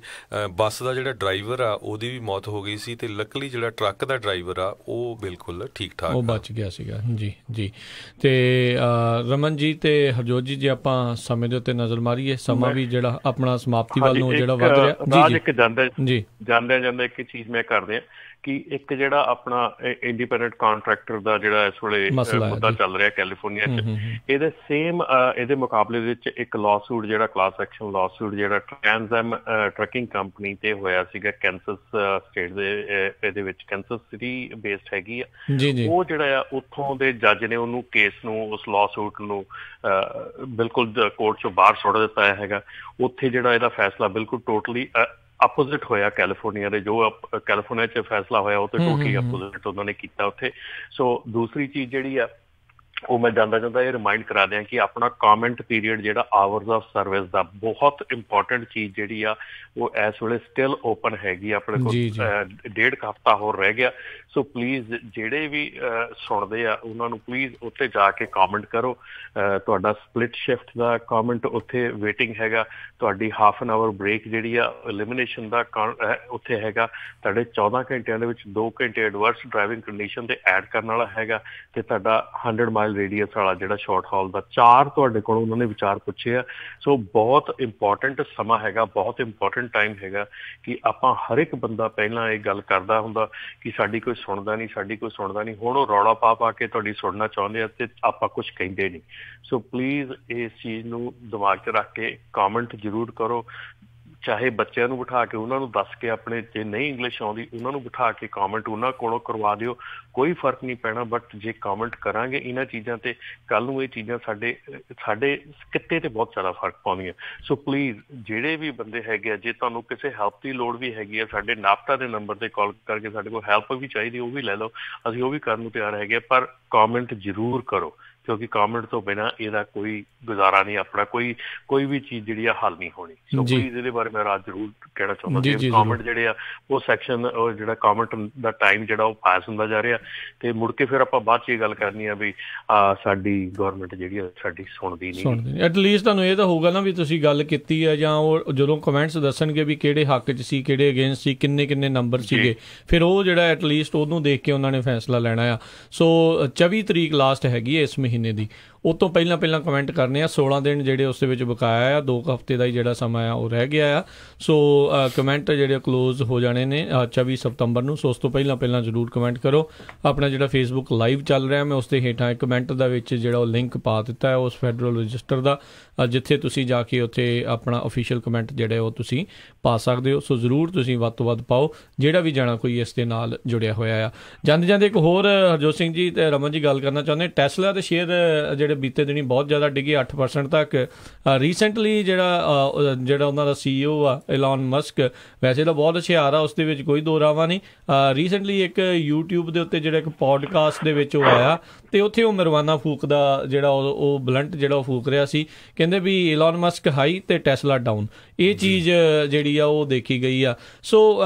ਬੱਸ ਦਾ ਜਿਹੜਾ ਡਰਾਈਵਰ ਆ ਉਹਦੀ ਵੀ ਮੌਤ ਹੋ ਗਈ ਸੀ, ਤੇ ਲੱਕਲੀ ਜਿਹੜਾ ਟਰੱਕ ਦਾ ਡਰਾਈਵਰ ਆ ਉਹ ਬਿਲਕੁਲ ਠੀਕ ਠਾਕ, ਉਹ ਬਚ ਗਿਆ ਸੀਗਾ। ਜੀ ਜੀ। ਤੇ ਰਮਨ ਜੀ ਤੇ ਹਰਜੋਤ ਜੀ, ਜੇ ਆਪਾਂ ਸਮੇਂ ਦੇ ਉੱਤੇ ਨਜ਼ਰ ਮਾਰੀਏ, ਸਮਾਂ ਵੀ ਜਿਹੜਾ ਆਪਣਾ ਸਮਾਪਤੀ ਵੱਲ ਨੂੰ ਜਿਹੜਾ ਵੱਧ ਰਿਹਾ ਜੀ ਇੱਕ ਜਾਂਦੇ ਇੱਕ ਚੀਜ਼ ਮੈਂ ਕਰਦੇ ਹਾਂ ਕਿ ਇੱਕ ਜਿਹੜਾ ਆਪਣਾ ਇੰਡੀਪੈਂਡੈਂਟ ਕਾਂਟਰੈਕਟਰ ਦਾ ਜਿਹੜਾ ਇਸ ਵੇਲੇ ਮੁੱਦਾ ਚੱਲ ਰਿਹਾ ਕੈਲੀਫੋਰਨੀਆ 'ਚ, ਇਹਦੇ ਸੇਮ ਇਹਦੇ ਮੁਕਾਬਲੇ ਵਿੱਚ ਇੱਕ ਲਾਅਸੂਟ ਜਿਹੜਾ ਕਲਾਸ ਐਕਸ਼ਨ ਲਾਅਸੂਟ ਜਿਹੜਾ ਟ੍ਰਾਂਸਐਮ ਟਰੱਕਿੰਗ ਕੰਪਨੀ ਤੇ ਹੋਇਆ ਸੀਗਾ ਕੈਂਸਸ ਸਟੇਟ ਦੇ, ਇਹਦੇ ਵਿੱਚ ਕੈਂਸਸ ਸਿਟੀ ਬੇਸਡ ਹੈਗੀ ਆ। ਉਹ ਜਿਹੜਾ ਆ ਉੱਥੋਂ ਦੇ ਜੱਜ ਨੇ ਉਹਨੂੰ ਕੇਸ ਨੂੰ, ਉਸ ਲਾਅਸੂਟ ਨੂੰ ਬਿਲਕੁਲ ਕੋਰਟ 'ਚੋਂ ਬਾਹਰ ਸੁੱਟ ਦਿੱਤਾ ਹੈਗਾ। ਉੱਥੇ ਜਿਹੜਾ ਇਹਦਾ ਫੈਸਲਾ ਬਿਲਕੁਲ ਟੋਟਲੀ ਆਪੋਜ਼ਿਟ ਹੋਇਆ ਕੈਲੀਫੋਰਨੀਆ ਦੇ, ਜੋ ਕੈਲੀਫੋਰਨੀਆ 'ਚ ਫੈਸਲਾ ਹੋਇਆ ਉਹ ਤੇ ਟੋਟਲੀ ਆਪੋਜ਼ਿਟ ਉਹਨਾਂ ਨੇ ਕੀਤਾ ਉੱਥੇ। ਸੋ ਦੂਸਰੀ ਚੀਜ਼ ਜਿਹੜੀ ਆ ਉਹ ਮੈਂ ਜਾਂਦਾ ਇਹ ਰਿਮਾਈਂਡ ਕਰਾ ਦਿਆਂ ਕਿ ਆਪਣਾ ਕਮੈਂਟ ਪੀਰੀਅਡ ਜਿਹੜਾ ਆਵਰਸ ਆਫ ਸਰਵਿਸ ਦਾ ਬਹੁਤ ਇੰਪੋਰਟੈਂਟ ਚੀਜ਼ ਜਿਹੜੀ ਆ ਉਹ ਇਸ ਵੇਲੇ ਸਟਿਲ ਓਪਨ ਹੈਗੀ। ਆਪਣੇ ਕੋਲ 1.5 ਹਫ਼ਤਾ ਹੋਰ ਰਹਿ ਗਿਆ। ਸੋ ਪਲੀਜ਼ ਜਿਹੜੇ ਵੀ ਸੁਣਦੇ ਆ ਉਹਨਾਂ ਨੂੰ ਪਲੀਜ਼ ਉੱਥੇ ਜਾ ਕੇ ਕਮੈਂਟ ਕਰੋ। ਤੁਹਾਡਾ ਸਪਲਿਟ ਸ਼ਿਫਟ ਦਾ ਕਮੈਂਟ ਉੱਥੇ ਵੇਟਿੰਗ ਹੈਗਾ। ਤੁਹਾਡੀ ਹਾਫ ਐਨ ਆਵਰ ਬ੍ਰੇਕ ਜਿਹੜੀ ਆ ਐਲੀਮੀਨੇਸ਼ਨ ਦਾ ਉੱਥੇ ਹੈਗਾ। ਤੁਹਾਡੇ 14 ਘੰਟਿਆਂ ਦੇ ਵਿੱਚ 2 ਘੰਟੇ ਐਡਵਰਸ ਡਰਾਈਵਿੰਗ ਕੰਡੀਸ਼ਨ ਤੇ ਐਡ ਕਰਨ ਵਾਲਾ ਹੈਗਾ, ਤੇ ਤੁਹਾਡਾ 100 ਮਾਈਲ ਰੇਡੀਅਸ ਵਾਲਾ ਜਿਹੜਾ ਸ਼ਾਰਟ ਹਾਲ ਦਾ 4 ਤੁਹਾਡੇ ਕੋਲ ਉਹਨਾਂ ਨੇ ਵਿਚਾਰ ਪੁੱਛੇ ਆ। ਸੋ ਬਹੁਤ ਇੰਪੋਰਟੈਂਟ ਸਮਾਂ ਹੈਗਾ, ਬਹੁਤ ਇੰਪੋਰਟੈਂਟ ਟਾਈਮ ਹੈਗਾ ਕਿ ਆਪਾਂ ਹਰ ਇੱਕ ਬੰਦਾ ਪਹਿਲਾਂ ਇਹ ਗੱਲ ਕਰਦਾ ਹੁੰਦਾ ਕਿ ਸਾਡੀ ਕੋਈ ਸੁਣਦਾ ਨਹੀਂ। ਹੁਣ ਉਹ ਰੌਲਾ ਪਾ ਕੇ ਤੁਹਾਡੀ ਸੁਣਨਾ ਚਾਹੁੰਦੇ ਆ ਤੇ ਆਪਾਂ ਕੁਛ ਕਹਿੰਦੇ ਨਹੀਂ। ਸੋ ਪਲੀਜ਼ ਇਸ ਚੀਜ਼ ਨੂੰ ਦਿਮਾਗ 'ਚ ਰੱਖ ਕੇ ਕਮੈਂਟ ਜ਼ਰੂਰ ਕਰੋ। ਚਾਹੇ ਬੱਚਿਆਂ ਨੂੰ ਬਿਠਾ ਕੇ ਉਹਨਾਂ ਨੂੰ ਦੱਸ ਕੇ, ਆਪਣੇ ਜੇ ਨਹੀਂ ਇੰਗਲਿਸ਼ ਆਉਂਦੀ ਉਹਨਾਂ ਨੂੰ ਬਿਠਾ ਕੇ ਕਮੈਂਟ ਉਹਨਾਂ ਕੋਲੋਂ ਕਰਵਾ ਦਿਓ, ਕੋਈ ਫਰਕ ਨਹੀਂ ਪੈਣਾ। ਬਟ ਜੇ ਕਮੈਂਟ ਕਰਾਂਗੇ ਇਹਨਾਂ ਚੀਜ਼ਾਂ ਤੇ, ਕੱਲ੍ਹ ਨੂੰ ਇਹ ਚੀਜ਼ਾਂ ਸਾਡੇ ਕਿੱਤੇ ਤੇ ਬਹੁਤ ਜ਼ਿਆਦਾ ਫਰਕ ਪਾਉਂਦੀਆਂ। ਸੋ ਪਲੀਜ਼ ਜਿਹੜੇ ਵੀ ਬੰਦੇ ਹੈਗੇ ਆ, ਜੇ ਤੁਹਾਨੂੰ ਕਿਸੇ ਹੈਲਪ ਦੀ ਲੋੜ ਵੀ ਹੈਗੀ ਆ, ਸਾਡੇ ਨਾਪਤਾ ਦੇ ਨੰਬਰ ਤੇ ਕਾਲ ਕਰਕੇ ਸਾਡੇ ਕੋਲ ਹੈਲਪ ਵੀ ਚਾਹੀਦੀ ਉਹ ਵੀ ਲੈ ਲਓ, ਅਸੀਂ ਉਹ ਵੀ ਕਰਨ ਨੂੰ ਤਿਆਰ ਹੈਗੇ। ਪਰ ਕਮੈਂਟ ਜ਼ਰੂਰ ਕਰੋ, ਕਿਉਂਕਿ ਕਮੈਂਟ ਤੋਂ ਬਿਨਾਂ ਇਹਦਾ ਕੋਈ ਗੁਜ਼ਾਰਾ ਨਹੀਂ, ਆਪਣਾ ਕੋਈ ਵੀ ਚੀਜ਼ ਜਿਹੜੀ ਆ ਹੱਲ ਨਹੀਂ ਹੋਣੀ। ਸੋ ਪਲੀਜ਼ ਇਹਦੇ ਬਾਰੇ ਮੈਂ ਰਾਜ ਜ਼ਰੂਰ ਕਹਿਣਾ ਚਾਹੁੰਦਾ ਕਿ ਕਮੈਂਟ ਜਿਹੜੇ ਆ ਉਹ ਸੈਕਸ਼ਨ, ਉਹ ਜਿਹੜਾ ਕਮੈਂਟ ਦਾ ਟਾਈਮ ਜਿਹੜਾ ਉਹ ਪਾਸ ਹੁੰਦਾ ਜਾ ਰਿਹਾ, ਤੇ ਮੁੜ ਕੇ ਫਿਰ ਆਪਾਂ ਬਾਅਦ 'ਚ ਇਹ ਗੱਲ ਕਰਨੀ ਆ ਵੀ ਸਾਡੀ ਗੌਰਮੈਂਟ ਜਿਹੜੀ ਆ ਸਾਡੀ ਸੁਣਦੀ ਨਹੀਂ। ਐਟਲੀਸਟ ਤੁਹਾਨੂੰ ਇਹ ਤਾਂ ਹੋਊਗਾ ਨਾ ਵੀ ਤੁਸੀਂ ਗੱਲ ਕੀਤੀ ਹੈ, ਜਾਂ ਉਹ ਜਦੋਂ ਕਮੈਂਟਸ ਦੱਸਣਗੇ ਵੀ ਕਿਹੜੇ ਹੱਕ 'ਚ ਸੀ, ਕਿਹੜੇ ਅਗੇਂਸਟ ਸੀ, ਕਿੰਨੇ ਨੰਬਰ ਸੀਗੇ, ਫਿਰ ਉਹ ਜਿਹੜਾ ਐਟਲੀਸਟ ਉਹਨੂੰ ਦੇਖ ਕੇ ਉਹਨਾਂ ਨੇ ਫੈਸਲਾ ਲੈਣਾ ਆ। ਸੋ 24 ਤਰੀਕ ਲਾਸਟ ਹੈਗੀ ਹੈ ਇਸ ਮਹੀਨੇ ਦੀ, ਉਹ ਤੋਂ ਪਹਿਲਾਂ ਕਮੈਂਟ ਕਰਨੇ ਆ। 16 ਦਿਨ ਜਿਹੜੇ ਉਸ ਦੇ ਵਿੱਚ ਬਕਾਇਆ ਆ, 2 ਹਫ਼ਤੇ ਦਾ ਹੀ ਜਿਹੜਾ ਸਮਾਂ ਆ ਉਹ ਰਹਿ ਗਿਆ ਆ। ਸੋ ਕਮੈਂਟ ਜਿਹੜੇ ਕਲੋਜ਼ ਹੋ ਜਾਣੇ ਨੇ 24 ਸਤੰਬਰ ਨੂੰ। ਸੋ ਉਸ ਤੋਂ ਪਹਿਲਾਂ ਜ਼ਰੂਰ ਕਮੈਂਟ ਕਰੋ। ਆਪਣਾ ਜਿਹੜਾ ਫੇਸਬੁੱਕ ਲਾਈਵ ਚੱਲ ਰਿਹਾ, ਮੈਂ ਉਸ ਦੇ ਹੇਠਾਂ ਕਮੈਂਟ ਦਾ ਵਿੱਚ ਜਿਹੜਾ ਉਹ ਲਿੰਕ ਪਾ ਦਿੱਤਾ ਹੈ ਉਸ ਫੈਡਰਲ ਰਜਿਸਟਰ ਦਾ, ਜਿੱਥੇ ਤੁਸੀਂ ਜਾ ਕੇ ਉੱਥੇ ਆਪਣਾ ਅਫੀਸ਼ੀਅਲ ਕਮੈਂਟ ਜਿਹੜੇ ਉਹ ਤੁਸੀਂ ਪਾ ਸਕਦੇ ਹੋ। ਸੋ ਜ਼ਰੂਰ ਤੁਸੀਂ ਵੱਧ ਤੋਂ ਵੱਧ ਪਾਓ, ਜਿਹੜਾ ਵੀ ਜਾਣਾ ਕੋਈ ਇਸ ਦੇ ਨਾਲ ਜੁੜਿਆ ਹੋਇਆ ਆ। ਜਾਂਦੇ ਇੱਕ ਹੋਰ ਹਰਜੋਤ ਸਿੰਘ ਜੀ ਤੇ ਰਮਨ ਜੀ ਗੱਲ ਕਰਨਾ ਚਾਹੁੰਦੇ, ਟੈਸਲਾ ਦੇ ਸ਼ੇਅਰ ਜਿਹੜੇ ਬੀਤੇ ਦਿਨੀ ਬਹੁਤ ਜ਼ਿਆਦਾ ਡਿੱਗੇ 8% ਤੱਕ। ਰੀਸੈਂਟਲੀ ਜਿਹੜਾ ਉਹਨਾਂ ਦਾ CEO ਆ ਇਲਨ ਮਸਕ, ਵੈਸੇ ਤਾਂ ਬਹੁਤ ਹੁਸ਼ਿਆਰ ਆ, ਉਸ ਦੇ ਵਿੱਚ ਕੋਈ ਦੋ ਰਾਵਾਂ ਨਹੀਂ। ਰੀਸੈਂਟਲੀ ਇੱਕ YouTube ਦੇ ਉੱਤੇ ਜਿਹੜਾ ਇੱਕ ਪੋਡਕਾਸਟ ਦੇ ਵਿੱਚ ਉਹ ਆਇਆ, ਤੇ ਉੱਥੇ ਉਹ ਮਰਵਾਨਾ ਫੂਕਦਾ ਜਿਹੜਾ ਉਹ ਬਲੰਟ ਜਿਹੜਾ ਉਹ ਫੂਕ ਰਿਹਾ ਸੀ, ਕਹਿੰਦੇ ਵੀ ਇਲਨ ਮਸਕ ਹਾਈ ਤੇ ਟੈਸਲਾ ਡਾਊਨ। ਇਹ ਚੀਜ਼ ਜਿਹੜੀ ਆ ਉਹ ਦੇਖੀ ਗਈ ਆ। ਸੋ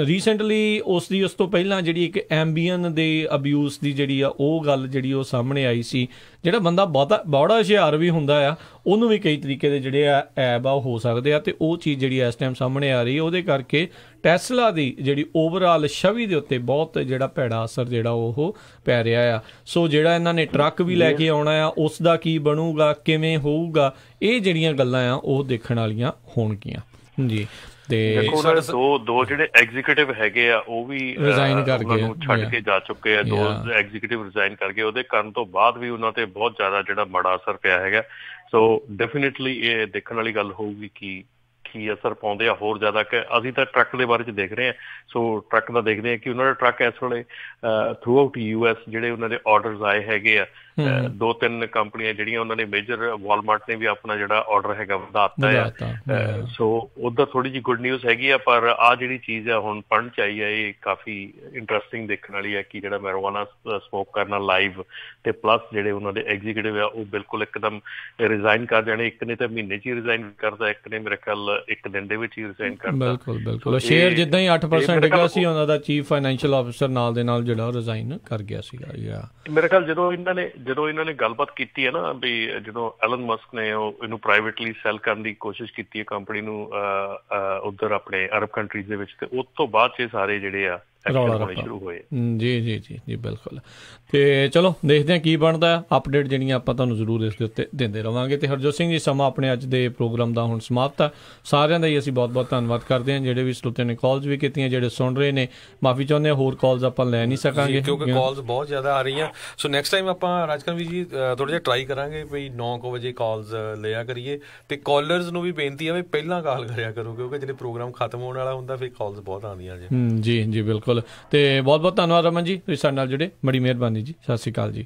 ਰੀਸੈਂਟਲੀ ਉਸ ਤੋਂ ਪਹਿਲਾਂ ਜਿਹੜੀ ਇੱਕ ਐਂਬੀਅਨ ਦੇ ਅਬਿਊਜ਼ ਦੀ ਜਿਹੜੀ ਆ ਉਹ ਗੱਲ ਜਿਹੜੀ ਉਹ ਸਾਹਮਣੇ ਆਈ ਸੀ। ਜਿਹੜਾ ਬੰਦਾ ਬੜਾ ਹੁਸ਼ਿਆਰ ਵੀ ਹੁੰਦਾ ਆ, ਉਹਨੂੰ ਵੀ ਕਈ ਤਰੀਕੇ ਦੇ ਜਿਹੜੇ ਆ ਐਬ ਆ ਉਹ ਹੋ ਸਕਦੇ ਆ, ਤੇ ਉਹ ਚੀਜ਼ ਜਿਹੜੀ ਇਸ ਟਾਈਮ ਸਾਹਮਣੇ ਆ ਰਹੀ ਹੈ, ਉਹਦੇ ਕਰਕੇ ਟੈਸਲਾ ਦੀ ਜਿਹੜੀ ਓਵਰਆਲ ਛਵੀ ਦੇ ਉੱਤੇ ਬਹੁਤ ਜਿਹੜਾ ਭੈੜਾ ਅਸਰ ਜਿਹੜਾ ਉਹ ਪੈ ਰਿਹਾ ਆ। ਸੋ ਜਿਹੜਾ ਇਹਨਾਂ ਨੇ ਟਰੱਕ ਵੀ ਲੈ ਕੇ ਆਉਣਾ ਆ, ਉਸ ਦਾ ਕੀ ਬਣੂਗਾ, ਕਿਵੇਂ ਹੋਊਗਾ, ਇਹ ਜਿਹੜੀਆਂ ਗੱਲਾਂ ਆ ਉਹ ਦੇਖਣ ਵਾਲੀਆਂ ਹੋਣਗੀਆਂ ਜੀ। ਤੇ ਦੋ ਜਿਹੜੇ ਐਗਜ਼ੀਕਿਊਟਿਵ ਹੈਗੇ ਆ ਉਹ ਵੀ ਰਿਜ਼ਾਈਨ ਕਰ ਗਏ, ਛੱਡ ਕੇ ਜਾ ਚੁੱਕੇ ਆ। 2 ਐਗਜ਼ੀਕਿਊਟਿਵ ਰਿਜ਼ਾਈਨ ਕਰ ਗਏ, ਉਹਦੇ ਕਾਰਨ ਤੋਂ ਬਾਅਦ ਵੀ ਉਹਨਾਂ ਤੇ ਬਹੁਤ ਜ਼ਿਆਦਾ ਜਿਹੜਾ ਮਾੜਾ ਅਸਰ ਪਿਆ ਹੈਗਾ। ਸੋ ਡੈਫੀਨੇਟਲੀ ਇਹ ਦੇਖਣ ਵਾਲੀ ਗੱਲ ਹੋਊਗੀ ਕਿ ਕੀ ਅਸਰ ਪਾਉਂਦੇ ਆ ਹੋਰ ਜ਼ਿਆਦਾ। ਕਿ ਅਸੀਂ ਤਾਂ ਟਰੱਕ ਦੇ ਬਾਰੇ 'ਚ ਦੇਖ ਰਹੇ ਹਾਂ। ਸੋ ਟਰੱਕ ਦਾ ਦੇਖਦੇ ਹਾਂ ਕਿ ਉਹਨਾਂ ਦੇ ਟਰੱਕ ਇਸ ਵੇਲੇ ਥਰੂ ਆਊਟ US ਜਿਹੜੇ ਉਹਨਾਂ ਦੇ ਆਰਡਰਸ ਆਏ ਹੈਗੇ ਆ 2-3 ਕੰਪਨੀਆਂ ਜਿਹੜੀਆਂ ਉਹਨਾਂ ਨੇ ਮੇਜਰ ਵਾਲਮਾਰਟ ਨੇ ਵੀ ਆਪਣਾ ਜਿਹੜਾ ਆਰਡਰ ਹੈਗਾ ਵਧਾਤਾ ਆ। ਸੋ ਉਧਰ ਥੋੜੀ ਜਿਹੀ ਗੁੱਡ ਨਿਊਜ਼ ਹੈਗੀ ਆ, ਪਰ ਆ ਜਿਹੜੀ ਚੀਜ਼ ਆ ਹੁਣ ਪੜ੍ਹਨ ਚ ਆਈ ਆ, ਇਹ ਕਾਫੀ ਇੰਟਰਸਟਿੰਗ ਦੇਖਣ ਵਾਲੀ ਹੈ ਕਿ ਜਿਹੜਾ ਮੈਰੀਜੁਆਨਾ ਸਮੋਕ ਕਰਨਾ ਲਾਈਵ ਤੇ ਪਲੱਸ ਜਿਹੜੇ ਉਹਨਾਂ ਦੇ ਐਗਜ਼ੀਕਿਊਟਿਵ ਆ ਉਹ ਬਿਲਕੁਲ ਇੱਕਦਮ ਰਿਜ਼ਾਈਨ ਕਰ ਜਾਣੇ। ਇੱਕ ਨੇ ਤਾਂ ਮਹੀਨੇ 'ਚ ਹੀ ਰਿਜ਼ਾਈਨ ਕਰਦਾ, ਇੱਕ ਨੇ ਮੇਰੇ ਖਿਆਲ 1 ਦਿਨ ਦੇ ਵਿੱਚ ਹੀ ਰਿਜ਼ਾਈਨ ਕਰਦਾ। ਬਿਲਕੁਲ ਸ਼ੇਅਰ ਜਿੱਦਾਂ ਹੀ 8% ਡਿੱਗਾ ਸੀ, ਉਹਨਾਂ ਦਾ ਚੀਫ ਫਾਈਨੈਂਸ਼ੀਅਲ ਆਫਿਸਰ ਨਾਲ ਦੇ ਨਾਲ ਜਿਹੜਾ ਰਿਜ਼ਾਈਨ ਕਰ ਗਿਆ ਸੀਗਾ। ਮੇਰੇ ਖਿਆਲ ਜਦੋਂ ਇਹਨਾਂ ਨੇ ਗੱਲਬਾਤ ਕੀਤੀ ਹੈ ਨਾ ਵੀ ਜਦੋਂ ਐਲਨ ਮਸਕ ਨੇ ਇਹਨੂੰ ਪ੍ਰਾਈਵੇਟਲੀ ਸੈਲ ਕਰਨ ਦੀ ਕੋਸ਼ਿਸ਼ ਕੀਤੀ ਹੈ ਕੰਪਨੀ ਨੂੰ ਉੱਧਰ ਆਪਣੇ ਅਰਬ ਕੰਟਰੀਜ਼ ਦੇ ਵਿੱਚ, ਤੇ ਉਸ ਤੋਂ ਬਾਅਦ 'ਚ ਸਾਰੇ ਜਿਹੜੇ ਆ ਸ਼ੁਰੂ ਹੋਏ। ਜੀ ਬਿਲਕੁਲ। ਤੇ ਚਲੋ ਦੇਖਦੇ ਹਾਂ ਕੀ ਬਣਦਾ। ਅਪਡੇਟ ਜਿਹੜੀਆਂ ਆਪਾਂ ਤੁਹਾਨੂੰ ਜ਼ਰੂਰ ਇਸ ਦੇ ਉੱਤੇ ਦਿੰਦੇ ਰਹਾਂਗੇ। ਤੇ ਹਰਜੋਤ ਸਿੰਘ ਜੀ, ਸਮਾਂ ਆਪਣੇ ਅੱਜ ਦੇ ਪ੍ਰੋਗਰਾਮ ਦਾ ਹੁਣ ਸਮਾਪਤ ਆ। ਸਾਰਿਆਂ ਦਾ ਹੀ ਅਸੀਂ ਬਹੁਤ ਬਹੁਤ ਧੰਨਵਾਦ ਕਰਦੇ ਹਾਂ, ਜਿਹੜੇ ਵੀ ਸਰੋਤਿਆਂ ਨੇ ਕਾਲਸ ਵੀ ਕੀਤੀਆਂ, ਜਿਹੜੇ ਸੁਣ ਰਹੇ ਨੇ। ਮਾਫੀ ਚਾਹੁੰਦੇ ਹਾਂ, ਹੋਰ ਕਾਲਸ ਆਪਾਂ ਲੈ ਨਹੀਂ ਸਕਾਂਗੇ ਕਿਉਂਕਿ ਕਾਲਸ ਬਹੁਤ ਜ਼ਿਆਦਾ ਆ ਰਹੀਆਂ। ਸੋ ਨੈਕਸਟ ਟਾਈਮ ਆਪਾਂ ਰਾਜਕਰਨ ਵੀਰ ਜੀ ਥੋੜ੍ਹਾ ਜਿਹਾ ਟਰਾਈ ਕਰਾਂਗੇ ਵੀ 9 ਵਜੇ ਕਾਲਸ ਲਿਆ ਕਰੀਏ, ਤੇ ਕਾਲਰਸ ਨੂੰ ਵੀ ਬੇਨਤੀ ਆ ਵੀ ਪਹਿਲਾਂ ਕਾਲ ਕਰਿਆ ਕਰੋ, ਕਿਉਂਕਿ ਜਿਹੜੇ ਪ੍ਰੋਗਰਾਮ ਖਤਮ ਹੋਣ ਵਾਲਾ ਹੁੰਦਾ ਫਿਰ ਕਾਲਸ ਬਹੁਤ ਆਉਂਦੀਆਂ ਜੀ ਬਿਲਕੁਲ। ਤੇ ਬਹੁਤ ਬਹੁਤ ਧੰਨਵਾਦ ਰਮਨ ਜੀ, ਤੁਸੀਂ ਸਾਡੇ ਨਾਲ ਜੁੜੇ, ਬੜੀ ਮਿਹਰਬਾਨੀ ਜੀ। ਸਤਿ ਸ਼੍ਰੀ ਅਕਾਲ ਜੀ।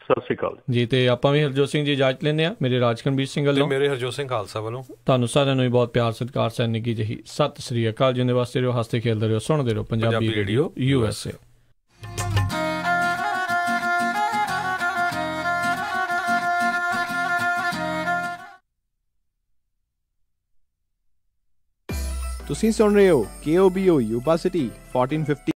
ਸਤਿ ਸ਼੍ਰੀ ਅਕਾਲ ਜੀ। ਤੇ ਆਪਾਂ ਵੀ ਹਰਜੋਤ ਸਿੰਘ ਜੀ ਇਜਾਜ਼ਤ ਲੈਂਦੇ ਹਾਂ, ਮੇਰੇ ਰਾਜਕਰਨਵੀਰ ਸਿੰਘ ਵੱਲੋਂ, ਮੇਰੇ ਹਰਜੋਤ ਸਿੰਘ ਖਾਲਸਾ ਵੱਲੋਂ ਤੁਹਾਨੂੰ ਸਾਰਿਆਂ ਨੂੰ ਵੀ ਬਹੁਤ ਪਿਆਰ ਸਤਿਕਾਰ ਸੈਨ ਨਿੱਘੀ ਜਿਹੀ ਸਤਿ ਸ਼੍ਰੀ ਅਕਾਲ। ਜਿੰਦੇ ਵਾਸਤੇ ਰਹੋ, ਹੱਸਦੇ ਖੇਡਦੇ ਰਹੋ, ਸੁਣਦੇ ਰਹੋ ਪੰਜਾਬੀ ਰੇਡੀਓ USA। ਤੁਸੀਂ ਸੁਣ ਰਹੇ ਹੋ KOBO ਯੂਬਾ ਸਿਟੀ 1450